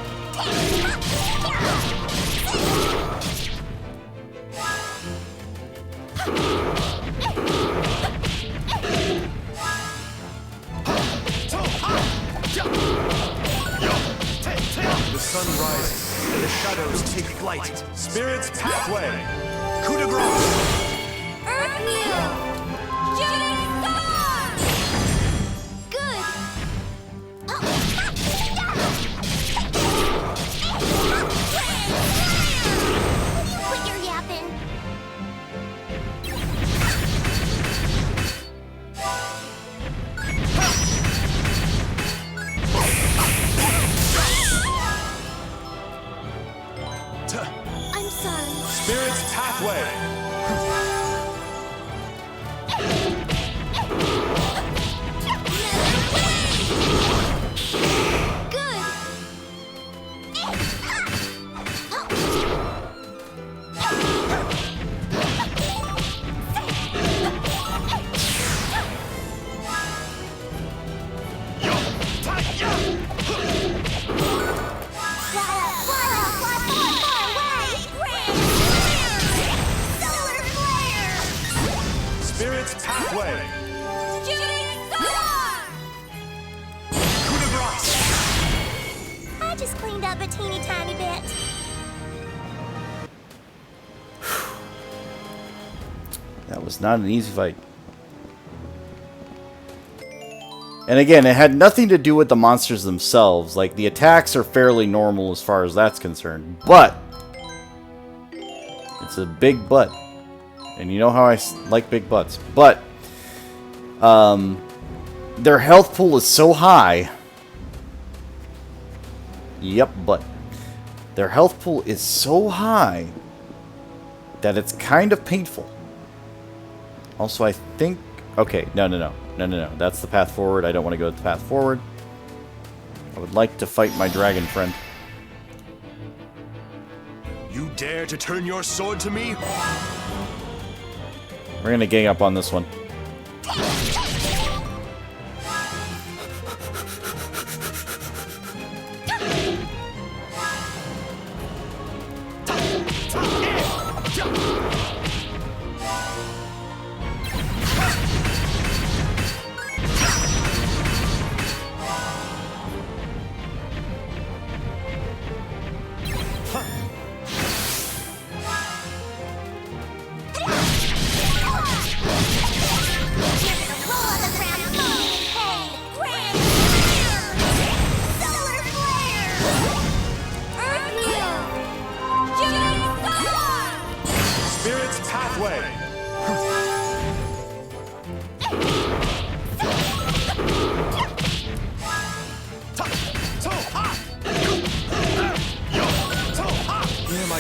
The sun rises and the shadows take flight. Spirit's pathway. Coup de grace. Earth Mew! Shooting Star! Good! Will you quit your yapping? I'm sorry. Spirit's pathway. Good! Spirit's pathway. Shooting Star! Coup de grace. I just cleaned up a teeny tiny bit. That was not an easy fight. And again, it had nothing to do with the monsters themselves. Like, the attacks are fairly normal as far as that's concerned. But it's a big butt. And you know how I like big butts. But their health pool is so high. Yep, but their health pool is so high that it's kind of painful. Also, I think... Okay, no. That's the path forward. I don't want to go the path forward. I would like to fight my dragon friend. You dare to turn your sword to me? We're going to gang up on this one.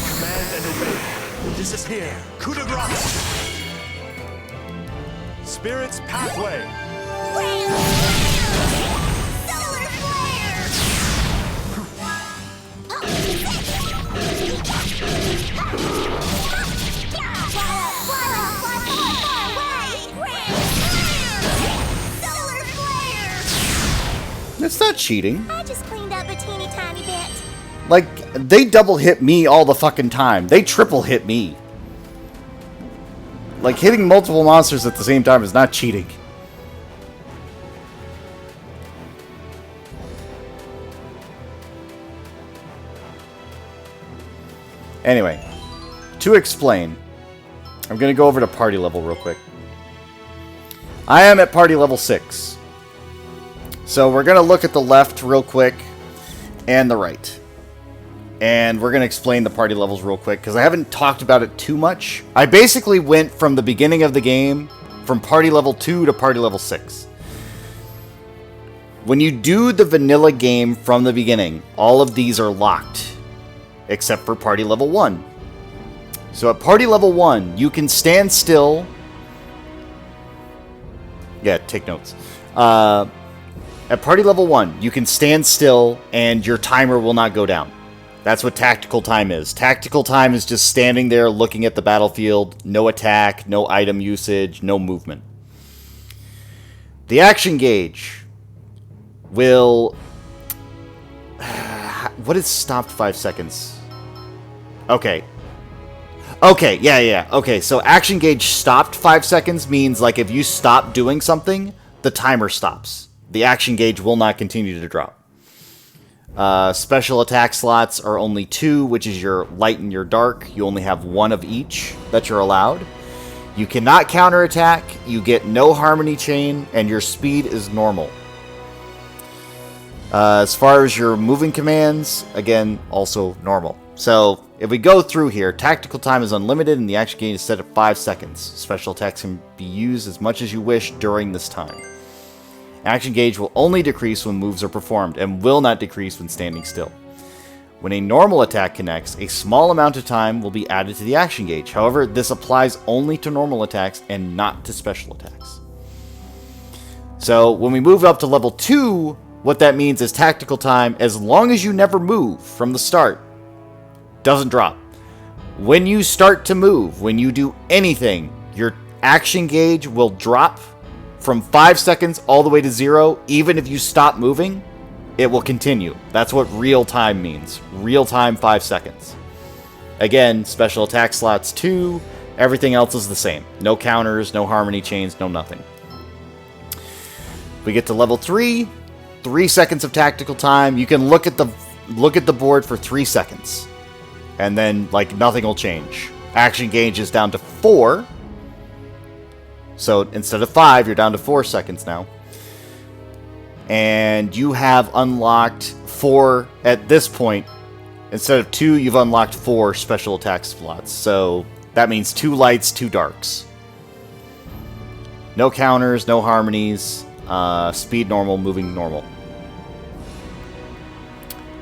command and obey. Disappear. Coup de grace. Spirit's pathway. Grand Flare! Solar Flare! Far away! Grand Flare! Solar Flare! It's not cheating. I just cleaned up a teeny tiny bit. Like, they double hit me all the fucking time. They triple hit me. Like, hitting multiple monsters at the same time is not cheating. Anyway, to explain, I'm going to go over to party level real quick. I am at party level 6. So we're going to look at the left real quick and the right. And we're going to explain the party levels real quick because I haven't talked about it too much. I basically went from the beginning of the game from party level 2 to party level 6. When you do the vanilla game from the beginning, all of these are locked. Except for party level 1. So at party level 1, you can stand still. Yeah, take notes. At party level 1, you can stand still and your timer will not go down. That's what tactical time is. Tactical time is just standing there looking at the battlefield. No attack, no item usage, no movement. The action gauge will... What is stopped 5 seconds? Okay. Okay, so action gauge stopped 5 seconds means, like, if you stop doing something, the timer stops. The action gauge will not continue to drop. Special attack slots are only 2, which is your light and your dark. You only have 1 of each that you're allowed. You cannot counterattack, you get no harmony chain, and your speed is normal. As far as your moving commands, again, also normal. So, if we go through here, tactical time is unlimited and the action gauge is set at 5 seconds. Special attacks can be used as much as you wish during this time. Action gauge will only decrease when moves are performed and will not decrease when standing still. When a normal attack connects, a small amount of time will be added to the action gauge. However, this applies only to normal attacks and not to special attacks. So, when we move up to level 2, what that means is tactical time, as long as you never move from the start, doesn't drop. When you start to move, when you do anything, your action gauge will drop from 5 seconds all the way to 0. Even if you stop moving, it will continue. That's what real time means. Real time 5 seconds. Again, special attack slots 2. Everything else is the same. No counters, no harmony chains, no nothing. We get to level 3. 3 seconds of tactical time. You can look at the board for 3 seconds. And then, like, nothing will change. Action gauge is down to 4. So instead of 5, you're down to 4 seconds now. And you have unlocked 4 at this point. Instead of 2, you've unlocked 4 special attack slots. So that means 2 lights, 2 darks. No counters, no harmonies. Speed normal, moving normal.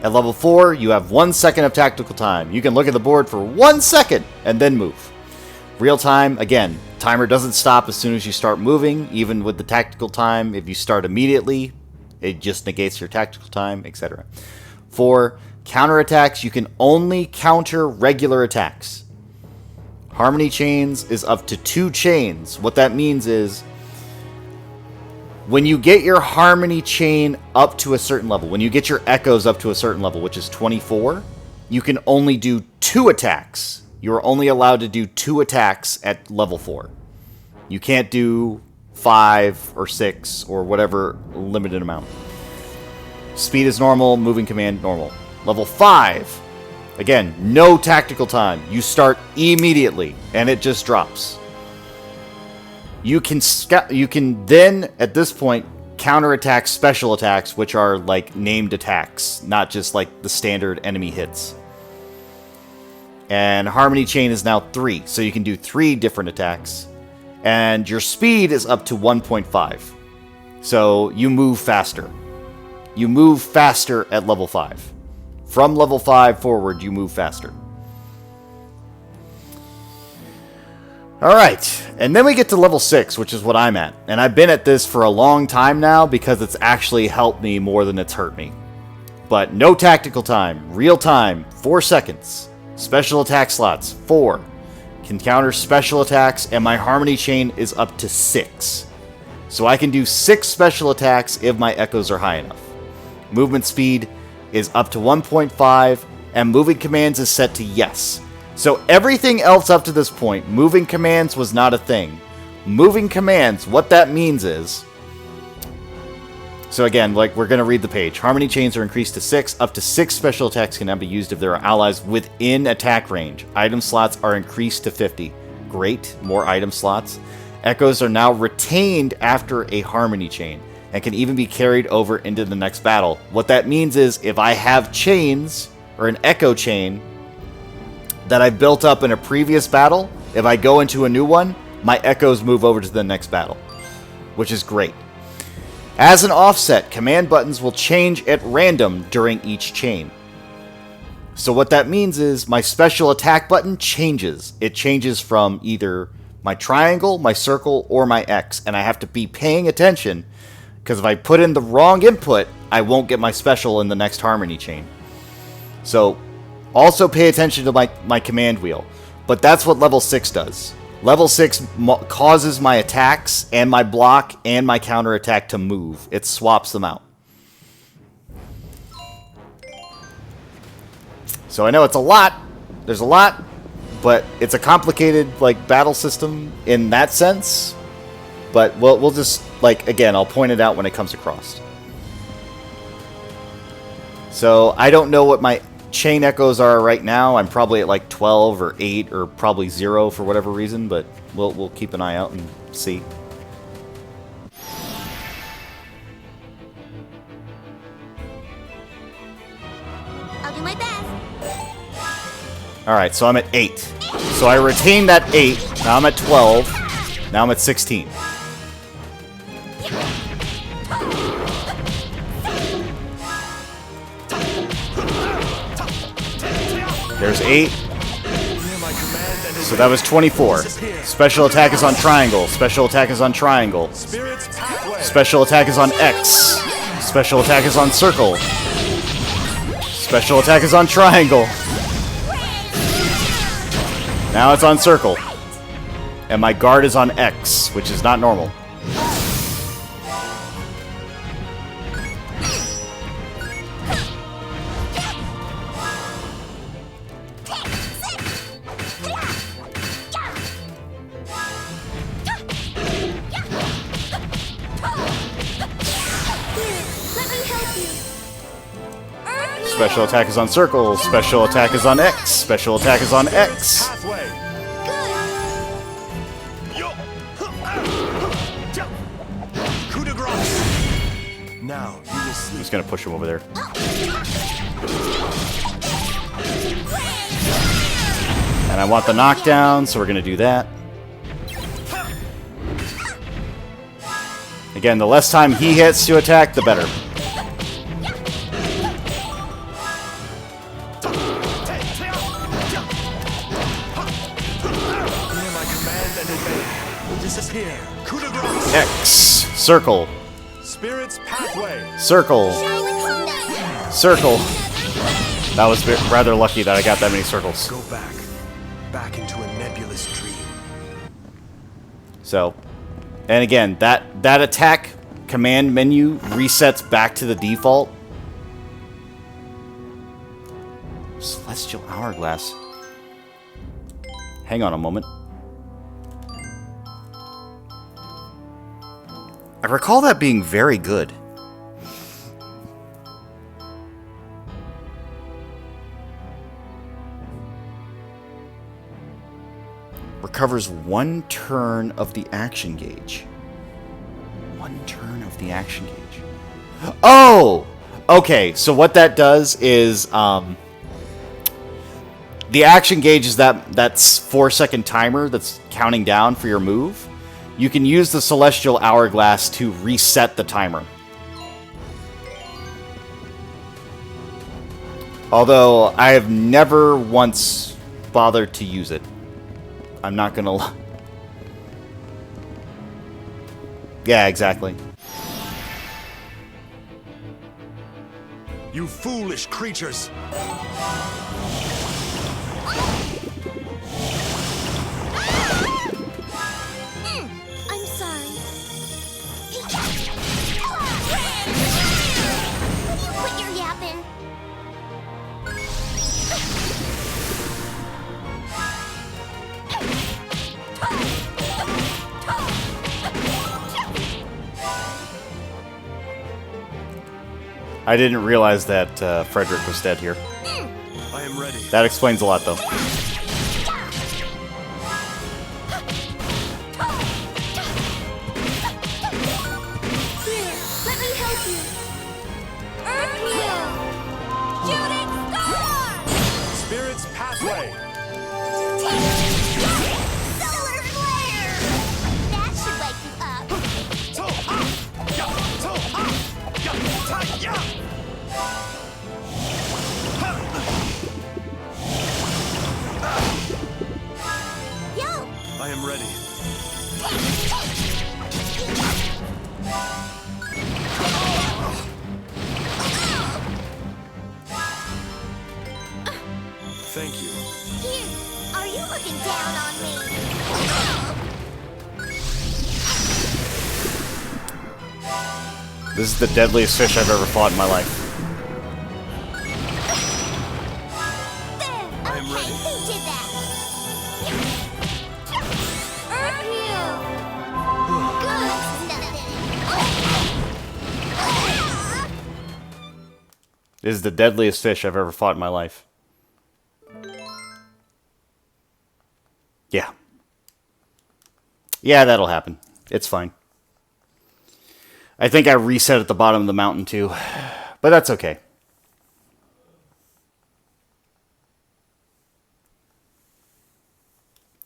At level 4, you have 1 second of tactical time. You can look at the board for 1 second and then move. Real time, again, timer doesn't stop as soon as you start moving. Even with the tactical time, if you start immediately, it just negates your tactical time, etc. For counterattacks, you can only counter regular attacks. Harmony chains is up to 2 chains. What that means is, when you get your harmony chain up to a certain level, when you get your echoes up to a certain level, which is 24, you can only do 2 attacks. You're only allowed to do 2 attacks at level 4. You can't do 5 or 6 or whatever limited amount. Speed is normal, moving command normal. Level 5, again, no tactical time. You start immediately, and it just drops. You can then, at this point, counterattack special attacks, which are like named attacks, not just like the standard enemy hits. And Harmony Chain is now 3, so you can do 3 different attacks. And your speed is up to 1.5. So you move faster. You move faster at level 5. From level 5 forward, you move faster. Alright, and then we get to level 6, which is what I'm at. And I've been at this for a long time now because it's actually helped me more than it's hurt me. But no tactical time, real time, 4 seconds. Special attack slots, 4. Can counter special attacks, and my harmony chain is up to 6. So I can do 6 special attacks if my echoes are high enough. Movement speed is up to 1.5, and moving commands is set to yes. So everything else up to this point, moving commands was not a thing. Moving commands, what that means is... So again, like, we're going to read the page. Harmony chains are increased to 6. Up to 6 special attacks can now be used if there are allies within attack range. Item slots are increased to 50. Great, more item slots. Echoes are now retained after a harmony chain, and can even be carried over into the next battle. What that means is, if I have chains, or an echo chain, that I built up in a previous battle, if I go into a new one, my echoes move over to the next battle, which is great. As an offset, command buttons will change at random during each chain. So what that means is my special attack button changes. It changes from either my triangle, my circle, or my X, and I have to be paying attention, because if I put in the wrong input, I won't get my special in the next harmony chain. So also pay attention to my command wheel. But that's what level 6 does. Level 6 causes my attacks and my block and my counter attack to move. It swaps them out. So I know it's a lot. There's a lot. But it's a complicated, like, battle system in that sense. But we'll just, like, again, I'll point it out when it comes across. So I don't know what my chain echoes are right now. I'm probably at like 12 or 8 or probably 0 for whatever reason, but we'll keep an eye out and see. I'll do my best. Alright, so I'm at 8. So I retained that 8. Now I'm at 12. Now I'm at 16. There's 8. So that was 24. Special attack is on triangle. Special attack is on triangle. Special attack is on X. Special attack is on circle. Special attack is on triangle. Now it's on circle. And my guard is on X, which is not normal. Special attack is on circle. Special attack is on X. Special attack is on X. Now you will sleep. I'm just gonna push him over there. And I want the knockdown, so we're gonna do that. Again, the less time he hits to attack, the better. X. Circle. Spirit's pathway. Circle. Circle. That was rather lucky that I got that many circles. Go back into a nebulous dream. So, and again, that attack command menu resets back to the default. Celestial Hourglass. Hang on a moment. I recall that being very good. Recovers 1 turn of the action gauge. 1 turn of the action gauge. Oh! Okay, so what that does is, the action gauge is that 4-second timer that's counting down for your move. You can use the Celestial Hourglass to reset the timer. Although, I have never once bothered to use it. I'm not gonna lie. Yeah, exactly. You foolish creatures! I'm sorry. Will you quit your yapping? I didn't realize that Frederick was dead here. I am ready. That explains a lot, though. Here, let me help you. Earthwheel! Shooting star! Spirit's pathway! Solar flare! That should wake you up. Yo! I am ready. Thank you. Here, are you looking down on me? This is the deadliest fish I've ever fought in my life. There! I am ready. Who did that? Earthwheel! Good! This is the deadliest fish I've ever fought in my life. Yeah. Yeah, that'll happen. It's fine. I think I reset at the bottom of the mountain too, but that's okay.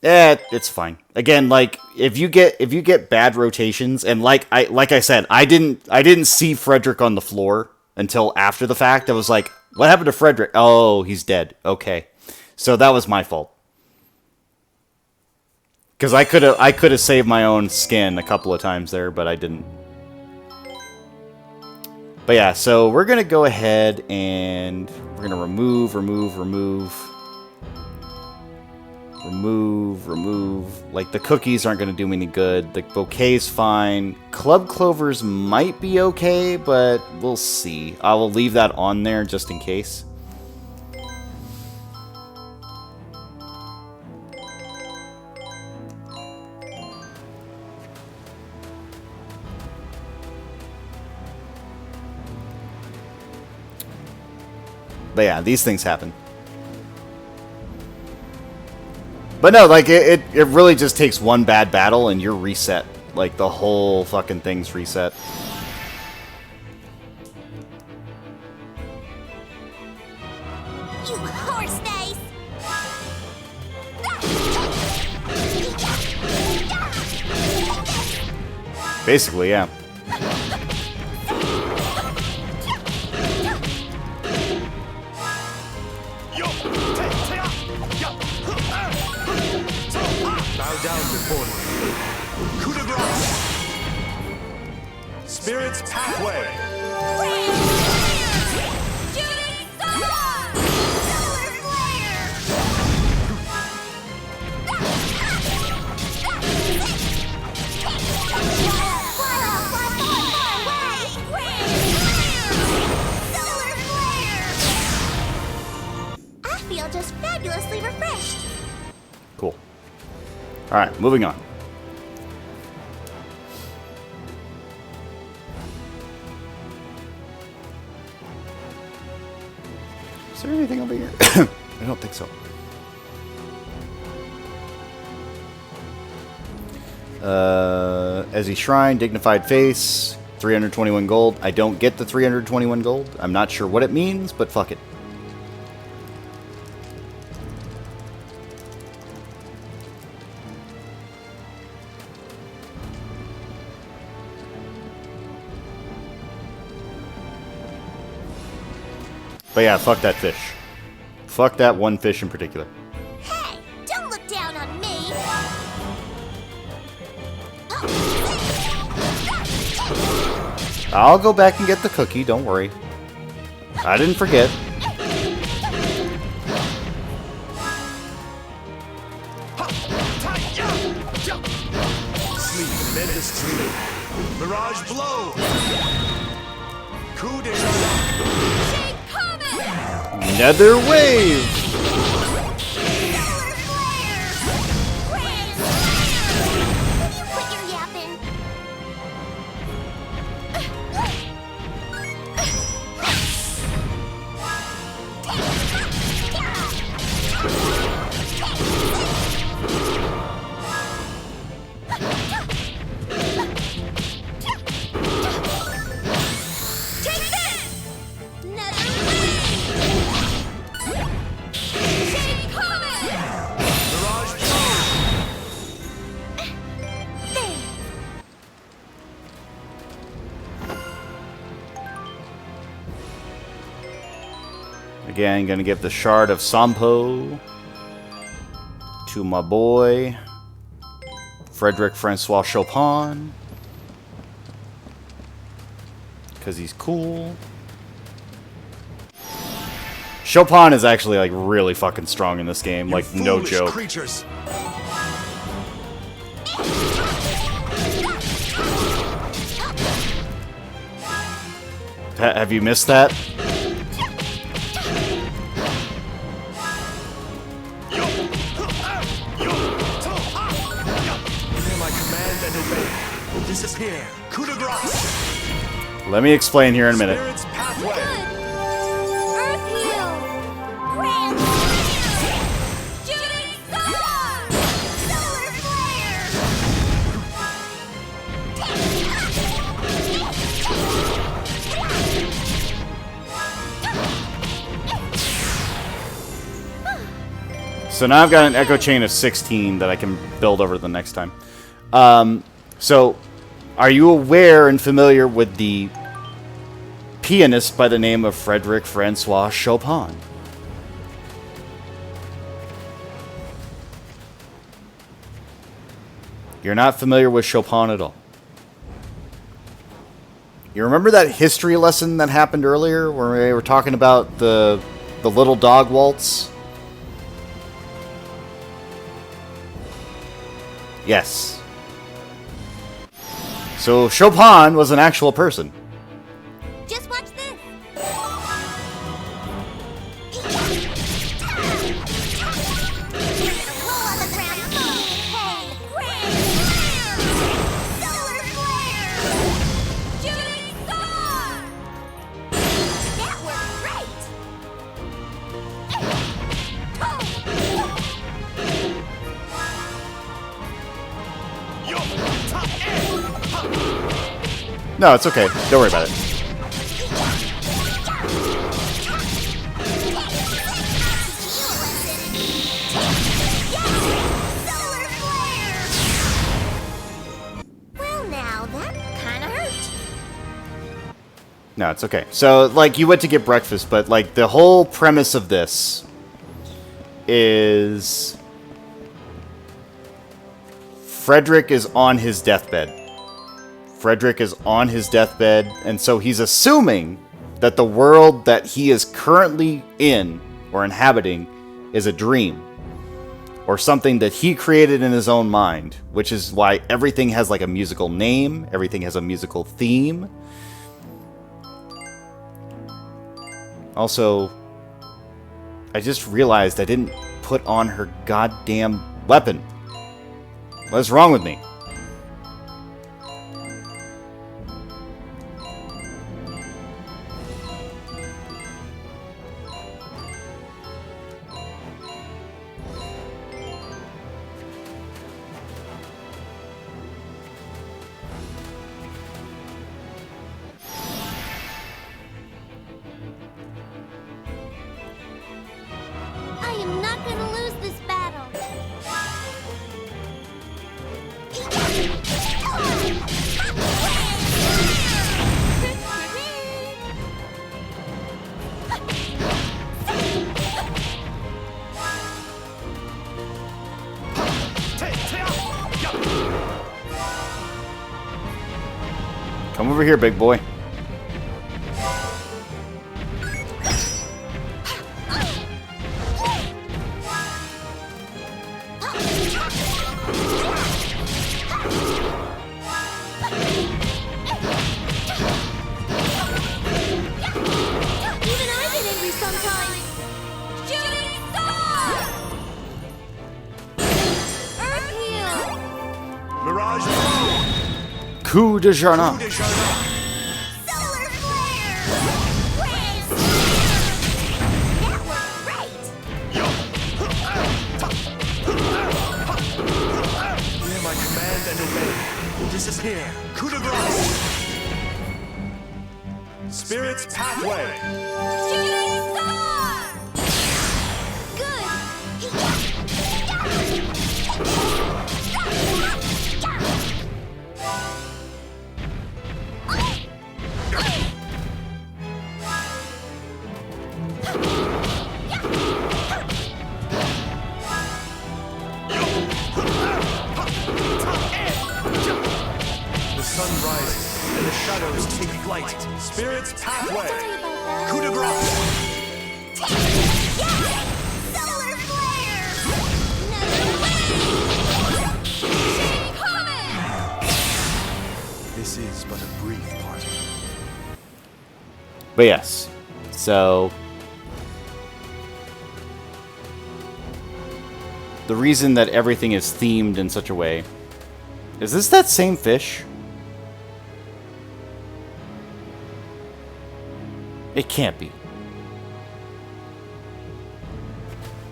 Yeah, it's fine. Again, like if you get bad rotations, and like I said, I didn't see Frederick on the floor until after the fact. I was like, what happened to Frederick? Oh, he's dead. Okay, so that was my fault. Because I could have saved my own skin a couple of times there, but I didn't. But yeah, so we're gonna go ahead and we're gonna remove. Like the cookies aren't gonna do me any good. The bouquet's fine. Club clovers might be okay, but we'll see. I will leave that on there just in case. But yeah, these things happen. But no, like, it really just takes one bad battle and you're reset. Like, the whole fucking thing's reset. You horse face! Basically, yeah. Bow down before me. Coup de grace! Spirit's pathway! Shooting star! Solar flare! Solar flare! I feel just fabulously refreshed. Cool. Alright, moving on. Is there anything over here? I don't think so. Ezzy Shrine, Dignified Face, 321 gold. I don't get the 321 gold. I'm not sure what it means, but fuck it. But yeah, fuck that fish. Fuck that one fish in particular. Hey, don't look down on me. I'll go back and get the cookie, don't worry. I didn't forget. Sleep, Memphis dream. Mirage blow. Coup de joie. Shake Comet! Nether wave! Solar flare! Grand slam! Will you quit your yapping? Take this! Nether wave! Shake Comet! Mirage blow. There! Again, gonna give the shard of Sampo to my boy, Frederick Francois Chopin. Because he's cool. Chopin is actually, like, really fucking strong in this game. You Like, no foolish joke. creatures. Have you missed that? Hear my command and obey. Disappear. Coup de grace. Let me explain here in a minute. Spirit's pathway. Earth wheel! Grand slam! Shooting star! Solar flare! So now I've got an echo chain of 16 that I can build over the next time. So, are you aware and familiar with the pianist by the name of Frederick Francois Chopin? You're not familiar with Chopin at all. You remember that history lesson that happened earlier where we were talking about the little dog waltz? Yes. So Chopin was an actual person. Just watch this! You're gonna roll on the ground, moaning in pain! Grand slam! Solar flare! Shooting star! That worked great! No, it's okay. Don't worry about it. Well, now that kind of hurt. No, it's okay. So, like, you went to get breakfast, but, like, the whole premise of this is Frederick is on his deathbed. Frederick is on his deathbed, and so he's assuming that the world that he is currently in or inhabiting is a dream or something that he created in his own mind, which is why everything has like a musical name, everything has a musical theme. Also, I just realized I didn't put on her goddamn weapon. What's wrong with me? I am not gonna lose this battle. Come over here, big boy. Coup de Jarnac. Coup de Jarnac. Solar flare! Grand spear! That worked great! Hear my command and obey. Disappear. Coup de grace. Spirit's pathway. Shooting star! The sun rises and the shadows take flight. Spirit's pathway. Sorry about that. Coup de grace. Solar flare! This is but a brief party. But yes, so the reason that everything is themed in such a way, is this that same fish? It can't be.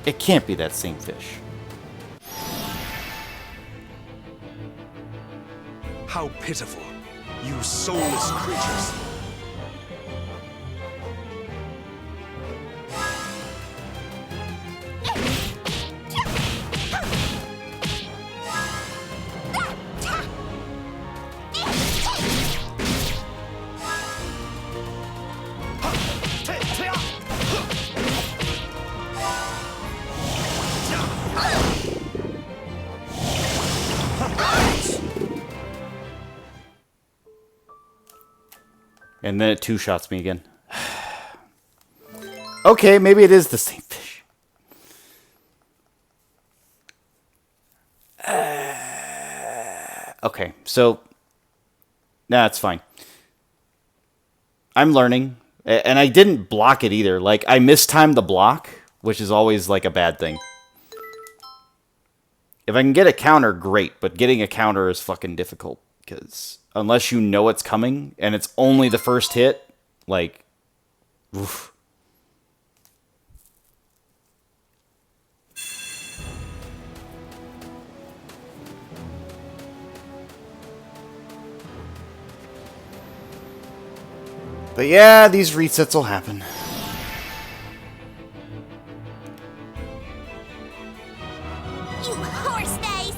It can't be that same fish. How pitiful, you soulless creatures. And then it two-shots me again. Okay, maybe it is the same fish. Okay, so... Nah, it's fine. I'm learning. And I didn't block it either. Like, I mistimed the block, which is always, like, a bad thing. If I can get a counter, great. But getting a counter is fucking difficult. Because unless you know it's coming, and it's only the first hit, like... Oof. But yeah, these resets will happen. You horse face!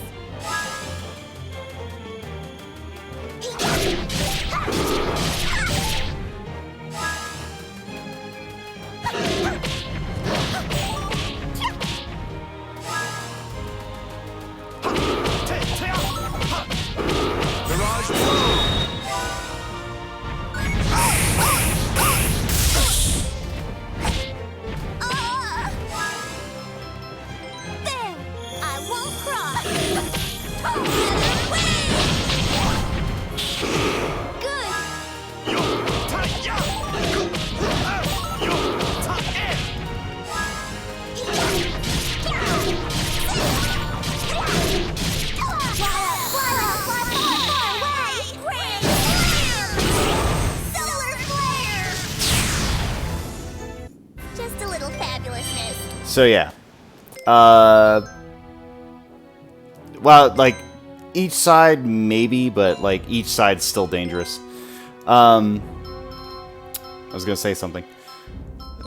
Mirage Blow! There! I won't cry! Good! Just a little fabulousness. So yeah. Well, like, each side maybe, but, like, each side's still dangerous. I was gonna say something.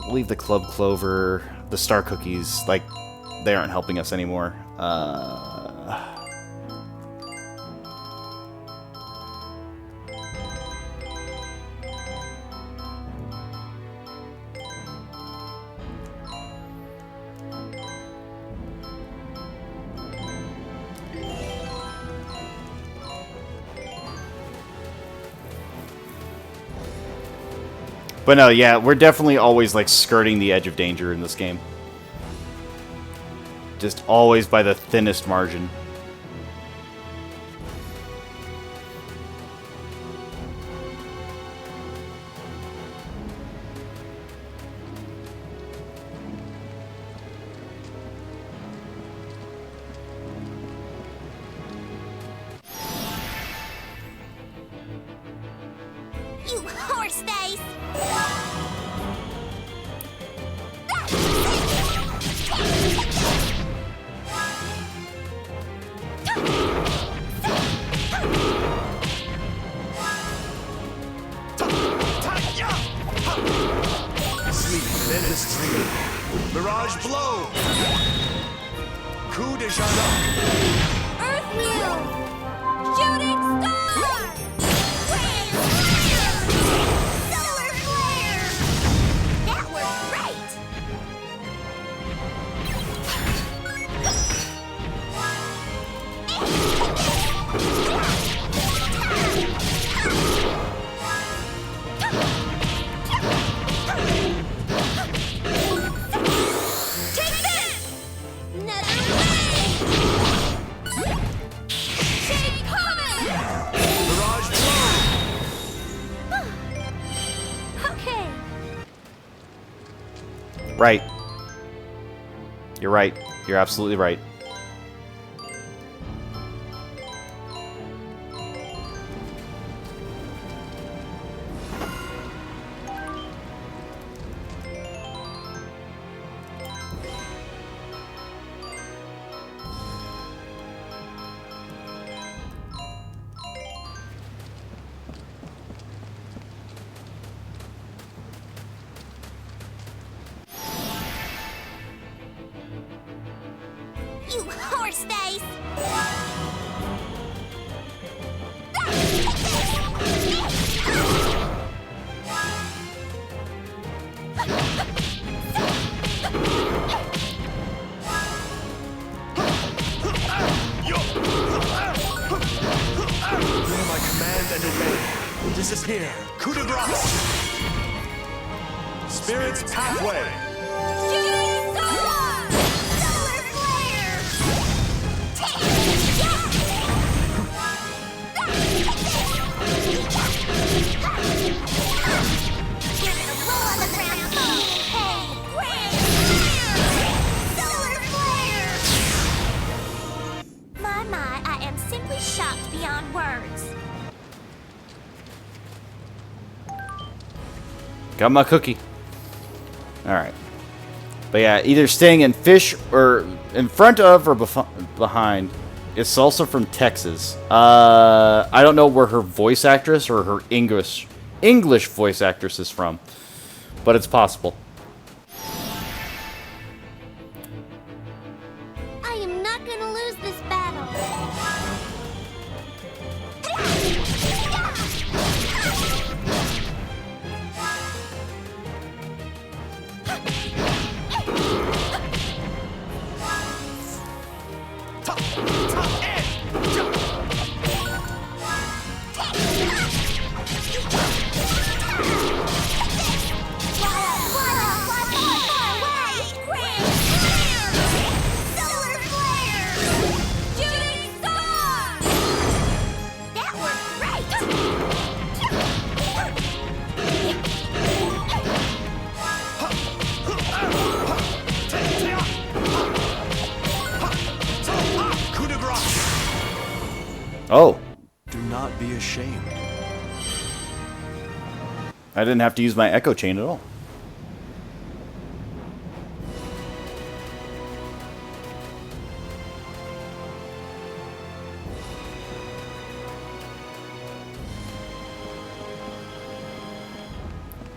Leave the Club Clover, the Star Cookies, like, they aren't helping us anymore. But no, yeah, we're definitely always, like, skirting the edge of danger in this game. Just always by the thinnest margin. You horse face! Sleep and endless dream. Mirage blow! Coup de Jana! Earth wheel! Shooting star! Wind flare! Solar flare! That worked great! Take this! Nether wave! Shake comet! Mirage blow! Okay. Right. You're right. You're absolutely right. You horse face! Hear my command and obey. Disappear. Coup de grace! Spirit's pathway! Shooting star! Solar flare! You're gonna roll on the ground, moaning in pain! Grand flare! Solar flare! My, I am simply shocked beyond words. Got my cookie. Alright. But yeah, either staying in fish or in front of or behind. It's also from Texas. I don't know where her voice actress or her English voice actress is from. But it's possible. I am not gonna lose this battle. Coup de grace! Oh. Do not be ashamed. I didn't have to use my echo chain at all.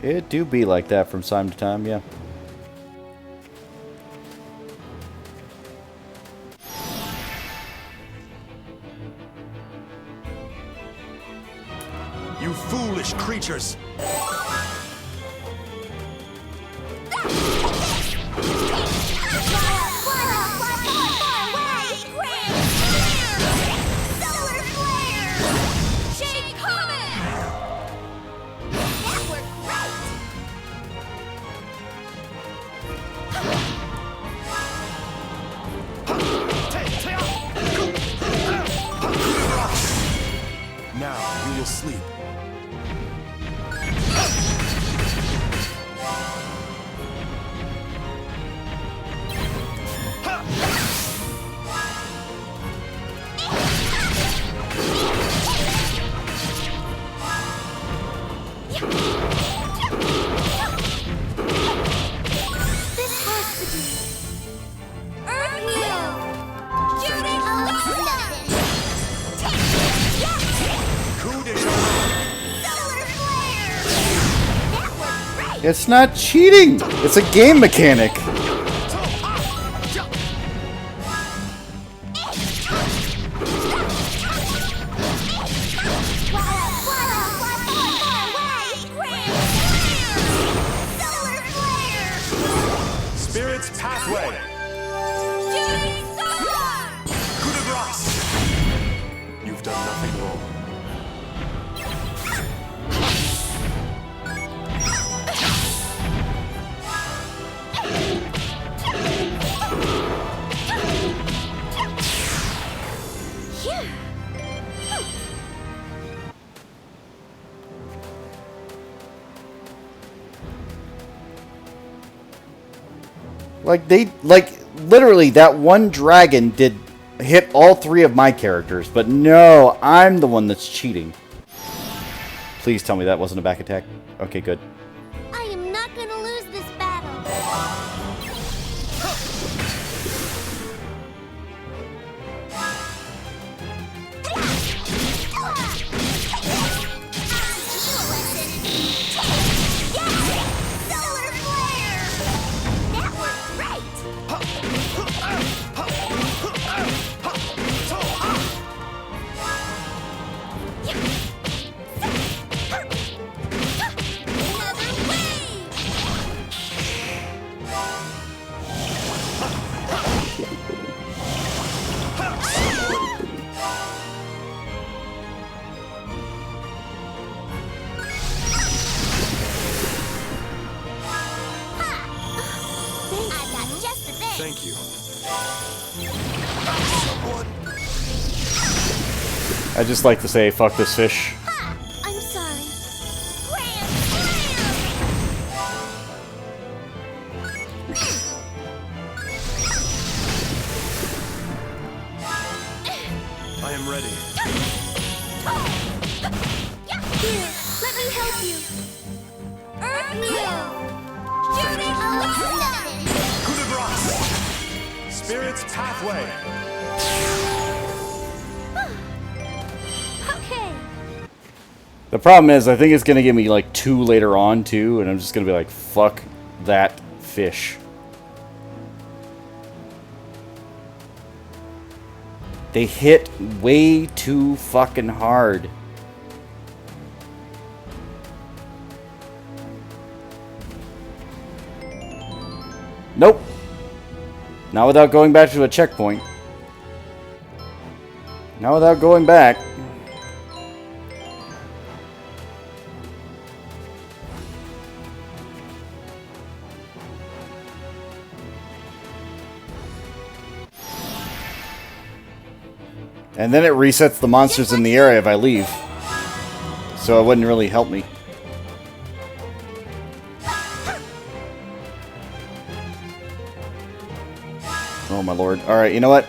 It do be like that from time to time, yeah. You foolish creatures! Now you will sleep. It's not cheating. It's a game mechanic. Spirit's Pathway. Coup de grace. You've done nothing wrong. Literally that one dragon did hit all 3 of my characters, but no, I'm the one that's cheating. Please tell me that wasn't a back attack. Okay, good. I am not gonna lose this battle. Solar flare! That worked great! Another wave! I've got just the thing. Thank you. I just like to say, fuck this fish. Ha! I'm sorry. Grand I am ready. Here, let me help you. Earth Shooting eliminated. Coup de grace. Spirit's Pathway. Okay. The problem is, I think it's gonna give me like 2 later on too, and I'm just gonna be like, fuck that fish. They hit way too fucking hard. Nope. Not without going back to a checkpoint. Not without going back. And then it resets the monsters in the area if I leave. So it wouldn't really help me. Oh my lord. Alright, you know what?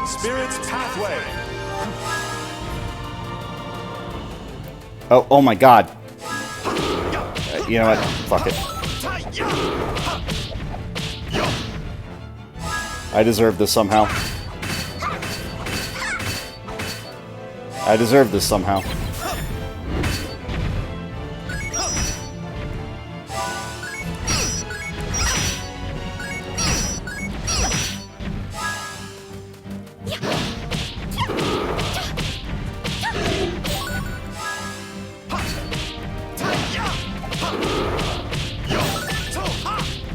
Spirit's Pathway. Oh my god. You know what? Fuck it. I deserve this somehow. I deserve this somehow.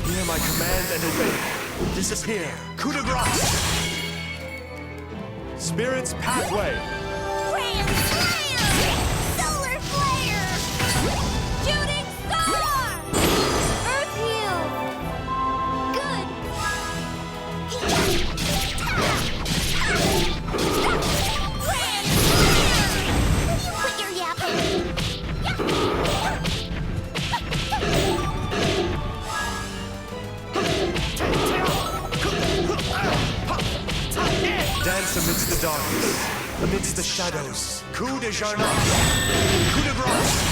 Hear my command and obey. Disappear. Coup de grace. Spirit's Pathway. Grand Slayer! Solar Flare! Shooting Star! Earth Heal! Good! Grand Slayer! Will you quit your yapping? dance amidst the darkness, amidst the shadows. Coup de Jarnac. Coup de grace.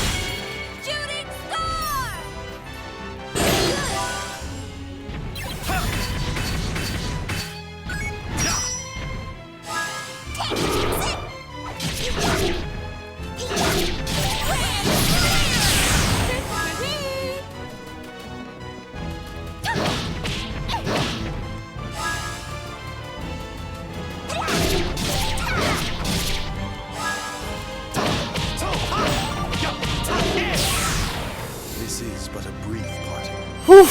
Shooting star! This is but a brief parting. Whew.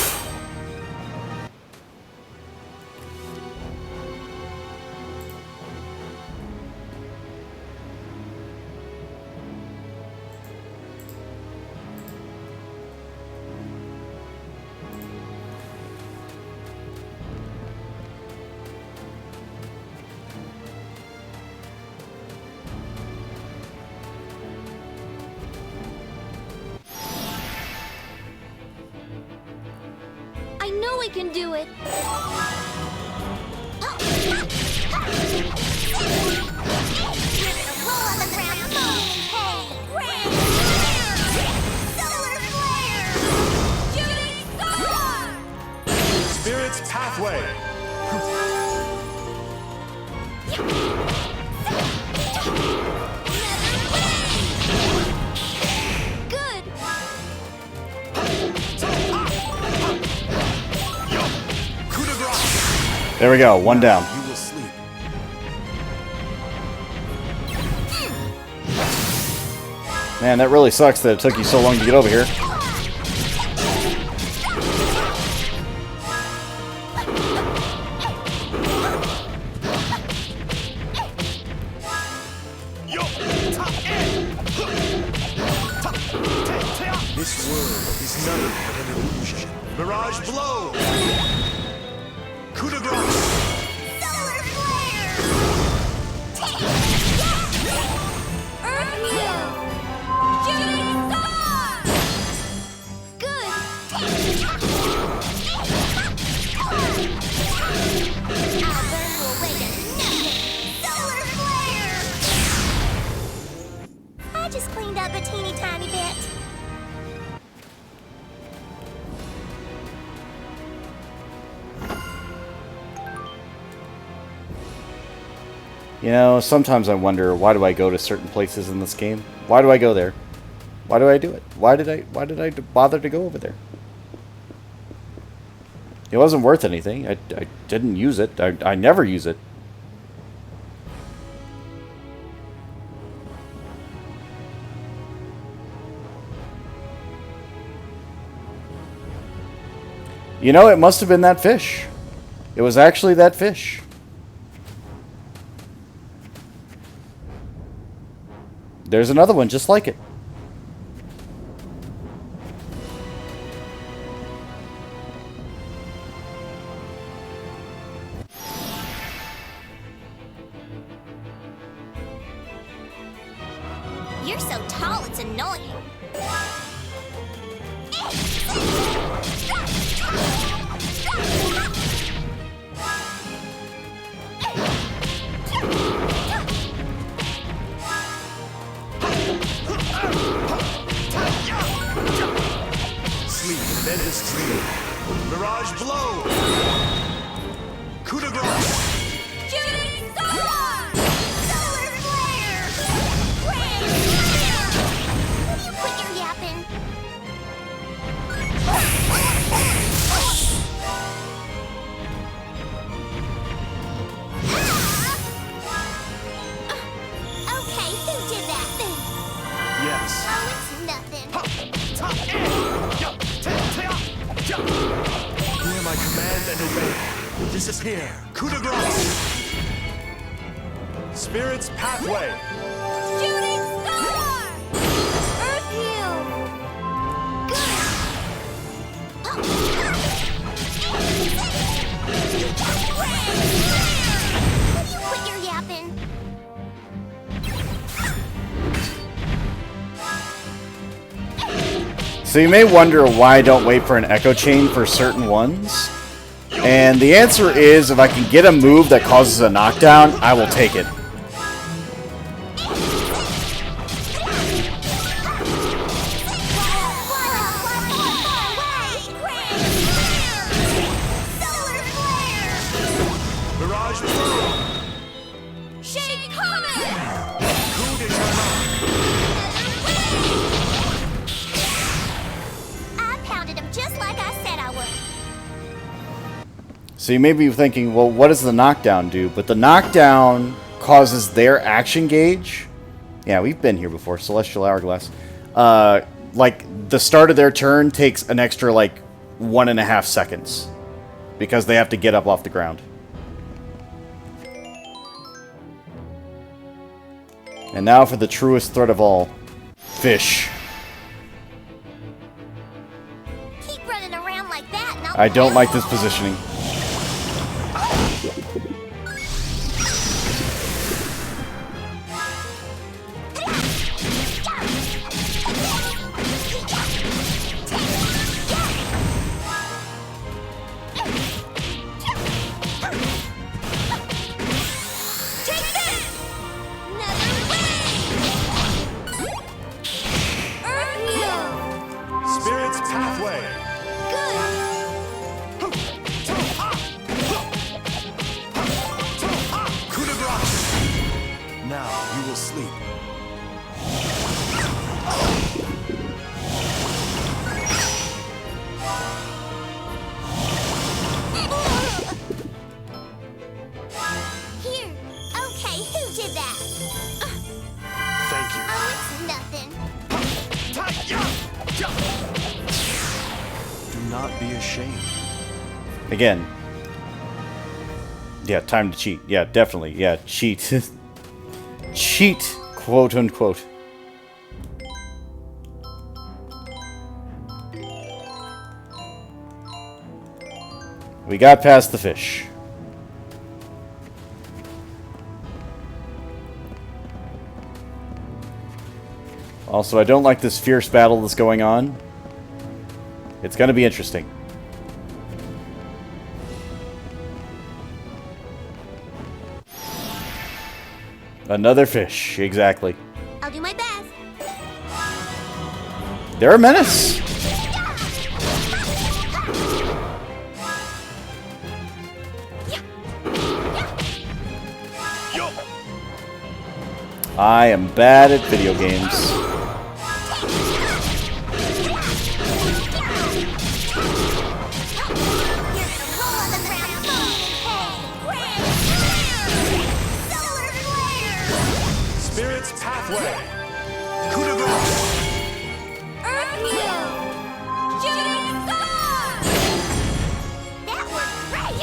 I know we can do it. You're gonna roll on the ground, moan in pain. Grand solar flare! Shooting star! Spirit's pathway. Good. Coup de grace. There we go. One down. You will sleep. Man, that really sucks that it took you so long to get over here. This world is nothing but an illusion. Mirage blow. Coup de grace. Solar flare! Earth Hill. Shooting star! Good. I'll burn you away to nothing! Solar flare! I just cleaned up a teeny tiny bit. You know, sometimes I wonder, why do I go to certain places in this game? Why do I go there? Why do I do it? Why did I bother to go over there? It wasn't worth anything. I didn't use it. I never use it. You know, it must have been that fish. It was actually that fish. There's another one just like it. You're so tall, it's annoying. Sleep and then this dream. Mirage blow. Coup de grace. Shooting star! Solar flare! Grand flare! Will you quit your yapping? Okay, who did that thing? Yes. Oh, it's nothing. Hear my command and obey. Disappear. Coup de grace. Spirit's pathway. Shooting star! Earth Hill. Will you quit your yapping? So you may wonder why I don't wait for an echo chain for certain ones. And the answer is, if I can get a move that causes a knockdown, I will take it. Mirage Pearl. Shake coming! Coup de Charlotte. I pounded him just like I said I would. So you may be thinking, well, what does the knockdown do? But the knockdown causes their action gauge. Yeah, we've been here before. Celestial Hourglass. Like, the start of their turn takes an extra, like, 1.5 seconds. Because they have to get up off the ground. And now for the truest threat of all. Fish. Keep running around like that and I'll I don't like this positioning. Take this! Another Earth Spirit's Pathway. Good! Coup de grace. Now you will sleep. Here. Okay, who did that? Thank you. Oh, it's nothing. Do not be ashamed. Again. Yeah, time to cheat. Yeah, definitely. Yeah, cheat. Cheat, quote unquote. We got past the fish. Also, I don't like this fierce battle that's going on. It's going to be interesting. Another fish, exactly. I'll do my best. They're a menace. I am bad at video games. Spirit's Pathway. Coup de grace. Shooting star! That was great!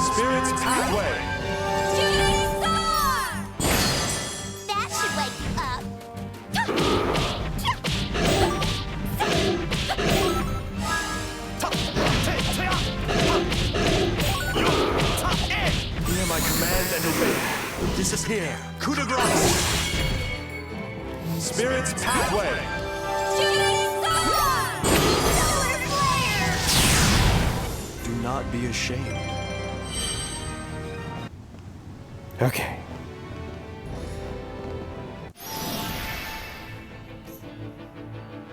Spirit's Pathway. That should wake you up. Hear my command and obey. Disappear. Coup de grace. Spirit's Pathway. Do not be ashamed. Okay.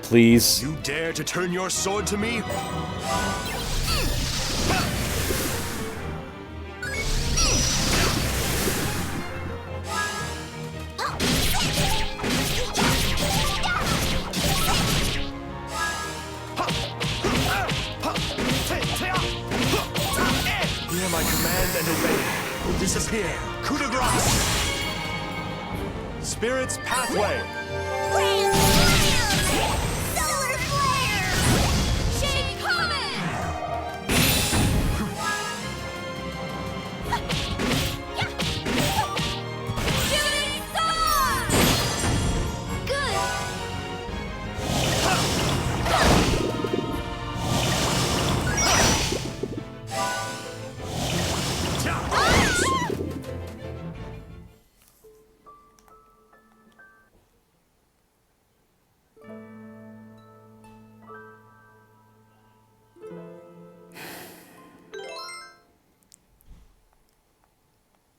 Please. You dare to turn your sword to me? Hear my command and obey. Disappear. Coup de grace. Spirit's Pathway. Solar flare! Shake comet!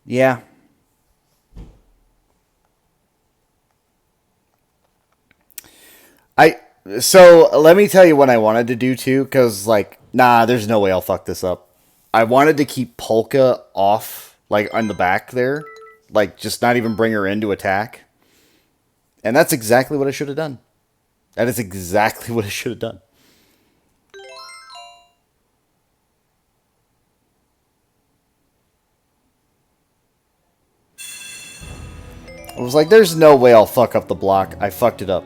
Yeah. So let me tell you what I wanted to do too, because like, nah, there's no way I'll fuck this up. I wanted to keep Polka off, like on the back there, like just not even bring her in to attack. And that's exactly what I should have done. That is exactly what I should have done. I was like, there's no way I'll fuck up the block. I fucked it up.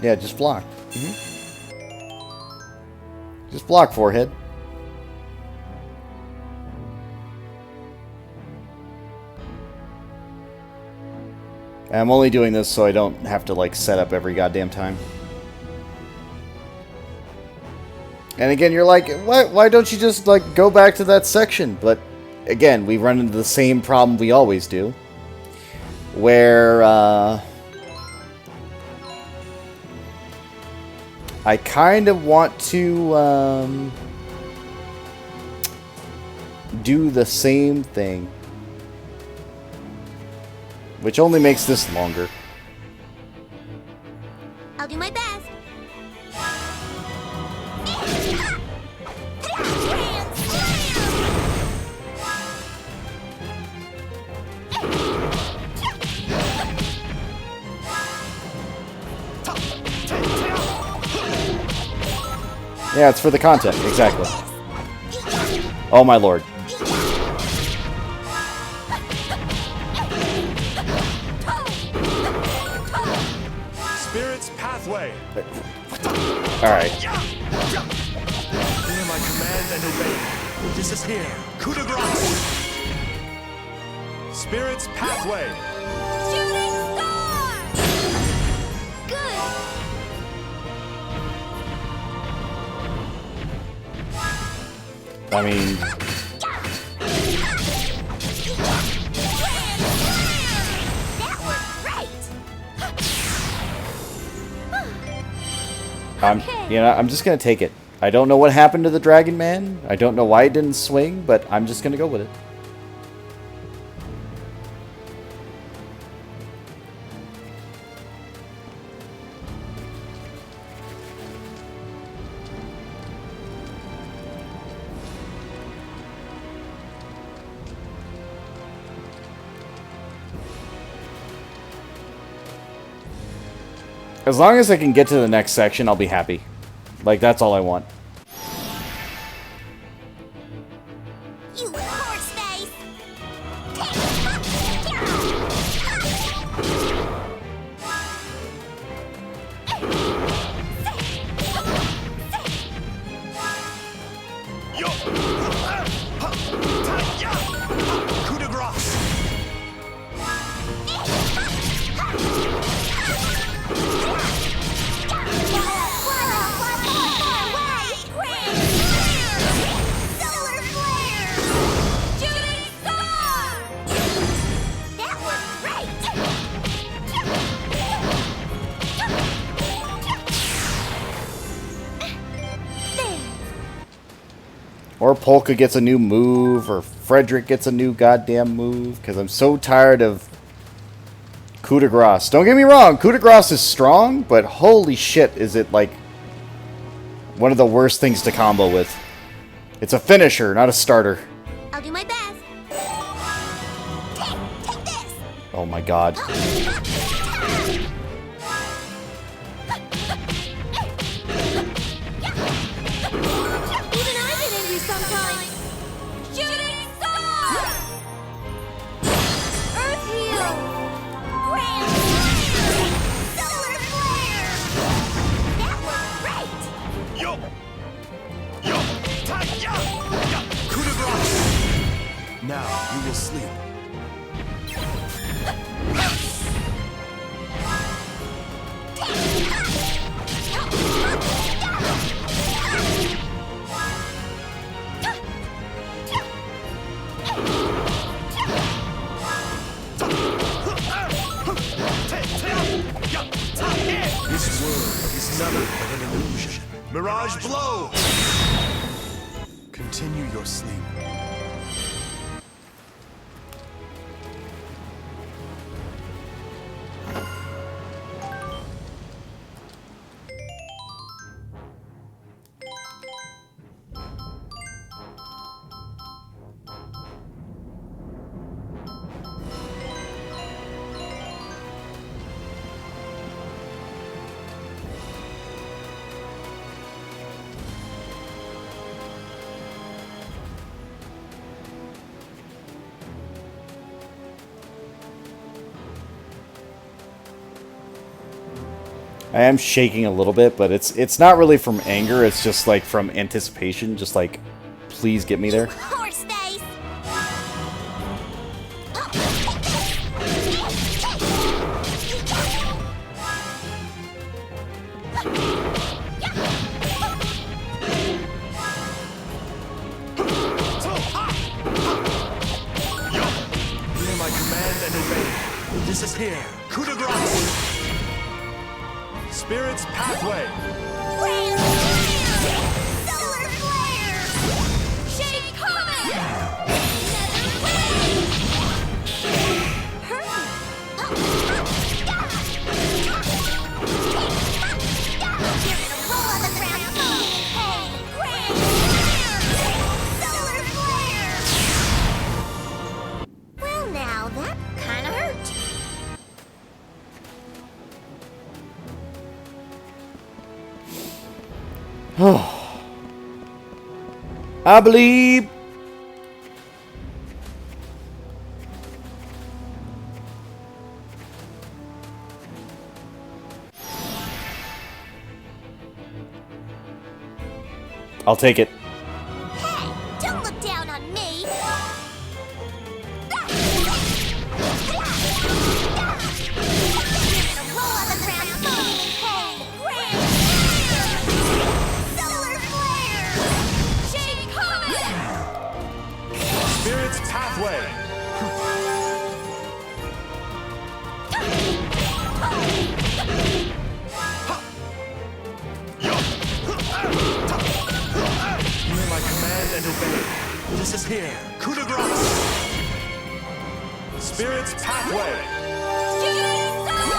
Yeah, just block. Just block, forehead. I'm only doing this so I don't have to like set up every goddamn time. And again, you're like, why don't you just like go back to that section? But again, we run into the same problem we always do, where I kind of want to do the same thing, which only makes this longer. I'll do my best. Yeah, it's for the content, exactly. Oh my lord. Spirit's pathway. Alright. Hear my command and obey. Disappear. Coup de grace. Spirit's pathway. Shooting star! Good. I mean, That was great. I'm just gonna take it. I don't know what happened to the Dragon Man. I don't know why it didn't swing, but I'm just gonna go with it. As long as I can get to the next section, I'll be happy. Like, that's all I want. You horse face. Yo. Coup de grace. Or Polka gets a new move, or Frederick gets a new goddamn move, because I'm so tired of coup de grace. Don't get me wrong, coup de grace is strong, but holy shit is it, like, one of the worst things to combo with. It's a finisher, not a starter. I'll do my best. Take this. Oh my god. Even I get angry sometimes. Shooting star. Earth heal. Grand flare. Solar flare. That was great. Yo. Yo. Ta-ya. Ya. Coup de grace. Now you will sleep. world is nothing but an illusion. Mirage blow! Continue your sleep. I am shaking a little bit, but it's not really from anger. It's just like from anticipation. Just like, please get me there. Horse face! Hear my command and obey. This is here. Coup de grace! Spirit's pathway! Grand flare! Solar flare! Shake comet! Nether wave! You're gonna roll on the ground, moan in pain! Grand flare! Solar flare! Well now, that kinda hurt. I believe. I'll take it. Hey, don't look down on me! You're gonna roll on the ground, moan in pain! Grand flare! Solar flare! Shake comet! Spirit's pathway! Hear my command and obey. This is here. Coup de grace! Spirit's pathway! Shooting star!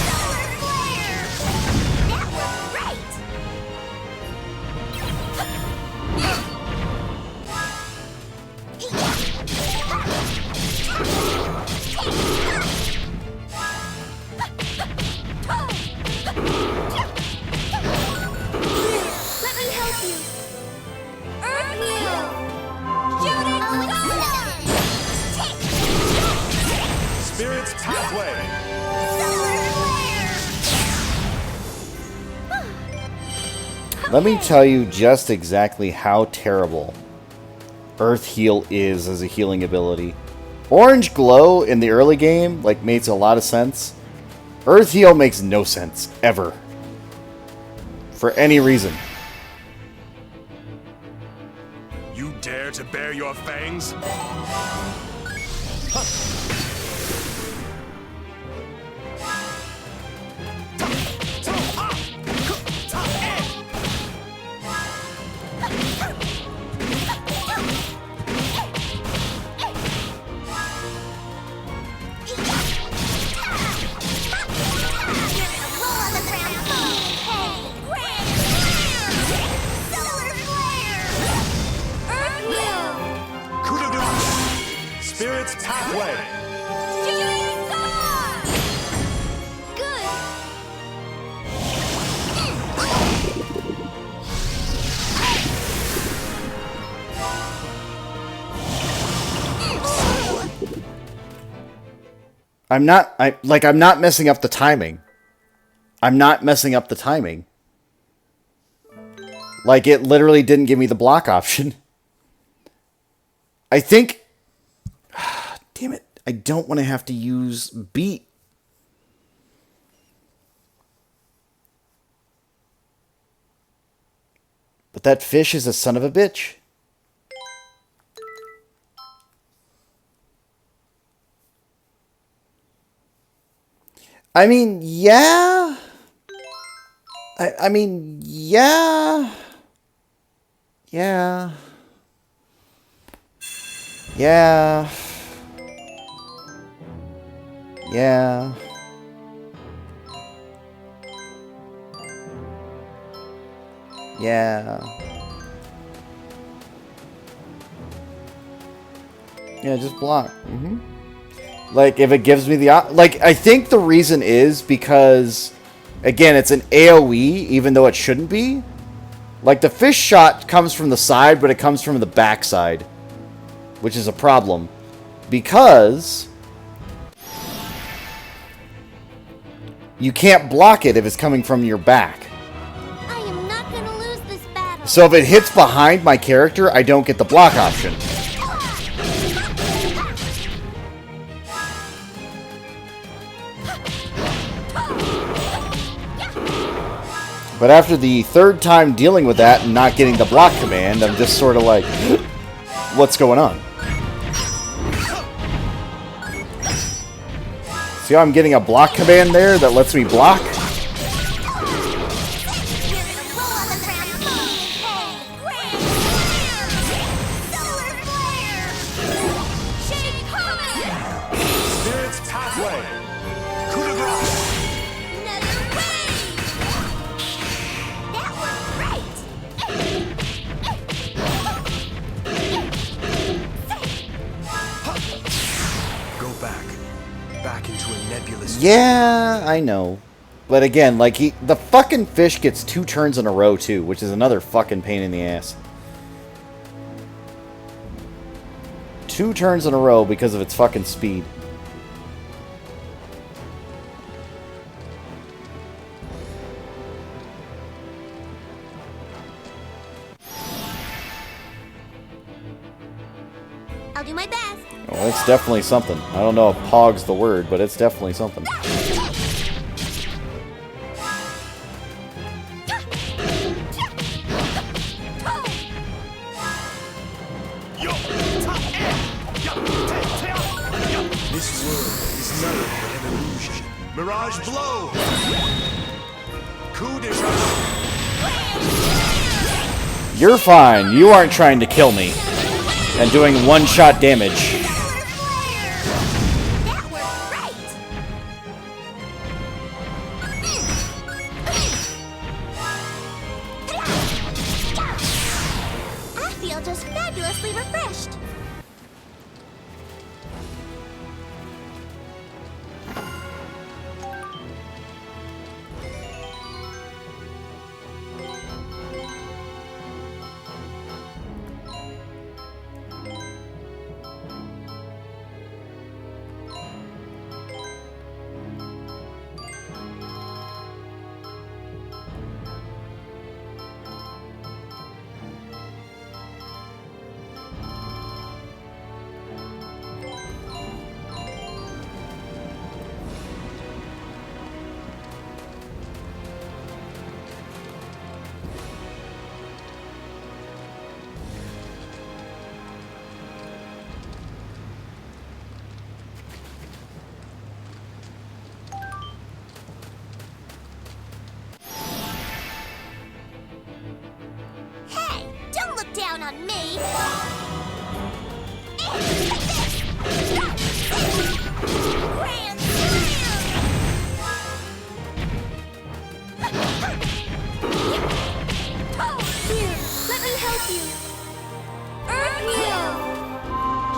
Solar flare! That was great! Let me help you! Earth wheel! Shooting star! Spirit's pathway! Solar flare! Let me tell you just exactly how terrible Earth Heal is as a healing ability. Orange Glow in the early game like makes a lot of sense. Earth Heal makes no sense ever. For any reason. You dare to bare your fangs? Coup de grace! Spirit's pathway! I'm not messing up the timing. I'm not messing up the timing. Like, it literally didn't give me the block option. I think... Damn it. I don't want to have to use beat. But that fish is a son of a bitch. I mean, yeah, I mean, yeah. Yeah. Yeah. Yeah. Yeah. Yeah, just block. Like, if it gives me the... Like, I think the reason is because, again, it's an AoE, even though it shouldn't be. Like, the fish shot comes from the side, but it comes from the backside, which is a problem. Because you can't block it if it's coming from your back. I am not gonna lose this battle. So if it hits behind my character, I don't get the block option. But after the third time dealing with that and not getting the block command, I'm just sort of like, what's going on? See how I'm getting a block command there that lets me block? You're gonna roll on the ground, moaning in pain. Grand slam! Solar flare! Shake comet! Spirit's pathway. Coup de grace. Nether wave! That was great! Go back. Back into a nebulous. Yeah, I know. But again, like, the fucking fish gets 2 turns in a row, too, which is another fucking pain in the ass. 2 turns in a row because of its fucking speed. I'll do my best. Well, it's definitely something. I don't know if pog's the word, but it's definitely something. This world is nothing but an illusion. Mirage blow. Coup de grace. You're fine. You aren't trying to kill me. And doing one-shot damage. Solar flare! That worked great! I feel just fabulously refreshed. Hey, don't look down on me! Grand slam! Here, let me help you. Earth Wheel!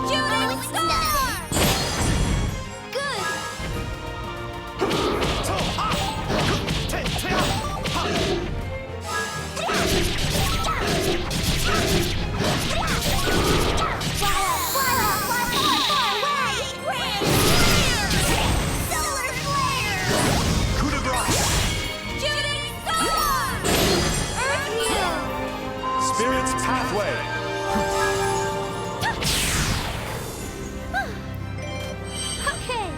Shooting star! Good! Coup de grace. Spirit's pathway. Okay.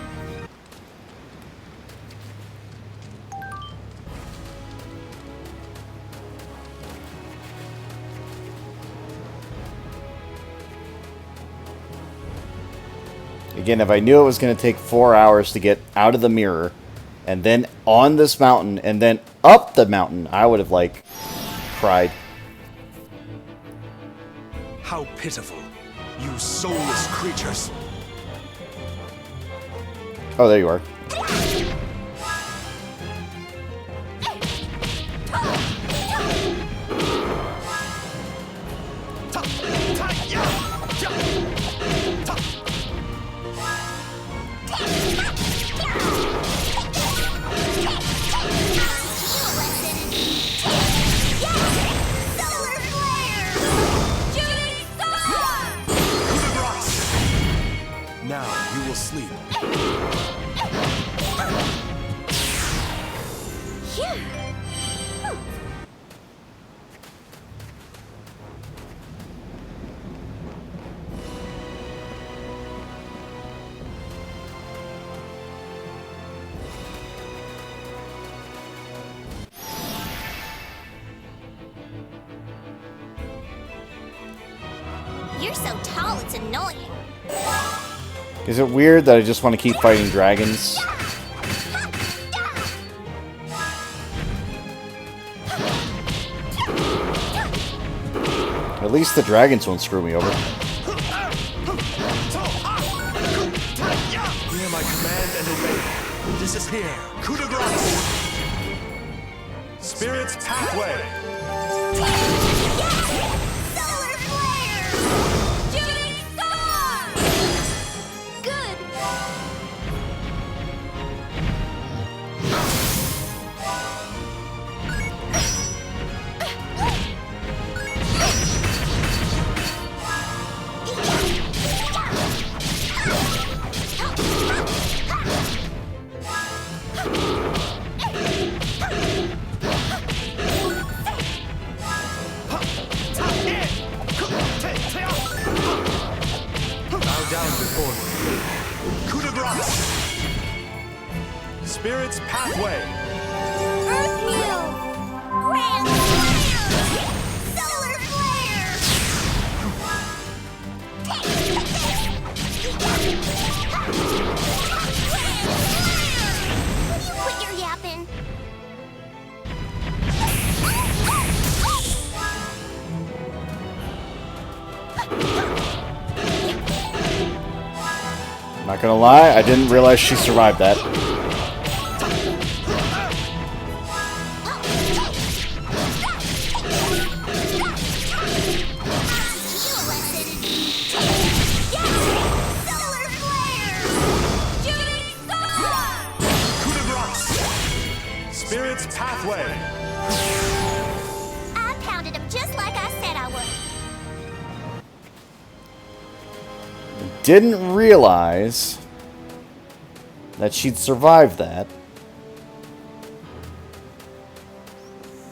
Again, if I knew it was going to take 4 hours to get out of the mirror and then on this mountain, and then up the mountain, I would have, like, cried. How pitiful, you soulless creatures. Oh, there you are. Now you will sleep. You're so tall, it's annoying. Is it weird that I just want to keep fighting dragons? At least the dragons won't screw me over. Hear my command and obey. Disappear. Coup de grace. Spirit's pathway. Solar flare! Shooting star! Good! Bow down before me. Coup de grace. Spirit's pathway. Earth Meal! Grand Flare! Solar Flare! Will you quit your yapping? Not gonna lie, I didn't realize she survived that. Solar Flare! Shooting star! Coup de grace. Spirit's pathway. I pounded him just like I said I would. Didn't realize that she'd survived that.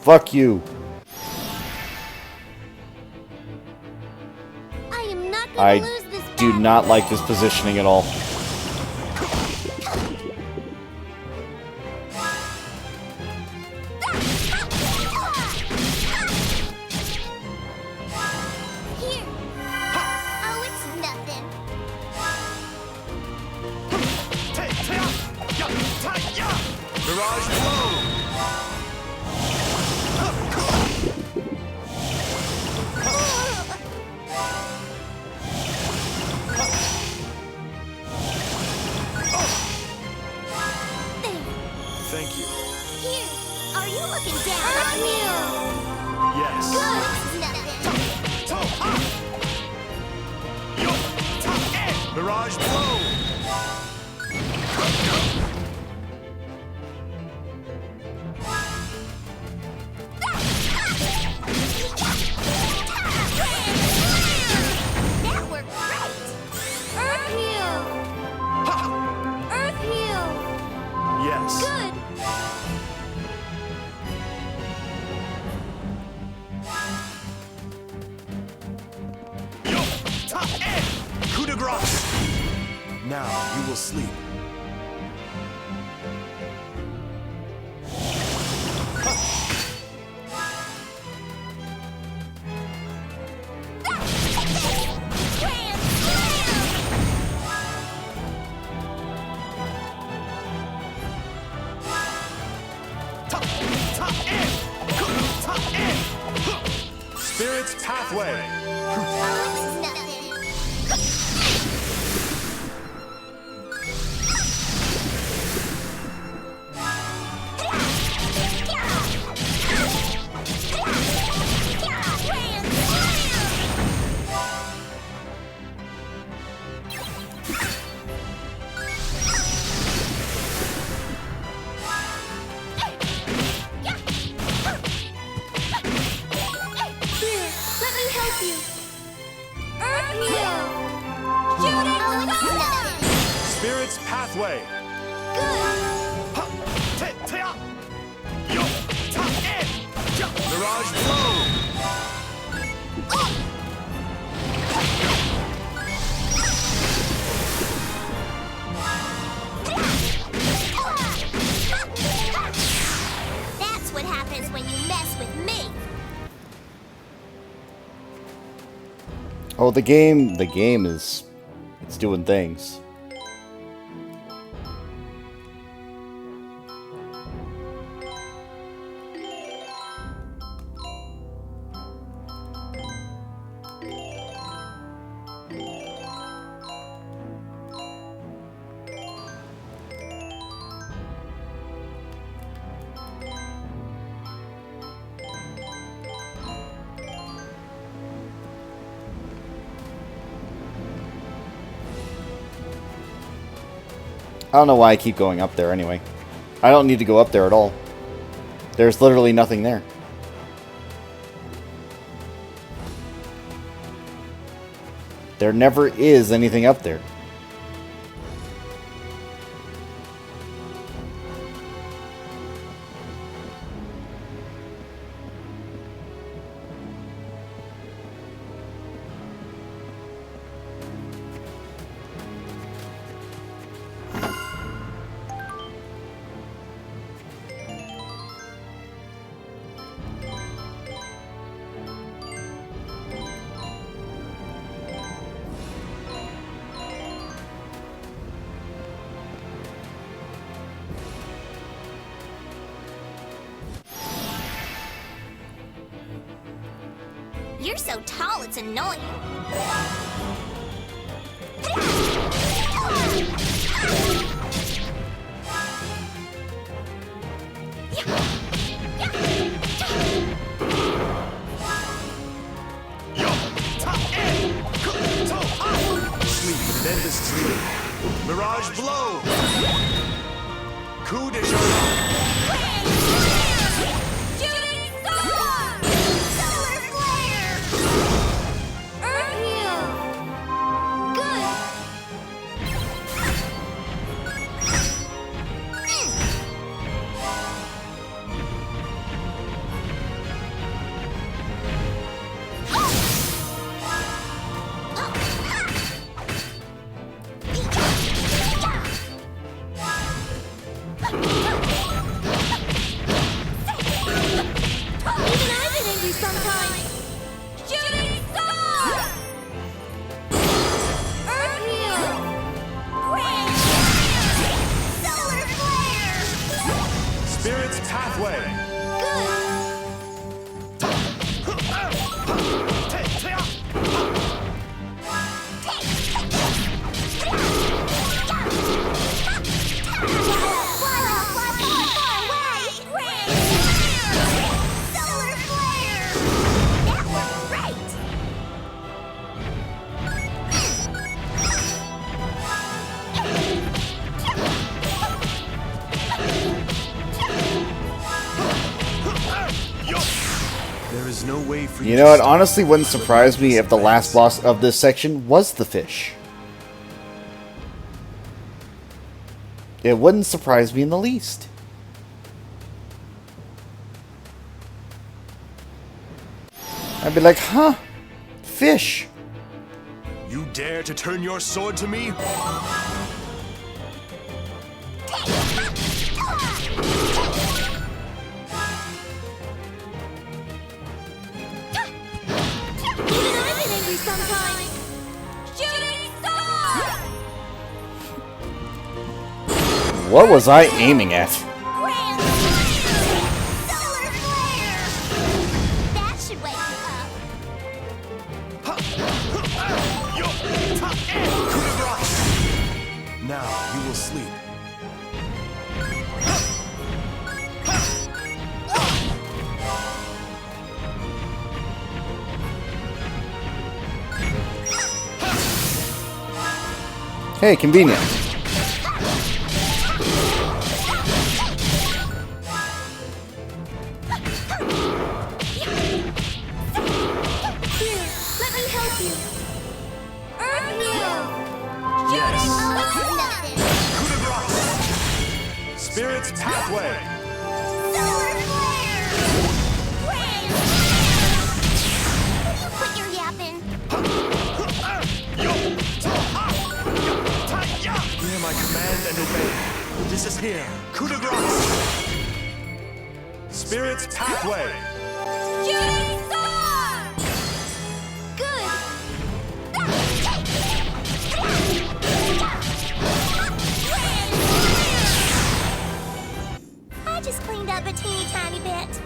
Fuck you. I am not gonna I lose this do battle. not like this positioning at all. Here. Oh, it's nothing. Mirage flow. There. Thank you. Here. Are you looking down on me? Yes. Good. It's nothing. Mirage flow. That worked great. Earth Heal. Earth Heal. Yes. Good. Coup de grace. Now you will sleep. Grand Flare. Spirit's Pathway. Spirit's Pathway. Mirage Flow. That's what happens when you mess with me. Oh, the game is, it's doing things. I don't know why I keep going up there anyway. I don't need to go up there at all. There's literally nothing there. There never is anything up there. You're so tall, it's annoying. Sleep and end this dream. Mirage Blow. Coup de jour. Spirit's Pathway. There is no way for You know, it honestly wouldn't surprise me if the last boss of this section was the fish. It wouldn't surprise me in the least. I'd be like, huh? Fish. You dare to turn your sword to me? What was I aiming at? Hey, convenient. Here, let me help you. Earth Heal! Shooting star! Nothing. Coup de grace! Spirit's Pathway! Solar flare! Grand Will you quit your yapping? Hear my command and obey. This is here. Coup de grace! Spirit's Pathway! Shooting star! Good. I just cleaned up a teeny tiny bit.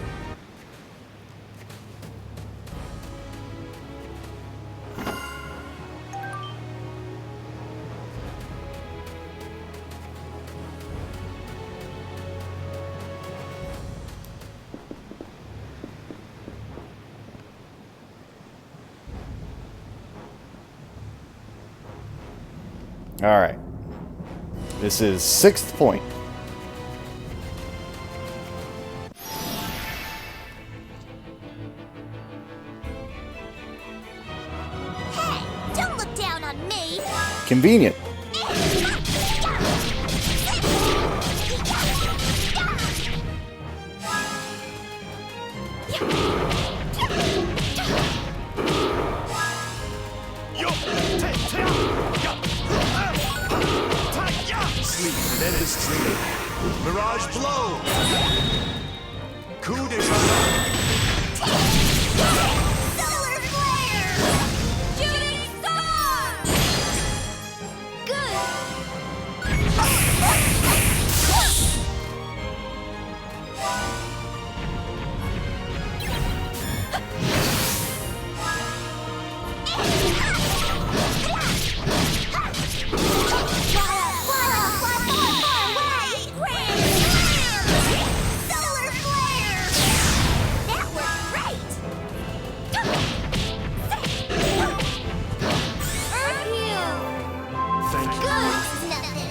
Alright. This is 6th point. Hey, don't look down on me. Convenient. Sleep and end this dream. Mirage blow! Coup de grace! Solar flare! Shooting star! Good. Solar flare! That worked great! Earth Heal! Thank you. Good. Nothing.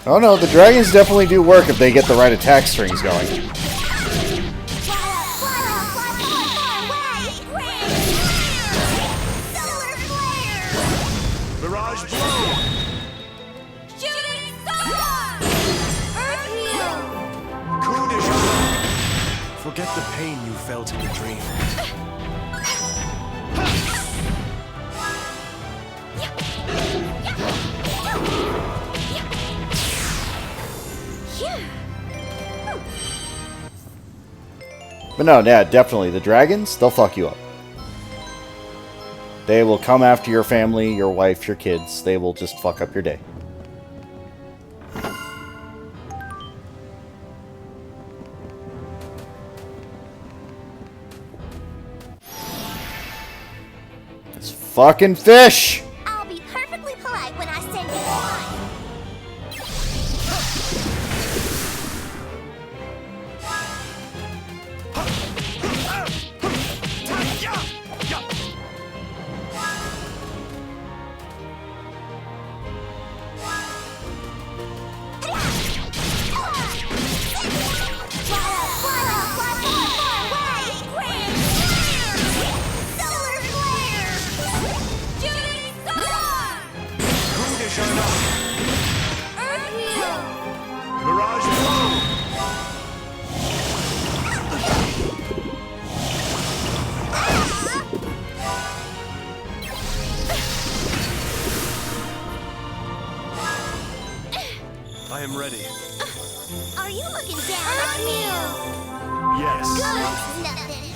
Oh no, the dragons definitely do work if they get the right attack strings going. Solar flare! Mirage blow! Shooting star! Earth Heal! Coup de grace! Forget the pain you felt in your dream. But no, yeah, definitely. The dragons, they'll fuck you up. They will come after your family, your wife, your kids. They will just fuck up your day. This fucking fish! I'll be perfectly polite when I send you wine. Solar flare! Shooting star! Coup de grace! Earth Heal! Mirage blow! I am ready. Are you looking down on me? Yes. Good. Nothing.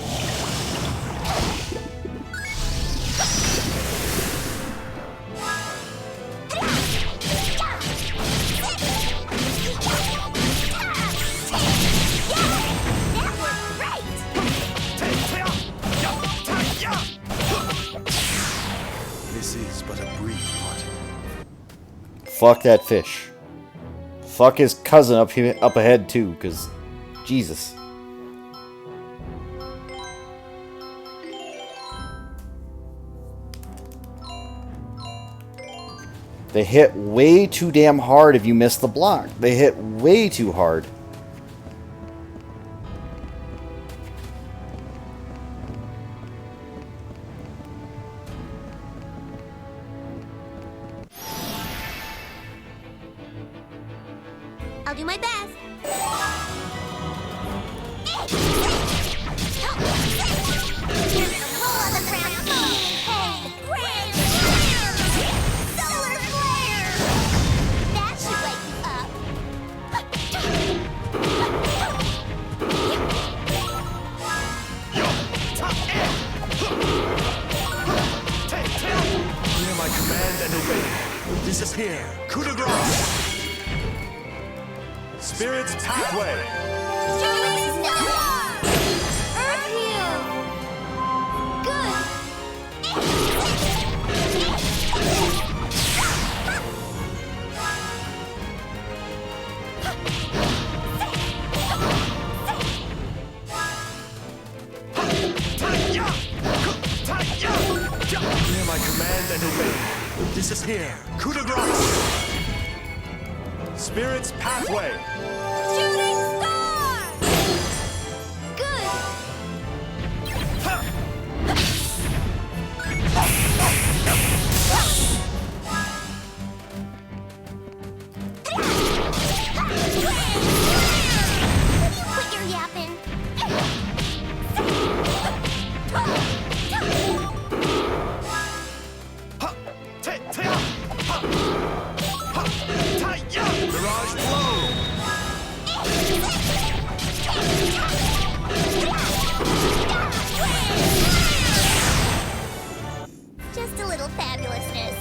That worked great. This is but a brief parting. Fuck that fish. Fuck his cousin up ahead too, because Jesus. They hit way too damn hard if you miss the block. They hit way too hard. I'll do my best. You're gonna roll on the ground, moaning in pain. Grand slam! Solar flare! That should wake you up. Hear my command and obey. Disappear. Coup de grace. Spirit's pathway. Shooting star! Earth heal! Good! Hear my command and obey. Disappear. Coup de grace. Spirit's pathway. Shooting star! Good! Will you quit your yapping? Mirage blow. Just a little fabulousness.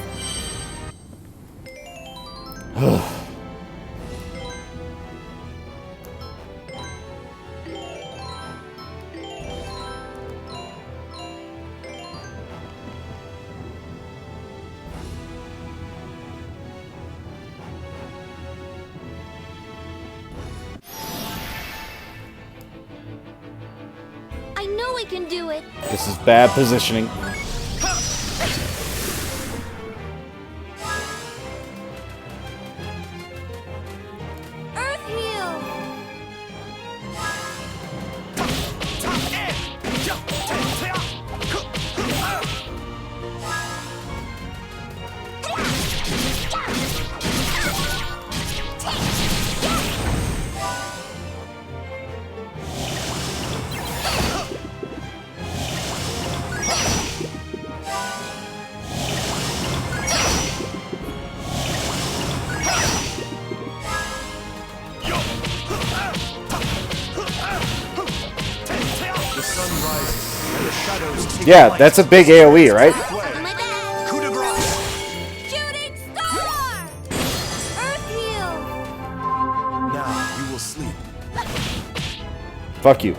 I know we can do it. This is bad positioning. Earth heal! The sun rises and the shadows take Yeah, flight. that's a big AoE, right? Pathway. My bad! Coup de grace. Shooting star! Earth heal! Now you will sleep. Fuck you.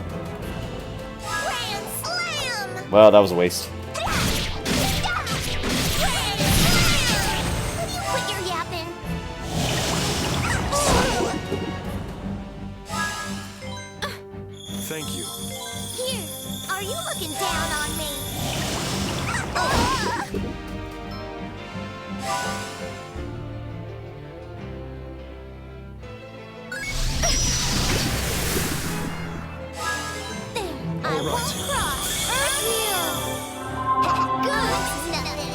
Grand slam! Well, that was a waste. Grand slam! Will you quit your yapping? Thank you. Here, are you looking down on me? There, I won't cross. Earth heal! Good, nothing.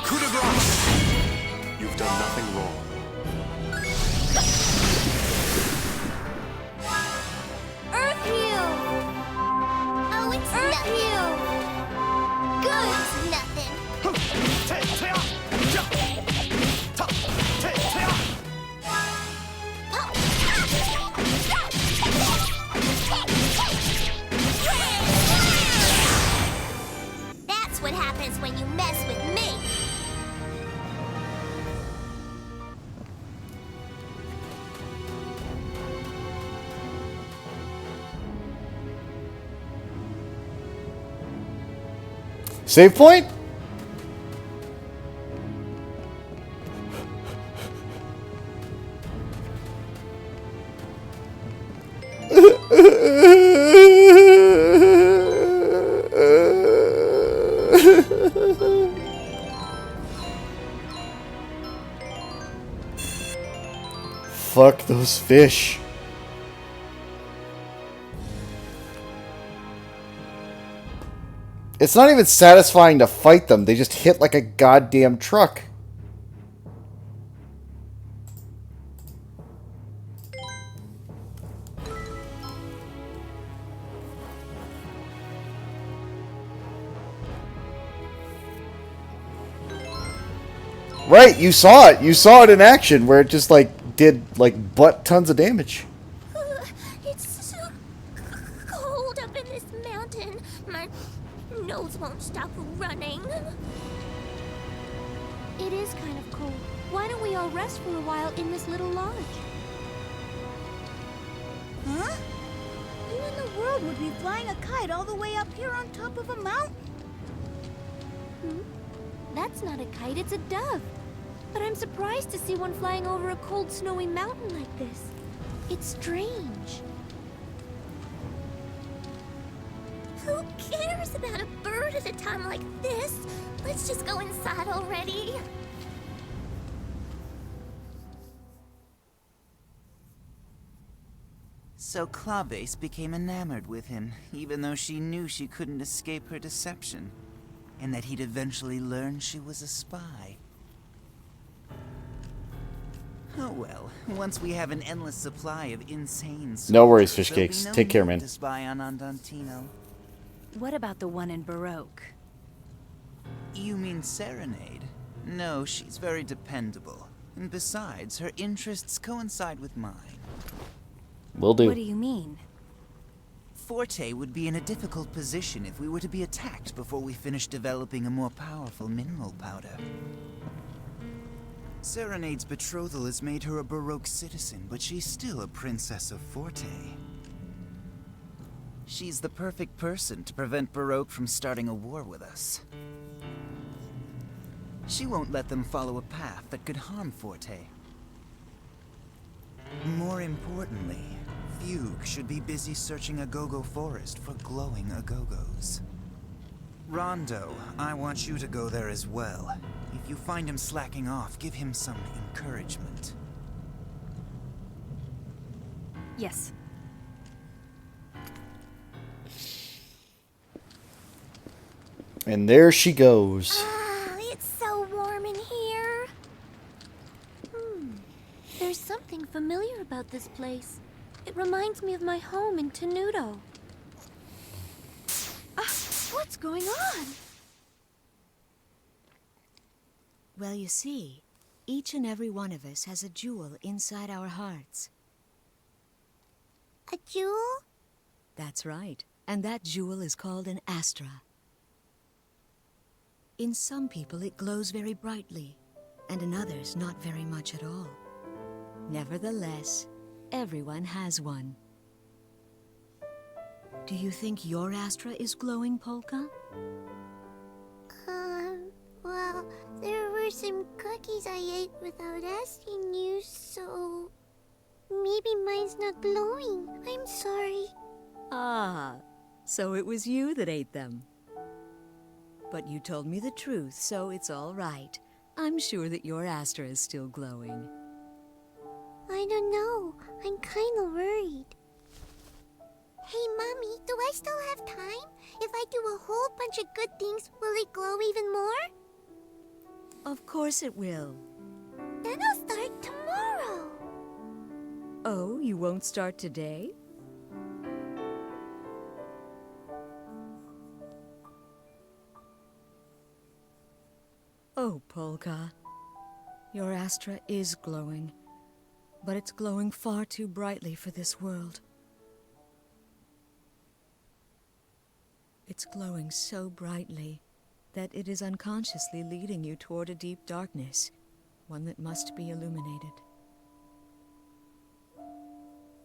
Coup de grace. You've done nothing wrong. Earth heal! Oh, it's Earth heal! Good, it's nothing. That's what happens when you mess with me. Save point? Fuck those fish. It's not even satisfying to fight them. They just hit like a goddamn truck. Right, you saw it. You saw it in action where it just like did like butt tons of damage. It's so cold up in this mountain. My nose won't stop running. It is kind of cold. Why don't we all rest for a while in this little lodge? Huh? Who in the world would be flying a kite all the way up here on top of a mountain? That's not a kite, it's a dove. But I'm surprised to see one flying over a cold, snowy mountain like this. It's strange. Who cares about a bird at a time like this? Let's just go inside already. So Clawbase became enamored with him, even though she knew she couldn't escape her deception, and that he'd eventually learn she was a spy. Oh well, once we have an endless supply of insane soldiers, No worries, fish there'll be cakes. no Take care, need man. to spy on Andantino. What about the one in Baroque? You mean Serenade? No, she's very dependable. And besides, her interests coincide with mine. Will do. What do you mean? Forte would be in a difficult position if we were to be attacked before we finish developing a more powerful mineral powder. Serenade's betrothal has made her a Baroque citizen, but she's still a princess of Forte. She's the perfect person to prevent Baroque from starting a war with us. She won't let them follow a path that could harm Forte. More importantly, Fugue should be busy searching Agogo Forest for glowing Agogos. Rondo, I want you to go there as well. If you find him slacking off, give him some encouragement. Yes. And there she goes. Ah, it's so warm in here. There's something familiar about this place. It reminds me of my home in Tenuto. What's going on? Well, you see, each and every one of us has a jewel inside our hearts. A jewel? That's right. And that jewel is called an astra. In some people, it glows very brightly, and in others, not very much at all. Nevertheless, everyone has one. Do you think your astra is glowing, Polka? Well, there were some cookies I ate without asking you, so maybe mine's not glowing. I'm sorry. Ah, so it was you that ate them. But you told me the truth, so it's all right. I'm sure that your astra is still glowing. I don't know. I'm kind of worried. Hey, Mommy, do I still have time? If I do a whole bunch of good things, will it glow even more? Of course it will. Then I'll start tomorrow. Oh, you won't start today? Oh, Polka. Your astra is glowing, but it's glowing far too brightly for this world. It's glowing so brightly that it is unconsciously leading you toward a deep darkness, one that must be illuminated.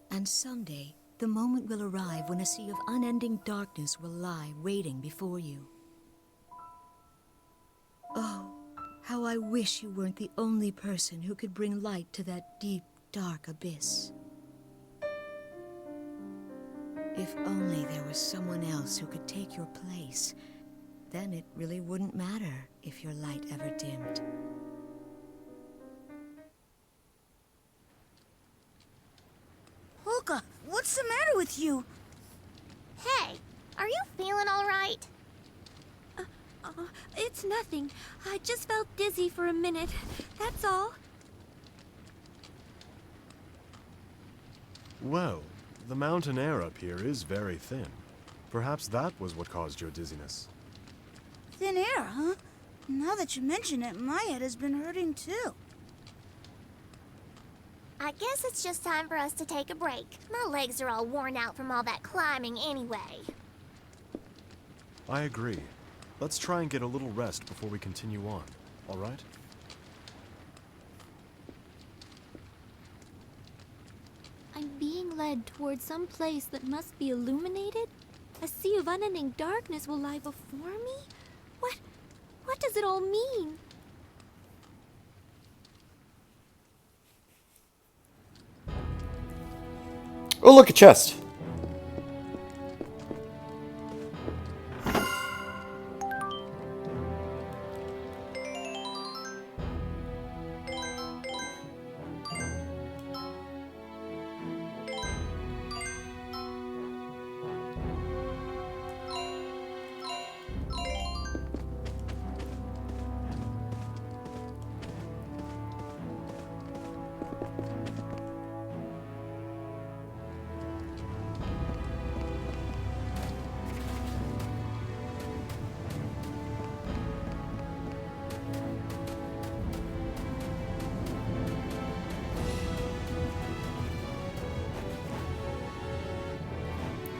And someday, the moment will arrive when a sea of unending darkness will lie waiting before you. Oh, how I wish you weren't the only person who could bring light to that deep, dark abyss. If only there was someone else who could take your place, then it really wouldn't matter if your light ever dimmed. Polka, what's the matter with you? Hey, are you feeling all right? It's nothing. I just felt dizzy for a minute. That's all. Well, the mountain air up here is very thin. Perhaps that was what caused your dizziness. Thin air, huh? Now that you mention it, my head has been hurting too. I guess it's just time for us to take a break. My legs are all worn out from all that climbing anyway. I agree. Let's try and get a little rest before we continue on, all right? I'm being led towards some place that must be illuminated? A sea of unending darkness will lie before me? What does it all mean? Oh, look, a chest.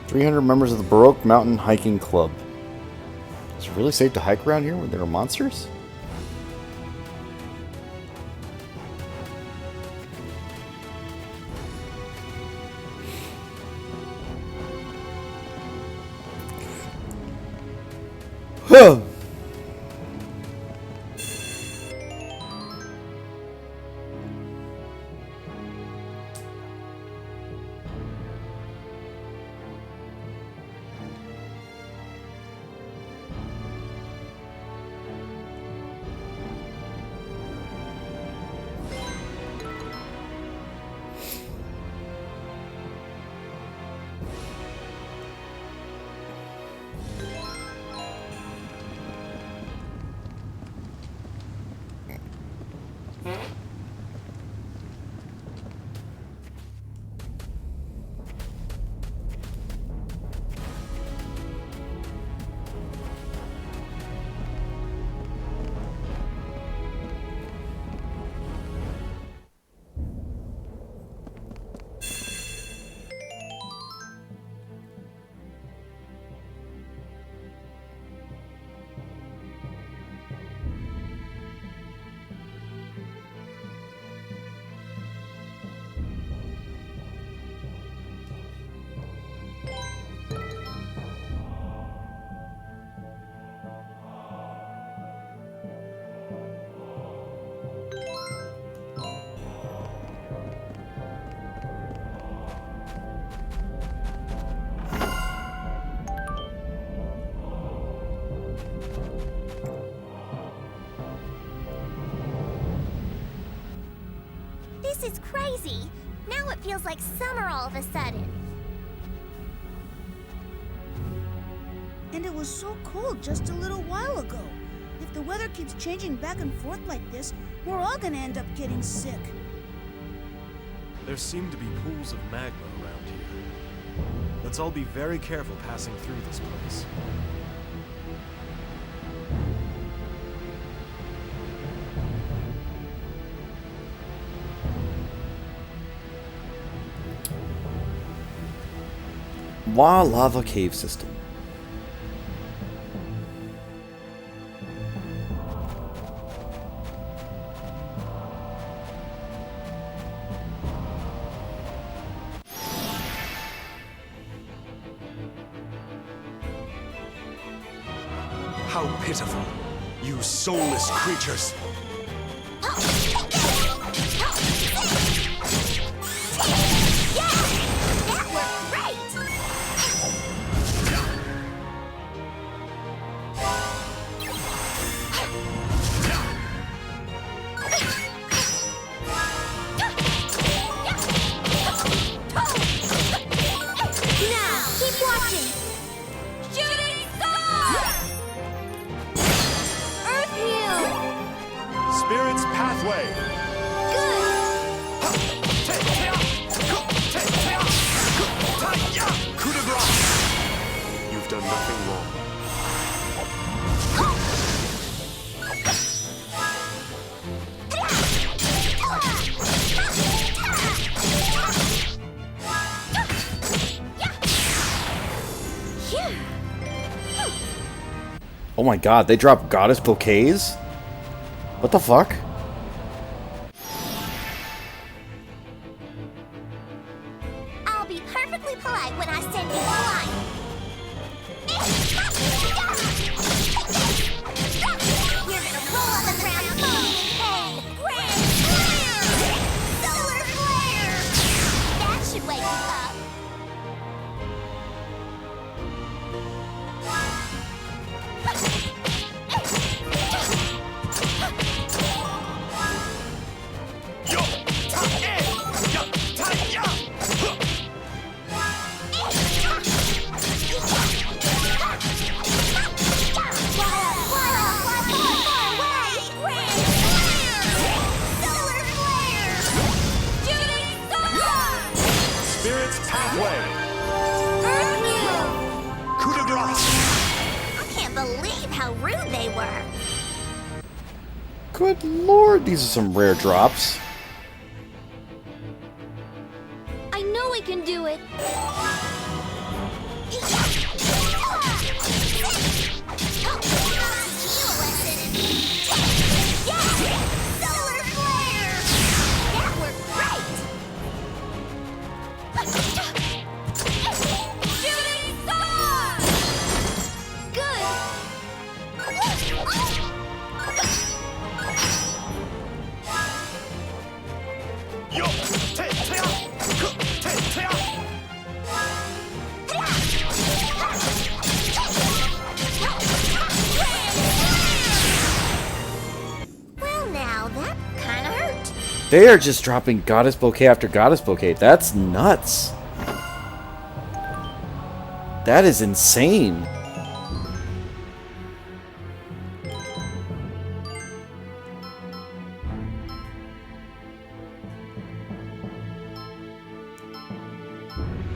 "300 members of the Baroque Mountain Hiking Club." Is it really safe to hike around here when there are monsters? Huh. This is crazy. Now it feels like summer all of a sudden. And it was so cold just a little while ago. If the weather keeps changing back and forth like this, we're all gonna end up getting sick. There seem to be pools of magma around here. Let's all be very careful passing through this place. Wa Lava Cave System. How pitiful, you soulless creatures! That worked great! Oh my god, they drop goddess bouquets? What the fuck? I'll be perfectly polite when I send you flying. You're gonna roll on the ground, moaning in pain. Grand flare! Solar flare! That should wake you up. Spirit's Pathway. Coup de grace. I can't believe how rude they were. Good lord, these are some rare drops. I know I can do it. Solar flare! That worked great! Shooting star! Yo, te, te, te, te. Well, now that kind of hurt. They are just dropping goddess bouquet after goddess bouquet. That's nuts. That is insane.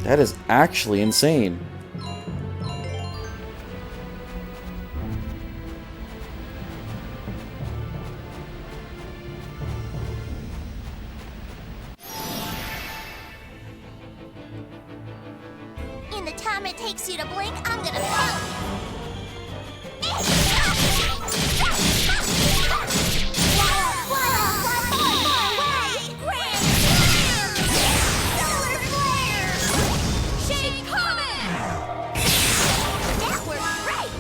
That is actually insane. In the time it takes you to blink, I'm gonna pound you. Solar flare! Shade comet! That worked great!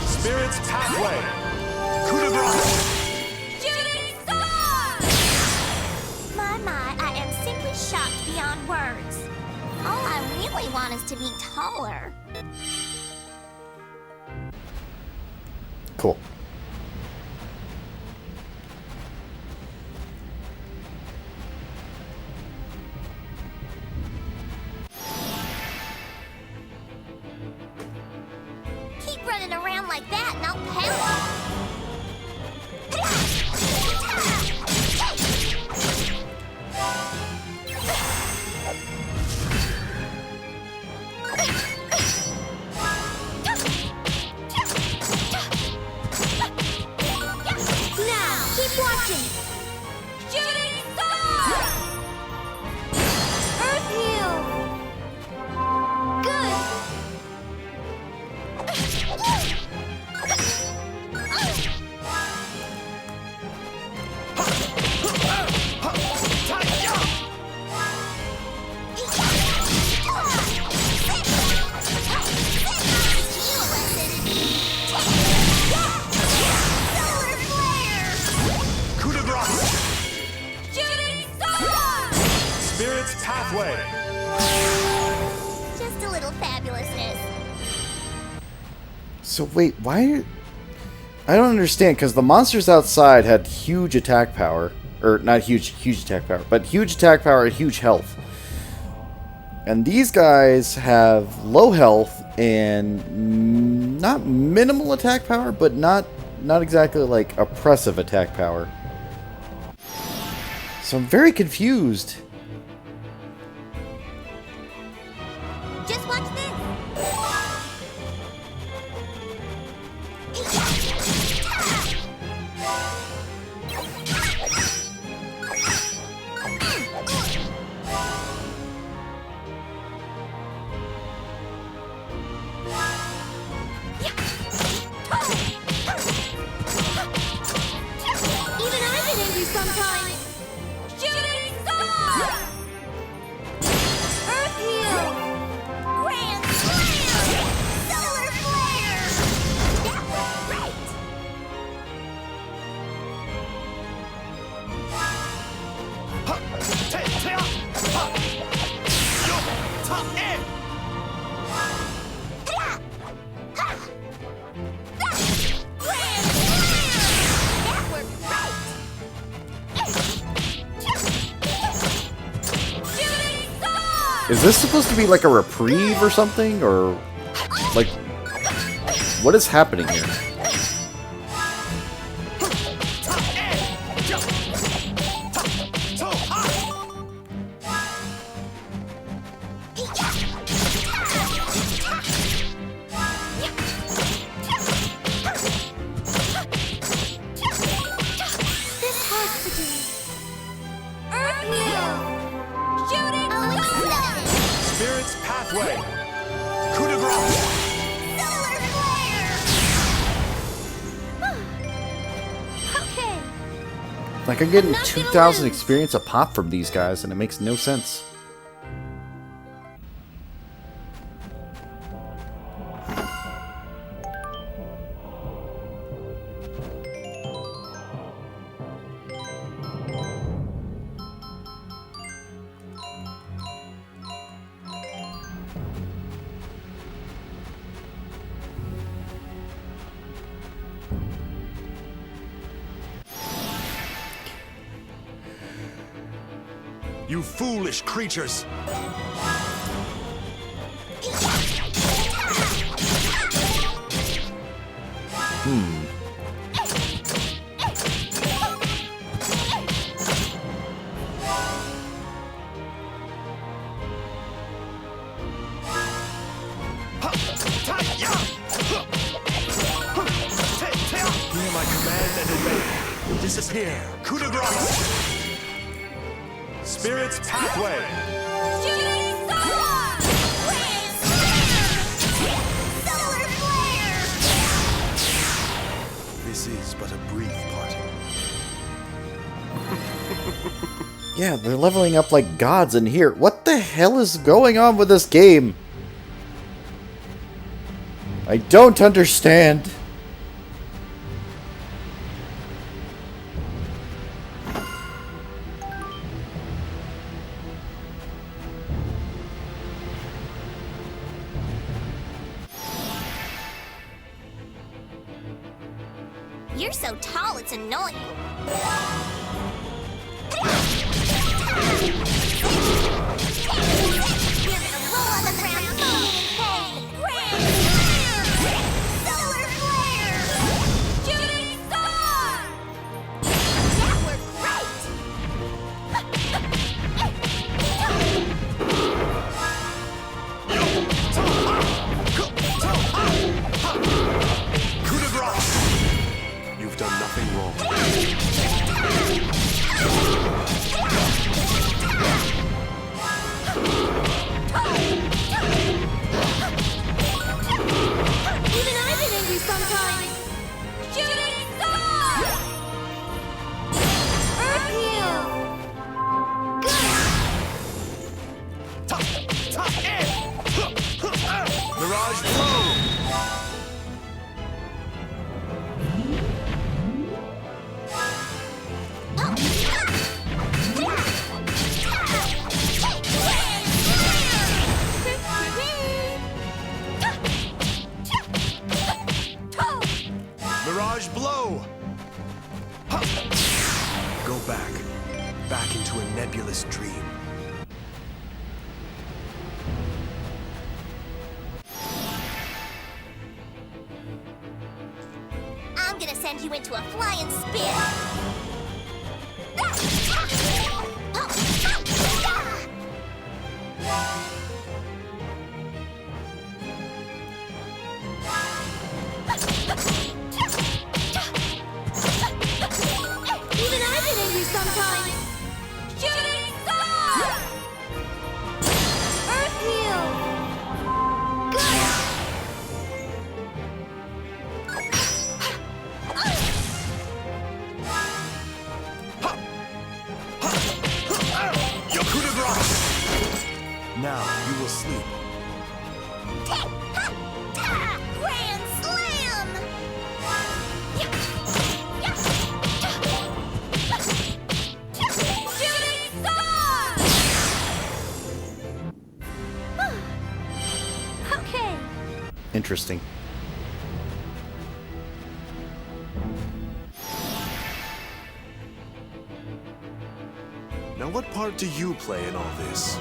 Spirit's Pathway. Coup de grace. My, I am simply shocked beyond words. All I really want is to be taller. Cool. Keep running around like that and I'll pound you. Now, keep watching. Shooting star! Earth heal! Good! Coup de grace. Spirit's Pathway. Just a little fabulousness. So wait, why? I don't understand, because the monsters outside had huge attack power. Or, not huge attack power, but huge attack power and huge health. And these guys have low health and not minimal attack power, but not not exactly like oppressive attack power. So I'm very confused. Just watch this. Even I get angry sometimes. Shooting star! Earth heal! Grand slam! Solar flare! That was great! Grand slam! That worked great! Shooting star! Is this supposed to be like a reprieve or something? Or, like, what is happening here? This has to do. Earth heal! Shooting star! Spirit's pathway. Coup de grace. Solar flare! Okay. Like, I'm getting I'm not gonna 2,000 lose. experience a pop from these guys, and it makes no sense. You foolish creatures. Hear my command and obey. Disappear. Coup de grace. Spirit's pathway. Shooting star! Grand slam! Solar flare! This is but a brief parting. Yeah, they're leveling up like gods in here. What the hell is going on with this game? I don't understand. You're so tall, it's annoying. You're gonna roll on the ground, moaning in pain. Grand slam! Solar flare! Shooting star! That worked Coup de grace. You've done nothing wrong. Even I get angry sometimes. Shooting star! Earth heal. Mirage blow. Mirage blow. Go back into a nebulous dream. I'm gonna send you into a flying spin. Even I get angry sometimes. Shooting star! Earth heal. Your coup de grace! Now you will sleep. Grand slam! Shooting star! Okay. Interesting. Now what part do you play in all this?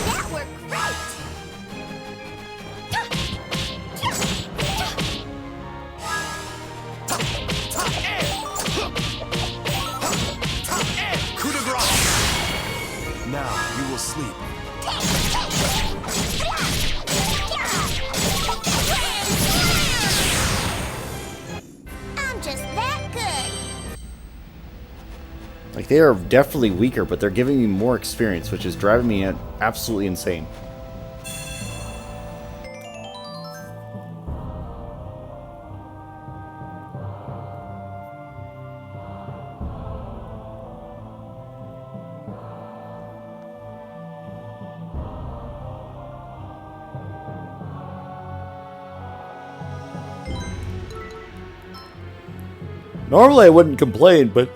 That worked great! Coup de grace! Now you will sleep. I'm just that good. Like, they are definitely weaker, but they're giving me more experience, which is driving me absolutely insane. Normally I wouldn't complain, but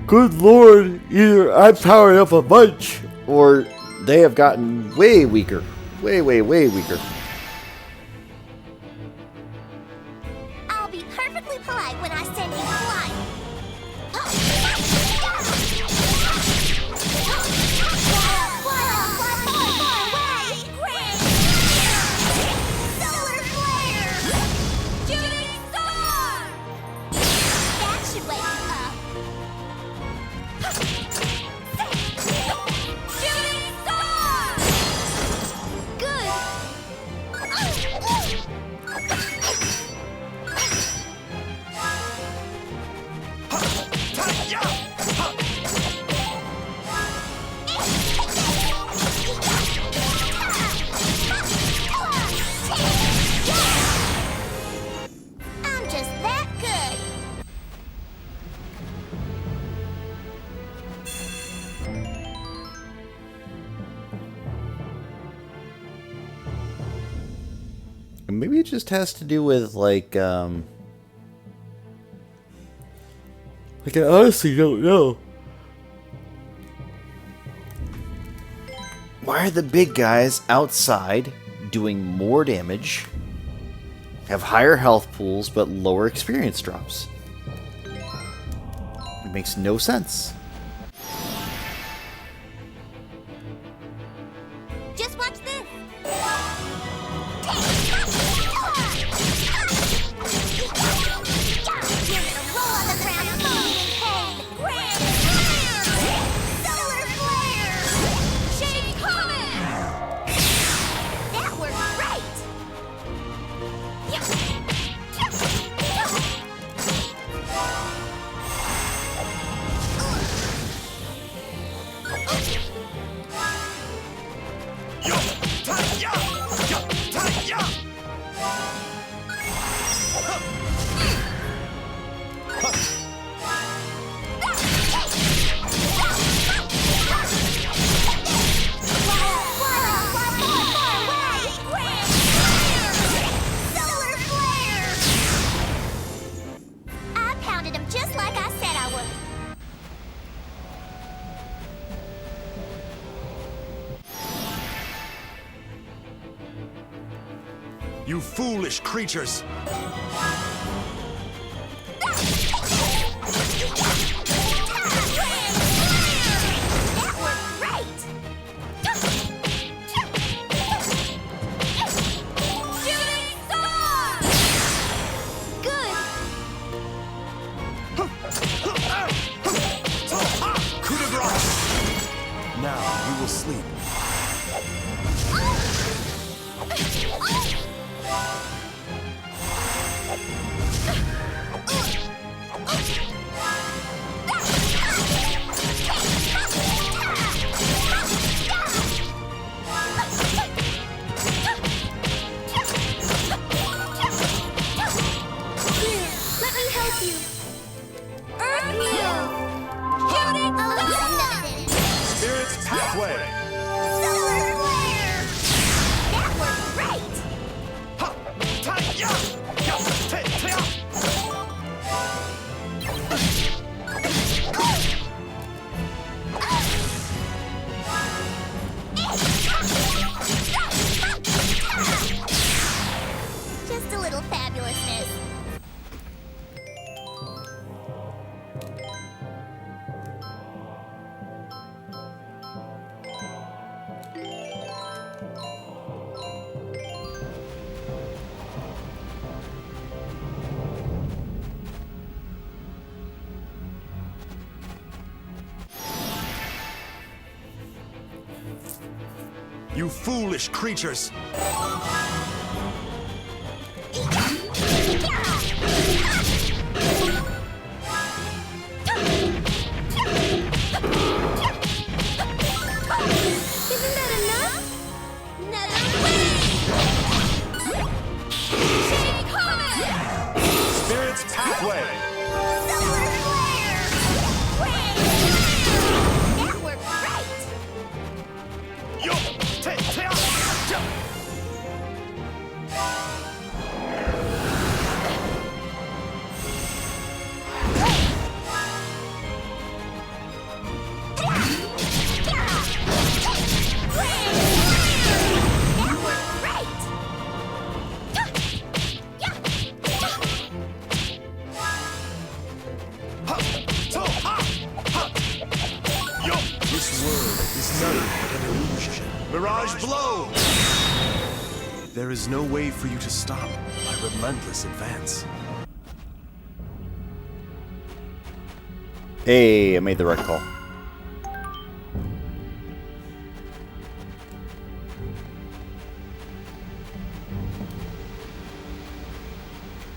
good lord, either I'm powered up a bunch, or they have gotten way weaker. Way, way, way weaker. I'll be perfectly polite when I send you flying. Solar flare! Shooting star! That should wake you up. Shooting star! Good. I'm just that good. And maybe it just has to do with, like, I honestly don't know. Why are the big guys outside doing more damage, have higher health pools, but lower experience drops? It makes no sense. Just watch this. You're gonna roll on the ground, moaning in pain. Grand flare! Solar flare! Shady comet! That worked great! Solar flare! I pounded him just like I said I would. You foolish creatures! That worked great! Let me help you. Earth Meal! Shooting Nothing! Spirit's Pathway! Solar Flare! That worked great! Ha! Ta! Ya! Ya! Te! Te! Ya! Just a little fabulousness. You foolish creatures! Isn't that enough? Another wing! Shake Comet! Spirit's Pathway! Solar Flare! Wing! That worked great! Yo! Te! Te! Ya! Ya! That worked great! Ha! To! Ha! Ha! Yo! This world is nothing but an illusion. Mirage Blow! There is no way for you to stop my relentless advance. Hey, I made the right call.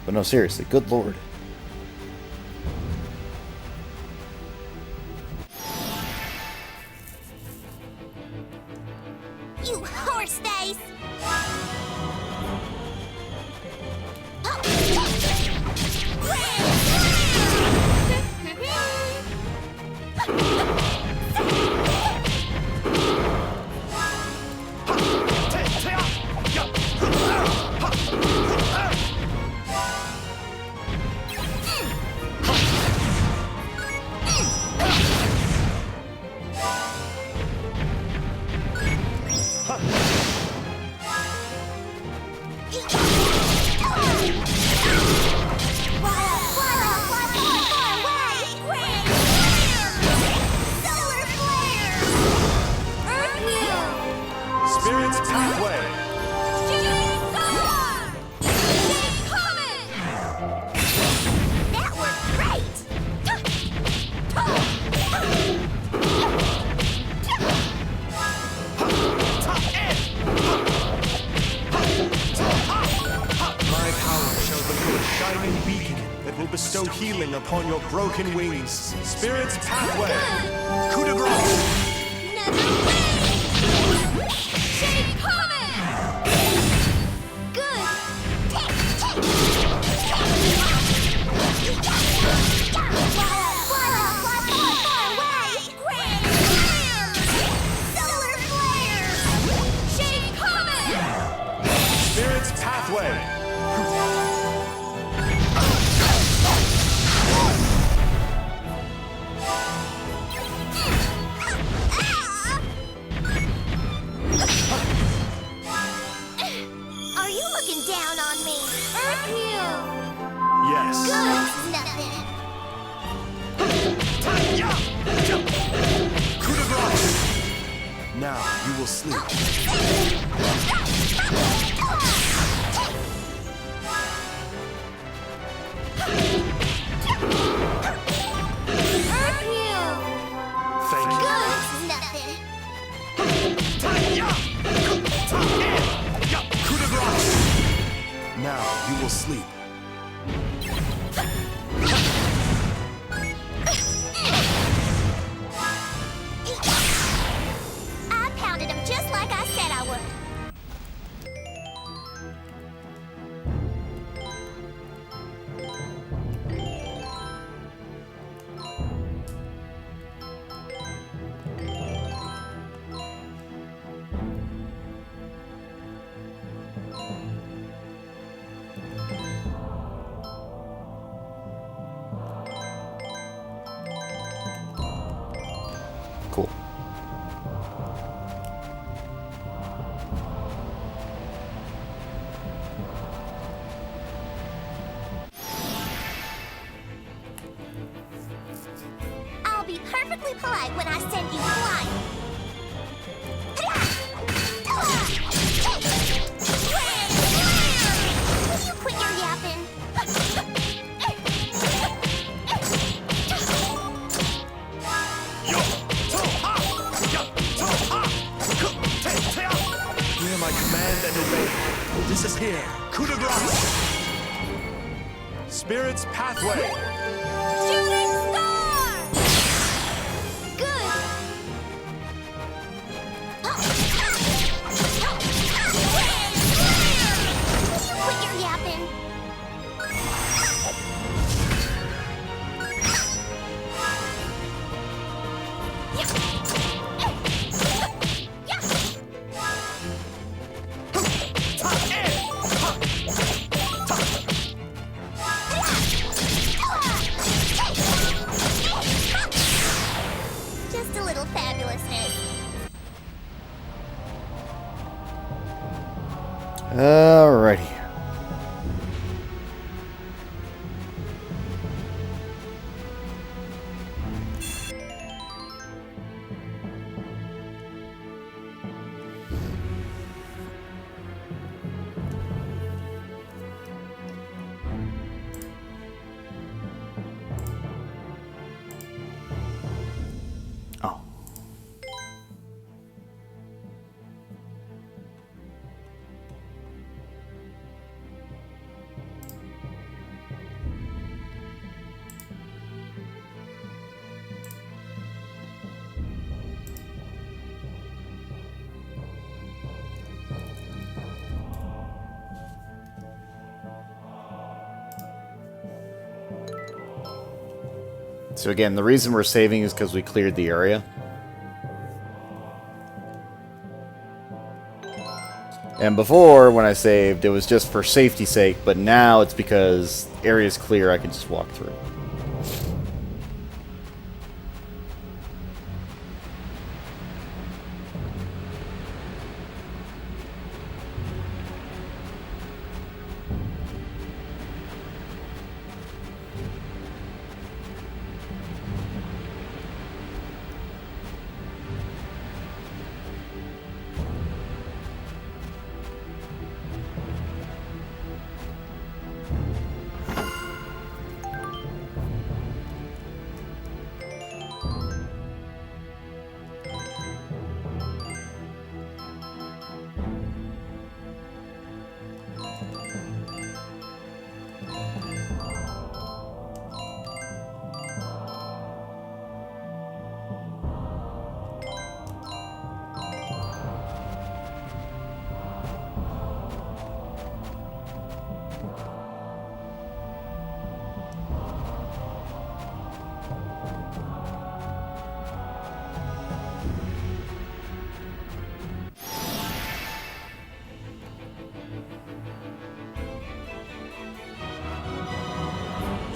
But no, seriously, good lord. You horse face! Te! Te! Ya! Ya! Ha! Spirit's Pathway! That worked great! My power shall become a shining beacon that will bestow healing upon your broken wings. Spirit's Pathway! Coup de grace! Another wing! Shake Comet! Good! Far away! Solar Flare! Shake Comet! Spirit's Pathway! Are you looking down on me? Earth Meal! Yes. Good! Nothing. Ta-ya! Ja! Coup de grace! Now you will sleep. Earth Meal! Thank you. Good! Nothing. Ta-ya! Ta-ya! Coup de grace! Now you will sleep. I pounded him just like I said I be perfectly polite when I send you flying. Will you quit your yapping? Hear my command and obey. This is here. Coup de grace. Spirit's pathway. Shooting star! Good. Will you quit your yapping? Just a little fabulousness. Alrighty. Oh. So again, the reason we're saving is because we cleared the area. And before, when I saved, it was just for safety's sake, but now it's because area's clear, I can just walk through.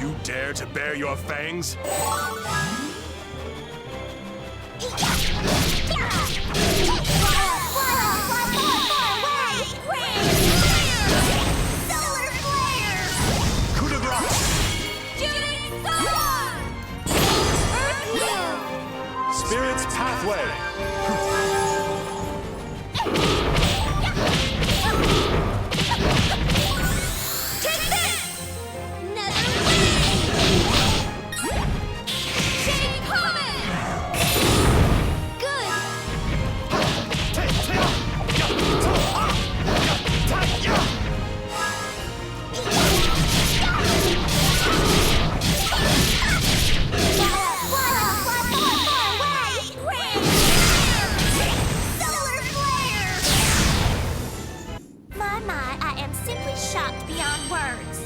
You dare to bare your fangs? Coup de grace. Spirit's pathway. I am simply shocked beyond words.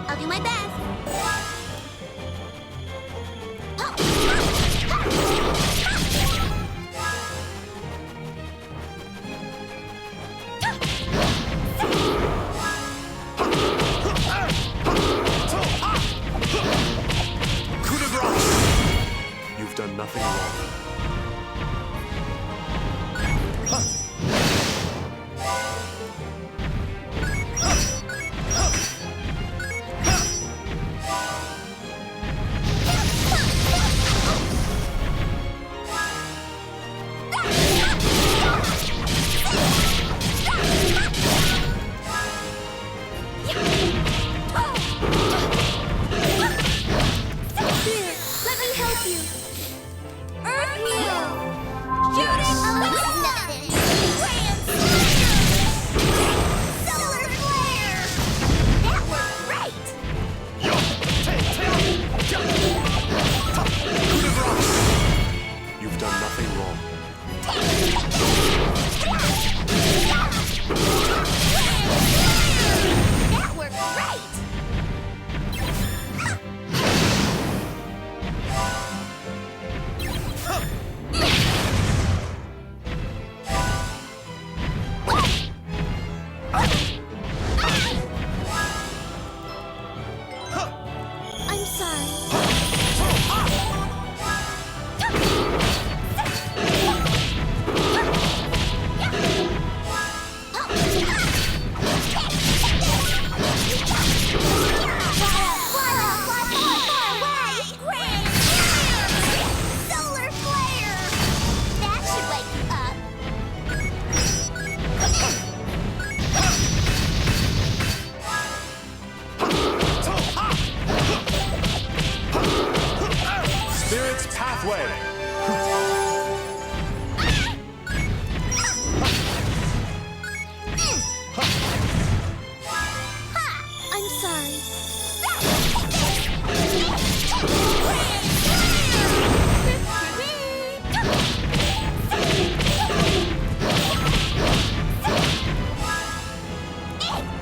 I'll do my best. done nothing wrong. Let me help you. Earth Wheel! Shoot it! Nothing. Grand Slayer! Solar Flare! That worked great! You've done nothing wrong. That worked great! I'm sorry. Solar Flare! That should wake you up. Spirit's Pathway! I'm sorry.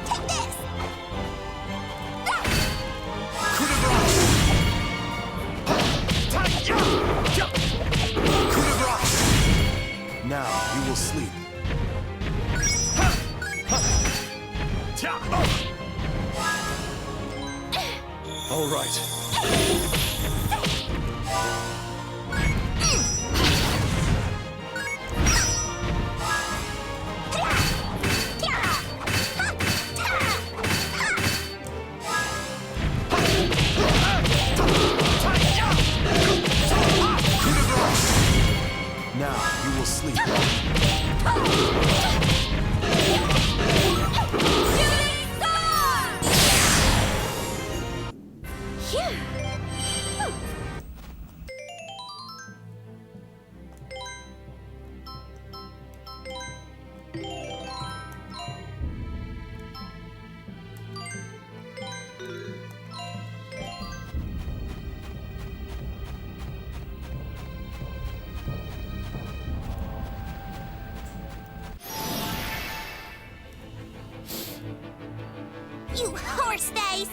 Take this! Coup de grâce! Now you will sleep. All right. Now you will sleep. You horse face!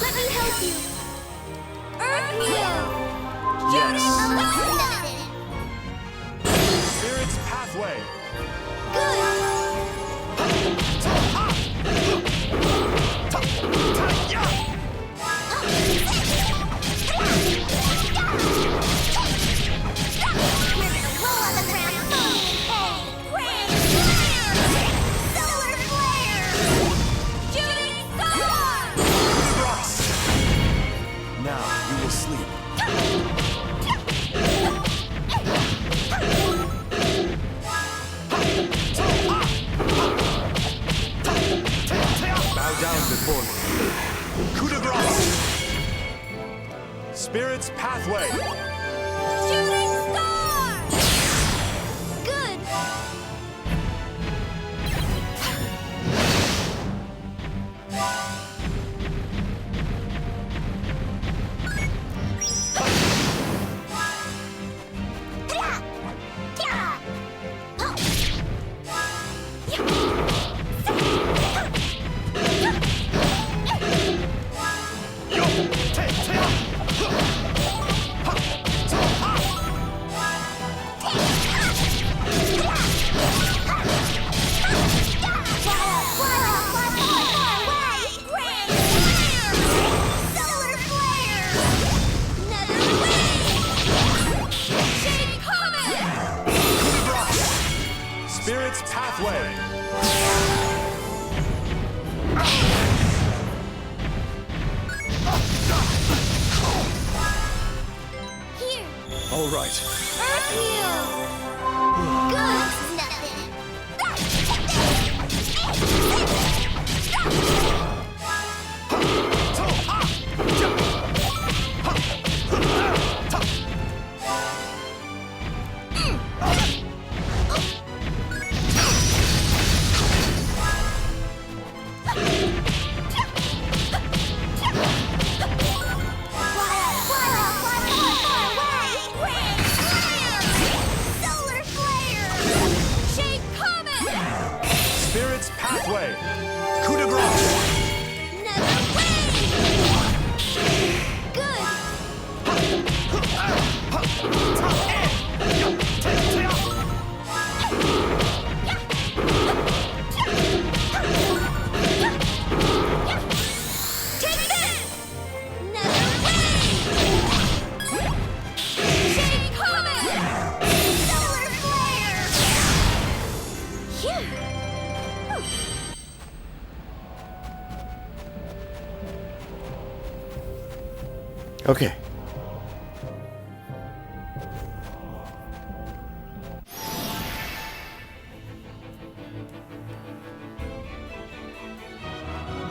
Let me help you. Earth Wheel! Yes. Nothing. Spirit's Pathway! We're gonna roll on the ground, boom, bang, grand Slayer! Solar Flare! Shooting Star! Now you will sleep. Spirit's Pathway. Here, All right. Earth Heal. Good. Nothing. Solar Flare. Shake Comet. Spirit's Pathway. Coup de grace. Another wave. Good. Take this. Another wave. Shake Comet. Solar Flare. Phew. Okay.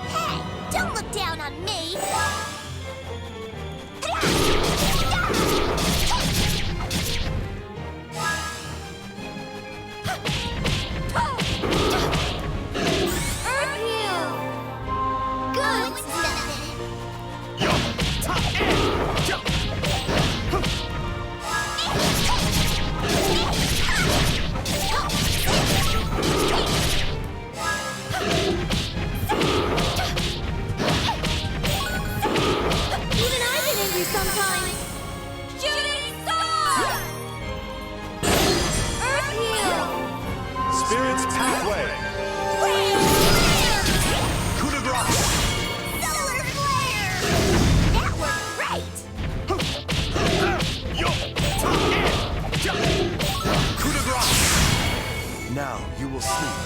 Hey, don't look down on me. Earth Heal. Good. Nothing. Even I've been angry sometimes. Shooting Star. Earth Heal. Spirit's Pathway. Wave Flare. Coup de grace. Solar Flare. That worked great. Coup de grace. Now you will sleep.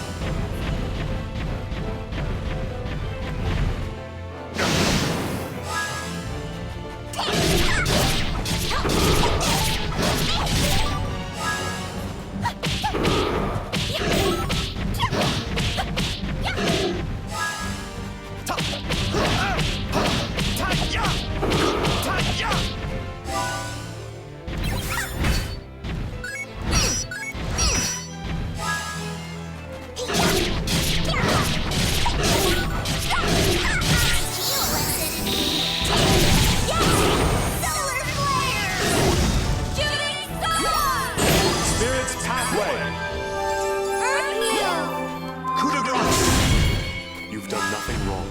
Solar Flare. Shooting Star. Spirit's Pathway. Earth Heal. Coup de grace. You've done nothing wrong.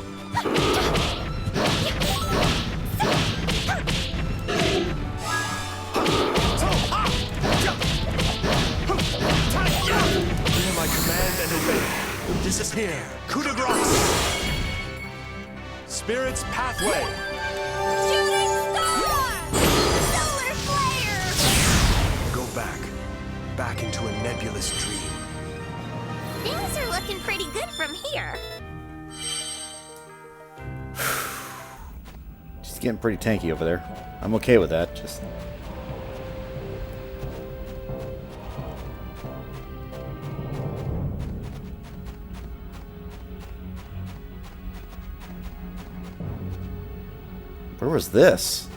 Hear my command and obey. Disappear. Coup de grace. Spirit's Pathway. Shooting Star. Solar Flare. Go back. Back into a nebulous dream. Things are looking pretty good from here. She's getting pretty tanky over there. I'm okay with that. Just where was this?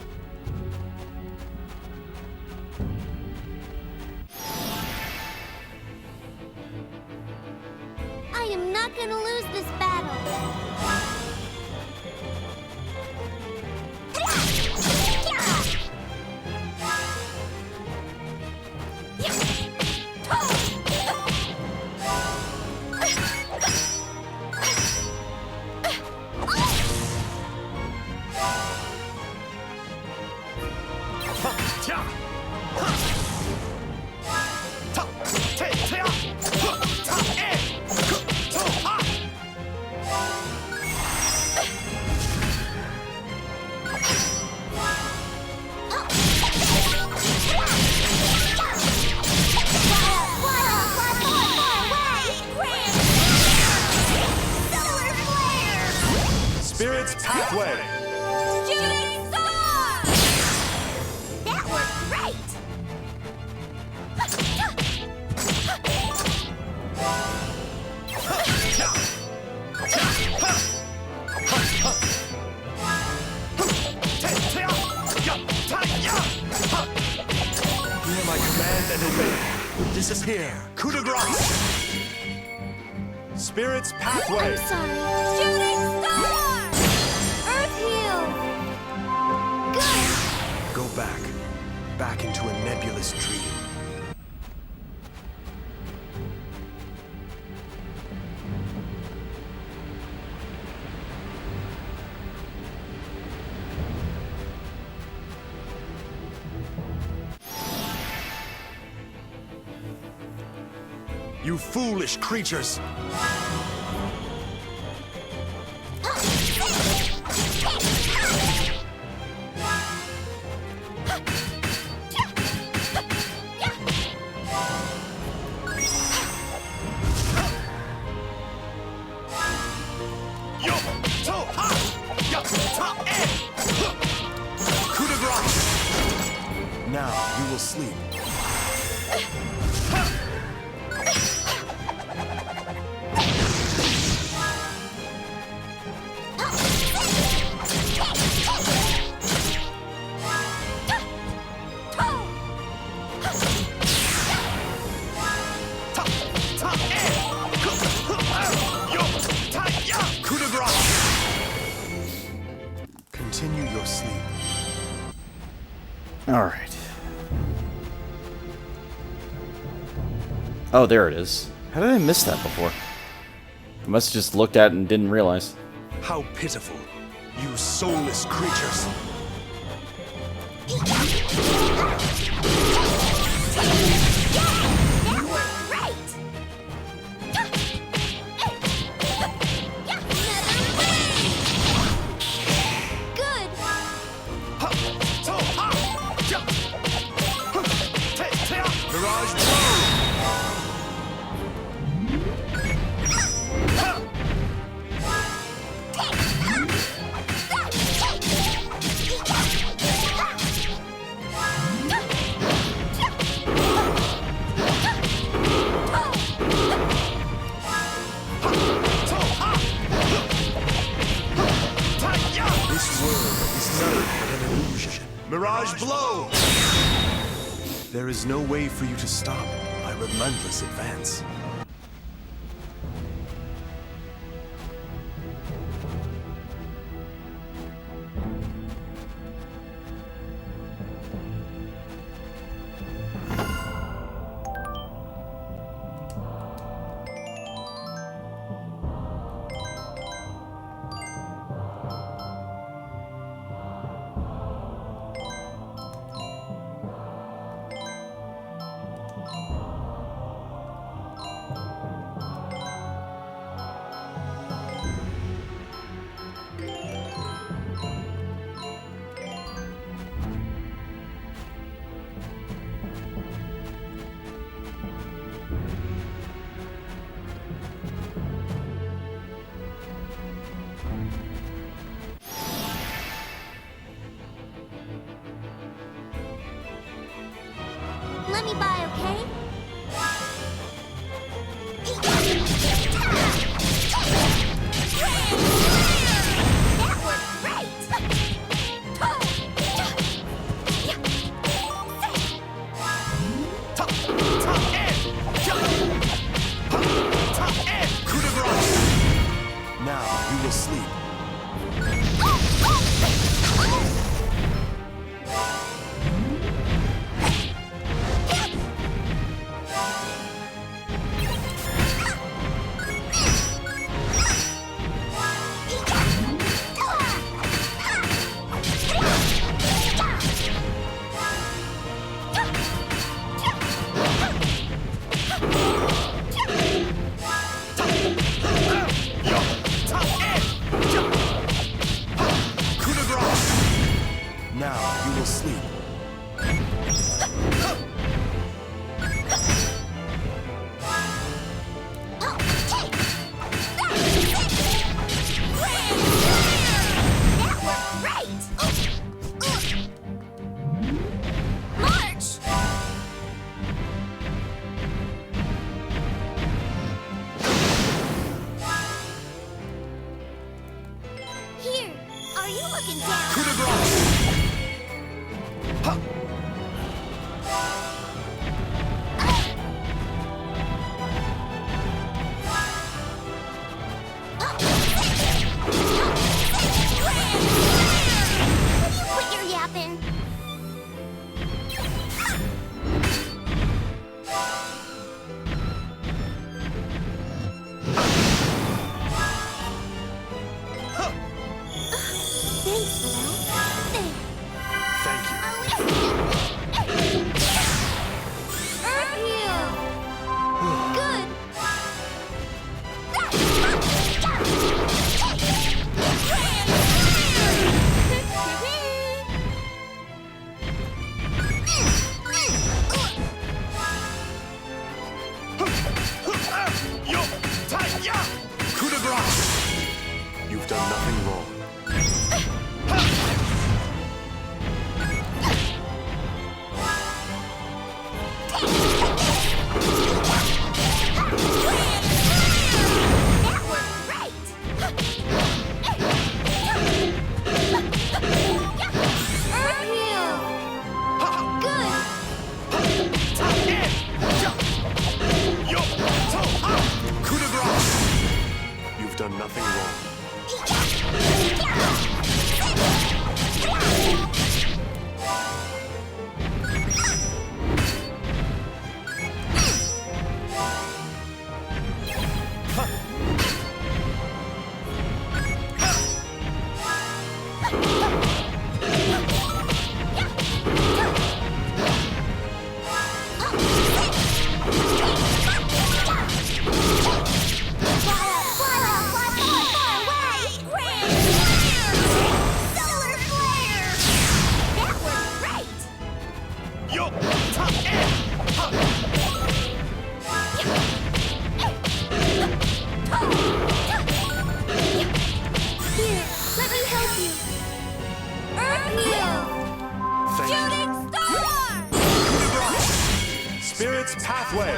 I am not gonna lose this battle. Disappear. Coup de grace. Spirit's pathway. I'm sorry. Shooting star! Earth heal! Good! Go back. Back into a nebulous dream. You foolish creatures! Yo! To! Ha! Yo! Ta! Eh! Coup de grace! Now you will sleep. Coup de grace! Continue your sleep. Alright. Oh, there it is. How did I miss that before? I must have just looked at it and didn't realize. How pitiful, you soulless creatures! That worked great! Good! Mirage blow! This world is nothing but an illusion. Mirage blow! There is no way for you to stop my relentless advance. Let me by, okay? That worked great! Coup de grace! Now you will sleep. Coup de grace! Now you will sleep. That worked great! March! done nothing wrong. That worked great! Earth Hill! Yo! Coup de grace! You've done nothing wrong. Yo! Here, let me help you. Earth Hill! Thank you. Shooting Star! Coup de grace! Spirit's Pathway!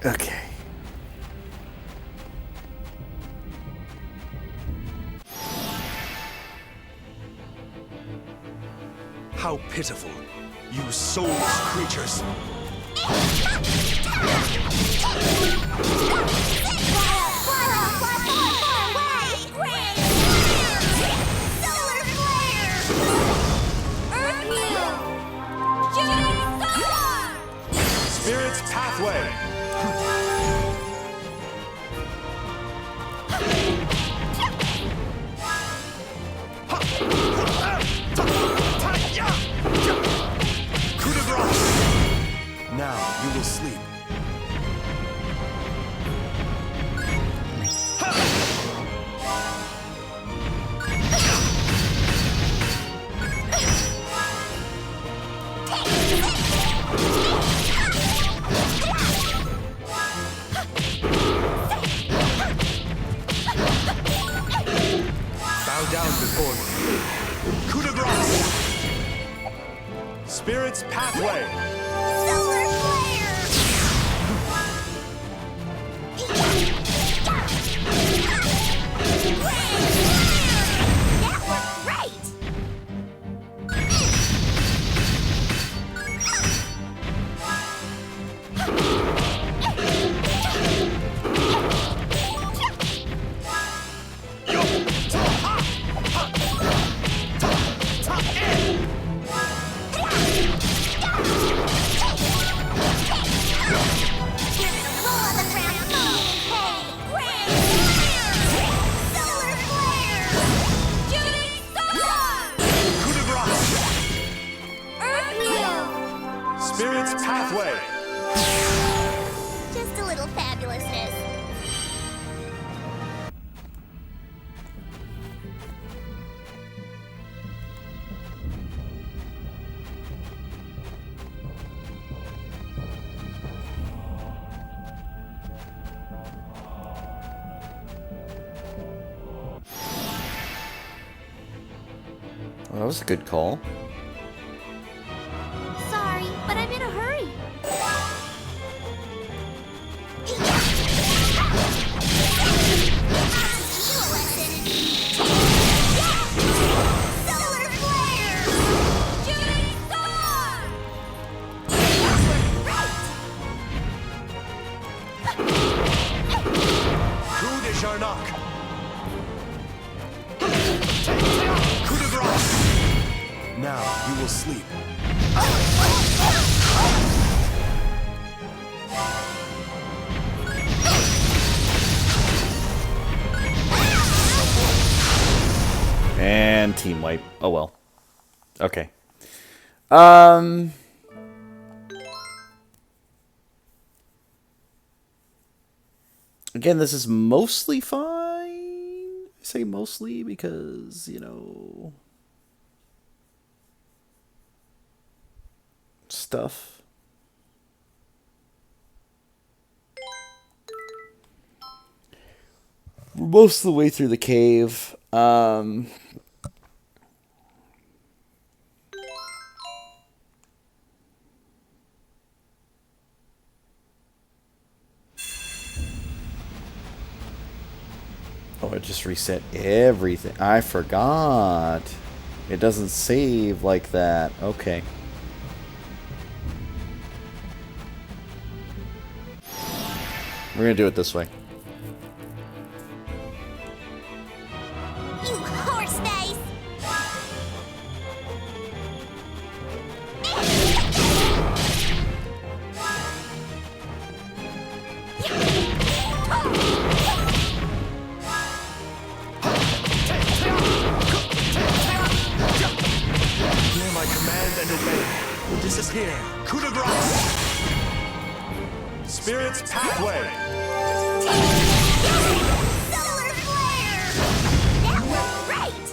Okay. How pitiful, you soulless creatures! Spirit's Pathway! Coup de grace! Now you will sleep. Bow down before me. Coup de grace! Spirit's Pathway! Solar Flare! That worked great! Yo! Ha! Ha! Ta! Ta! Roll on the ground, move! Hey! Grand Flare! Solar Flare! Shooting Star! Coup de grace! Earth Hill! Spirit's Pathway! Just a little fabulousness. Well, that was a good call. Sorry, but I'm in a hurry. Solar Flare! Shooting Star! Coup de Jarnac! Coup de grace! Now you will sleep. team wipe. Oh well. Okay. Again, this is mostly fine. I say mostly because, you know, stuff. We're most of the way through the cave. Oh, it just reset everything. I forgot. It doesn't save like that. Okay. We're gonna do it this way. You horse face! Hear my command and obey. Disappear. Coup de grace. Spirit's pathway. Solar flare! That was right!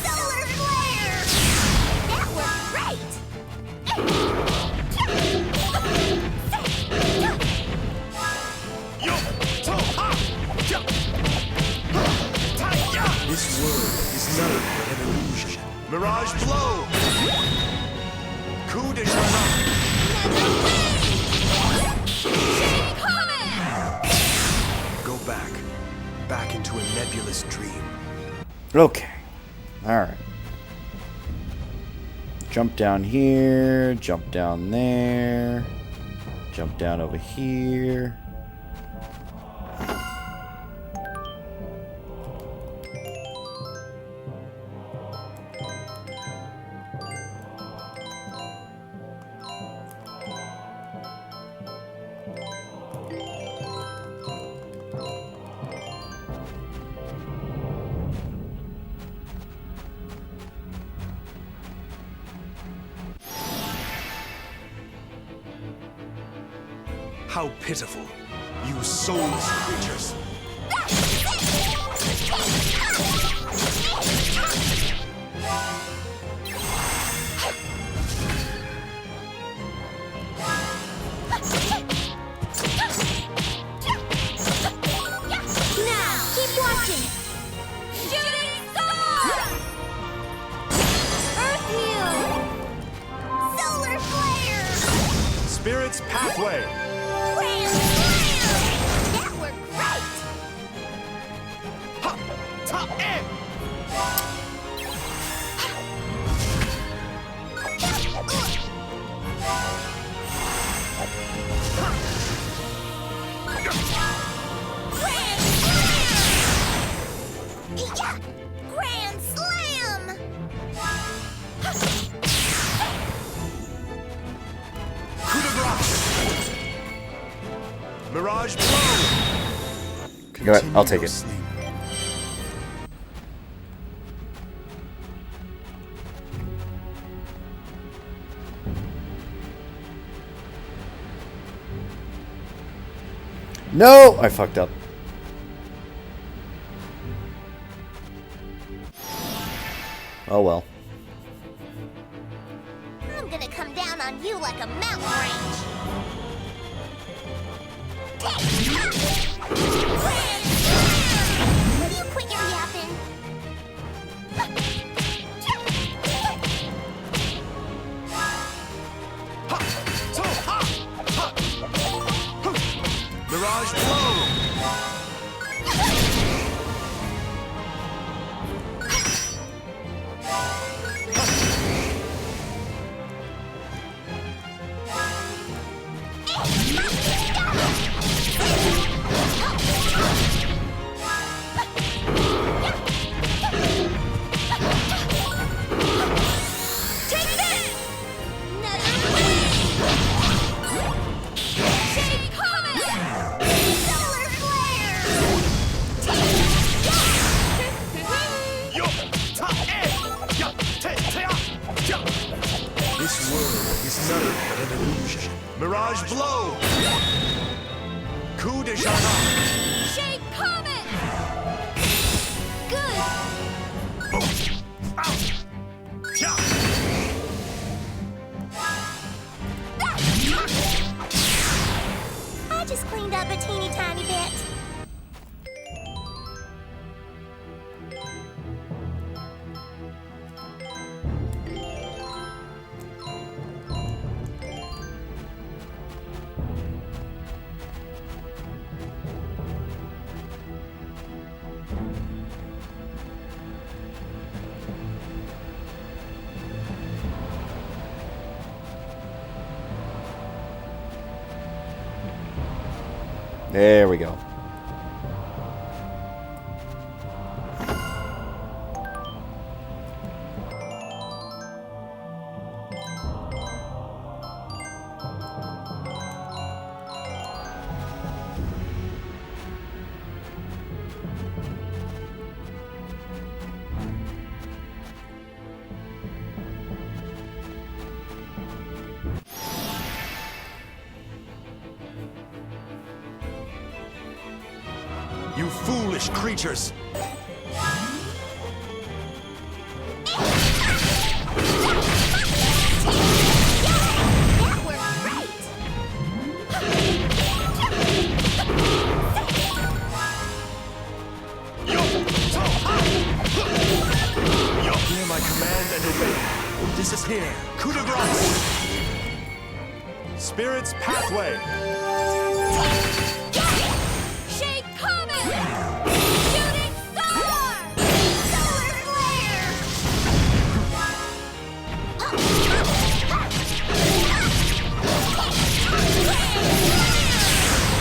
Solar flare! That was right! This word is nothing but an illusion. Mirage blow. Coup de Sonata. Go back. Back into a nebulous dream. Okay. Alright. Jump down here. Jump down there. Jump down over here. How pitiful, you soulless creatures. Now, keep watching! Shooting star! Earth heal! Solar flare! Spirit's pathway. Grand flare! That worked right! Ha! Ta! Eh! Grand flare! Yeah! Grand slam! Coup de grace. Mirage blow. Go ahead, I'll take it. Sleep. No! I fucked up. Oh well. I'm gonna come down on you like a mountain range. Grand slam! Will you quit your yapping? Ha! To! Ha! Ha! Mirage blow. This world is nothing but an illusion. Mirage blow! Coup de Charnat! Shake Comet! Good! I just cleaned up a teeny tiny bit. There we go. You foolish creatures! That worked great! Hear my command and obey. This is here. Coup de grace! Spirit's pathway! Shake Comet! Shooting Star! Solar Flare!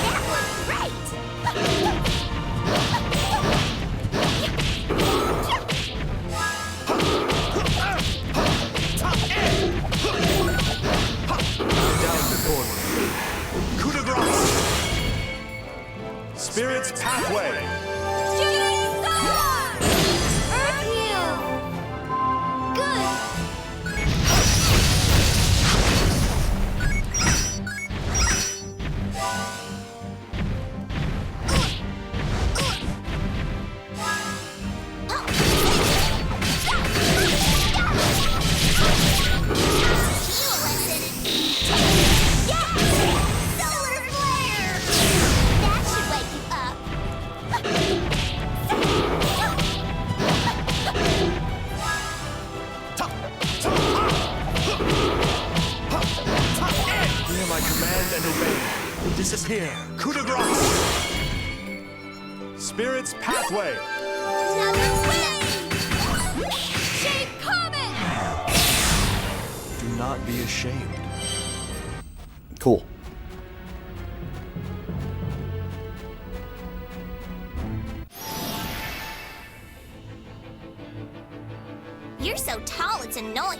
That worked great! Down before me. Coup de grace! Spirit's pathway! Shooting Star! Earth Heal! Good! Solar Flare! That should wake you up. Hear my command and obey. This is here. Coup de grace! Spirit's pathway! Another win! Shake Comet! Do not be ashamed. Cool. You're so tall, it's annoying.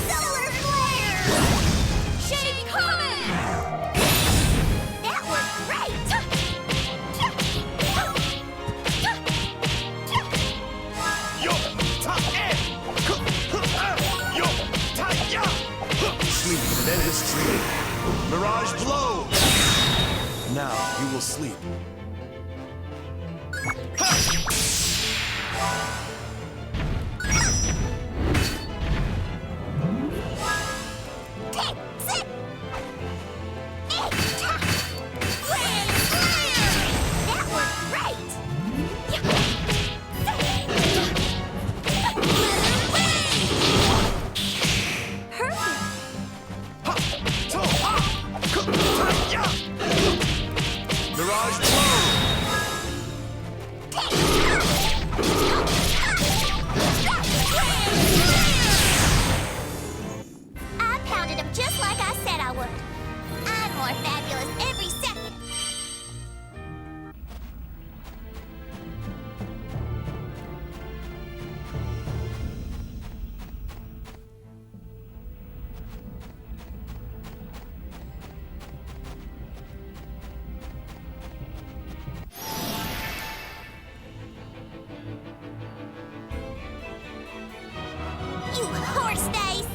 Solar Flare! Shake Comet! That worked great! Sleep in an endless dream. Mirage blow! Now you will sleep. That worked great! Mirage blow! more fabulous every second. You horse face!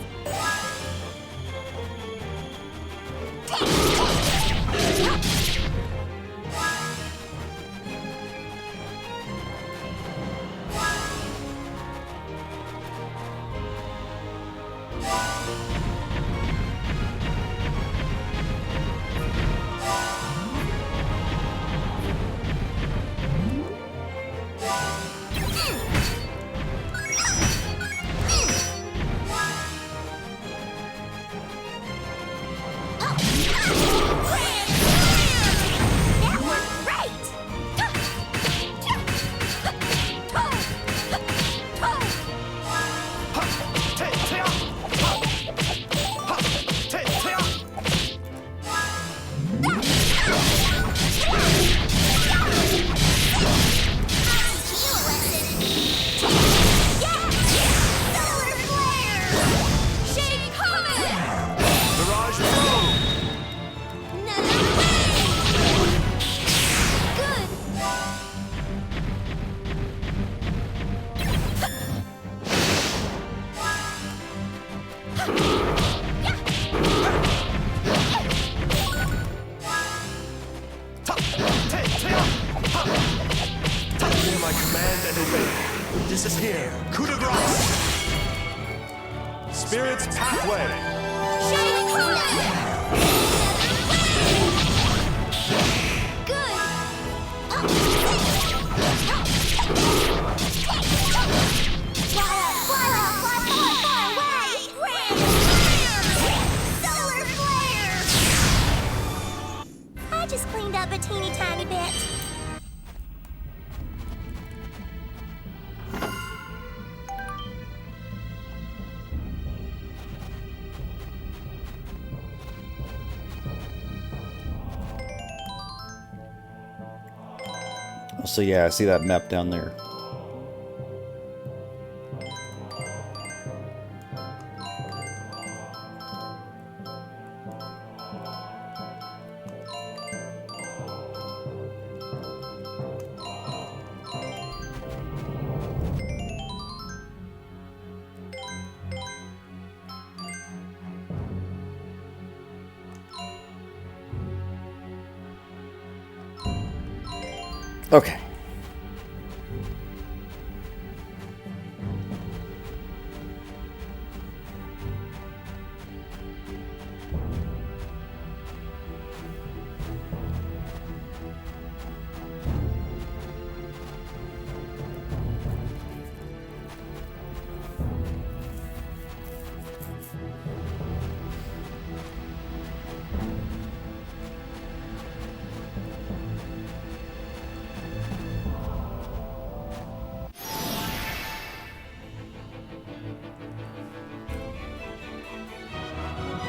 That worked great! Mirage Blow! Hear my command and obey. Disappear. Coup de grace. Spirit's Pathway. I just cleaned up a teeny tiny bit. So yeah, I see that map down there. Okay.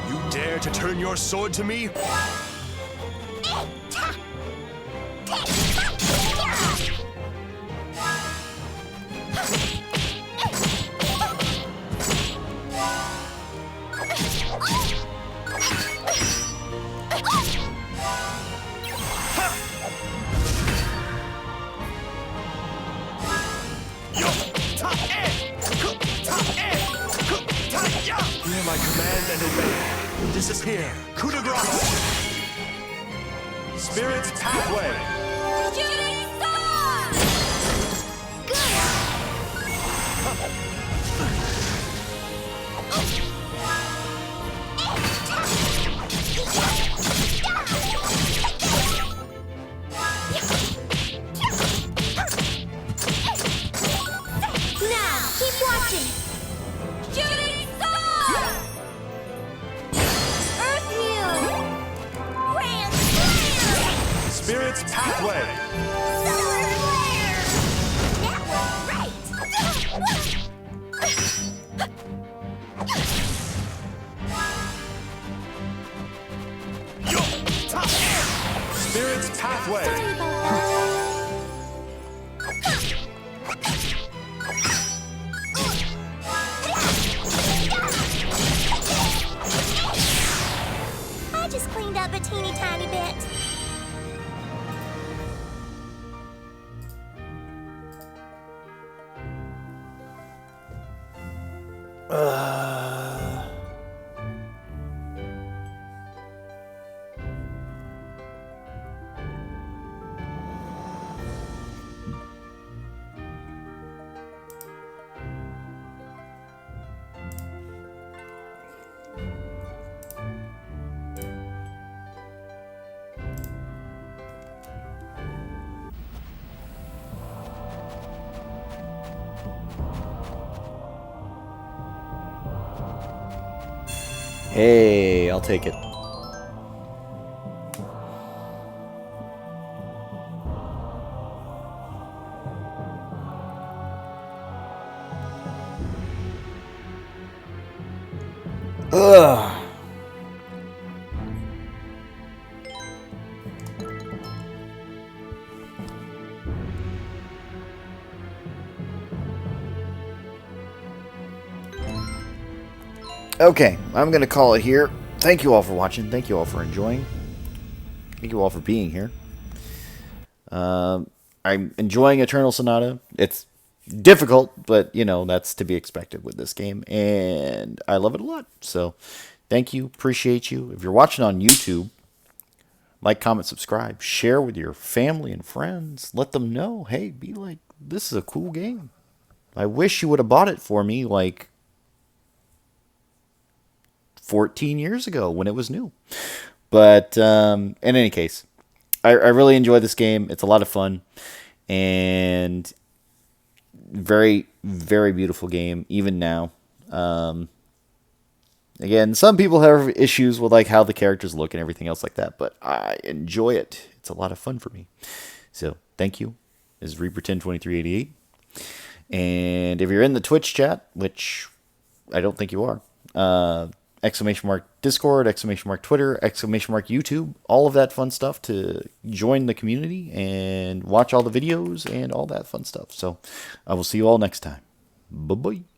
You dare to turn your sword to me? Hear my command and obey. Disappear. Coup de grace. Spirit's Pathway. Shooting star! Now, keep watching. Shooting star! Earth Heal! Grand Flare! Spirit's Pathway. Solar Flare! That was right! Spirit's Pathway. Sorry about that. I just cleaned up a teeny tiny bit. Hey, I'll take it. Ugh. Okay, I'm going to call it here. Thank you all for watching. Thank you all for enjoying. Thank you all for being here. I'm enjoying Eternal Sonata. It's difficult, but, you know, that's to be expected with this game. And I love it a lot. So, thank you. Appreciate you. If you're watching on YouTube, like, comment, subscribe. Share with your family and friends. Let them know, hey, be like, this is a cool game. I wish you would have bought it for me, like, 14 years ago when it was new. But in any case, I really enjoy this game. It's a lot of fun. And very, very beautiful game, even now. Again, some people have issues with like how the characters look and everything else like that, but I enjoy it. It's a lot of fun for me. So, thank you. This is Reaper102388. And if you're in the Twitch chat, which I don't think you are, exclamation mark Discord, exclamation mark Twitter, exclamation mark YouTube, all of that fun stuff to join the community and watch all the videos and all that fun stuff. So I will see you all next time. Bye-bye.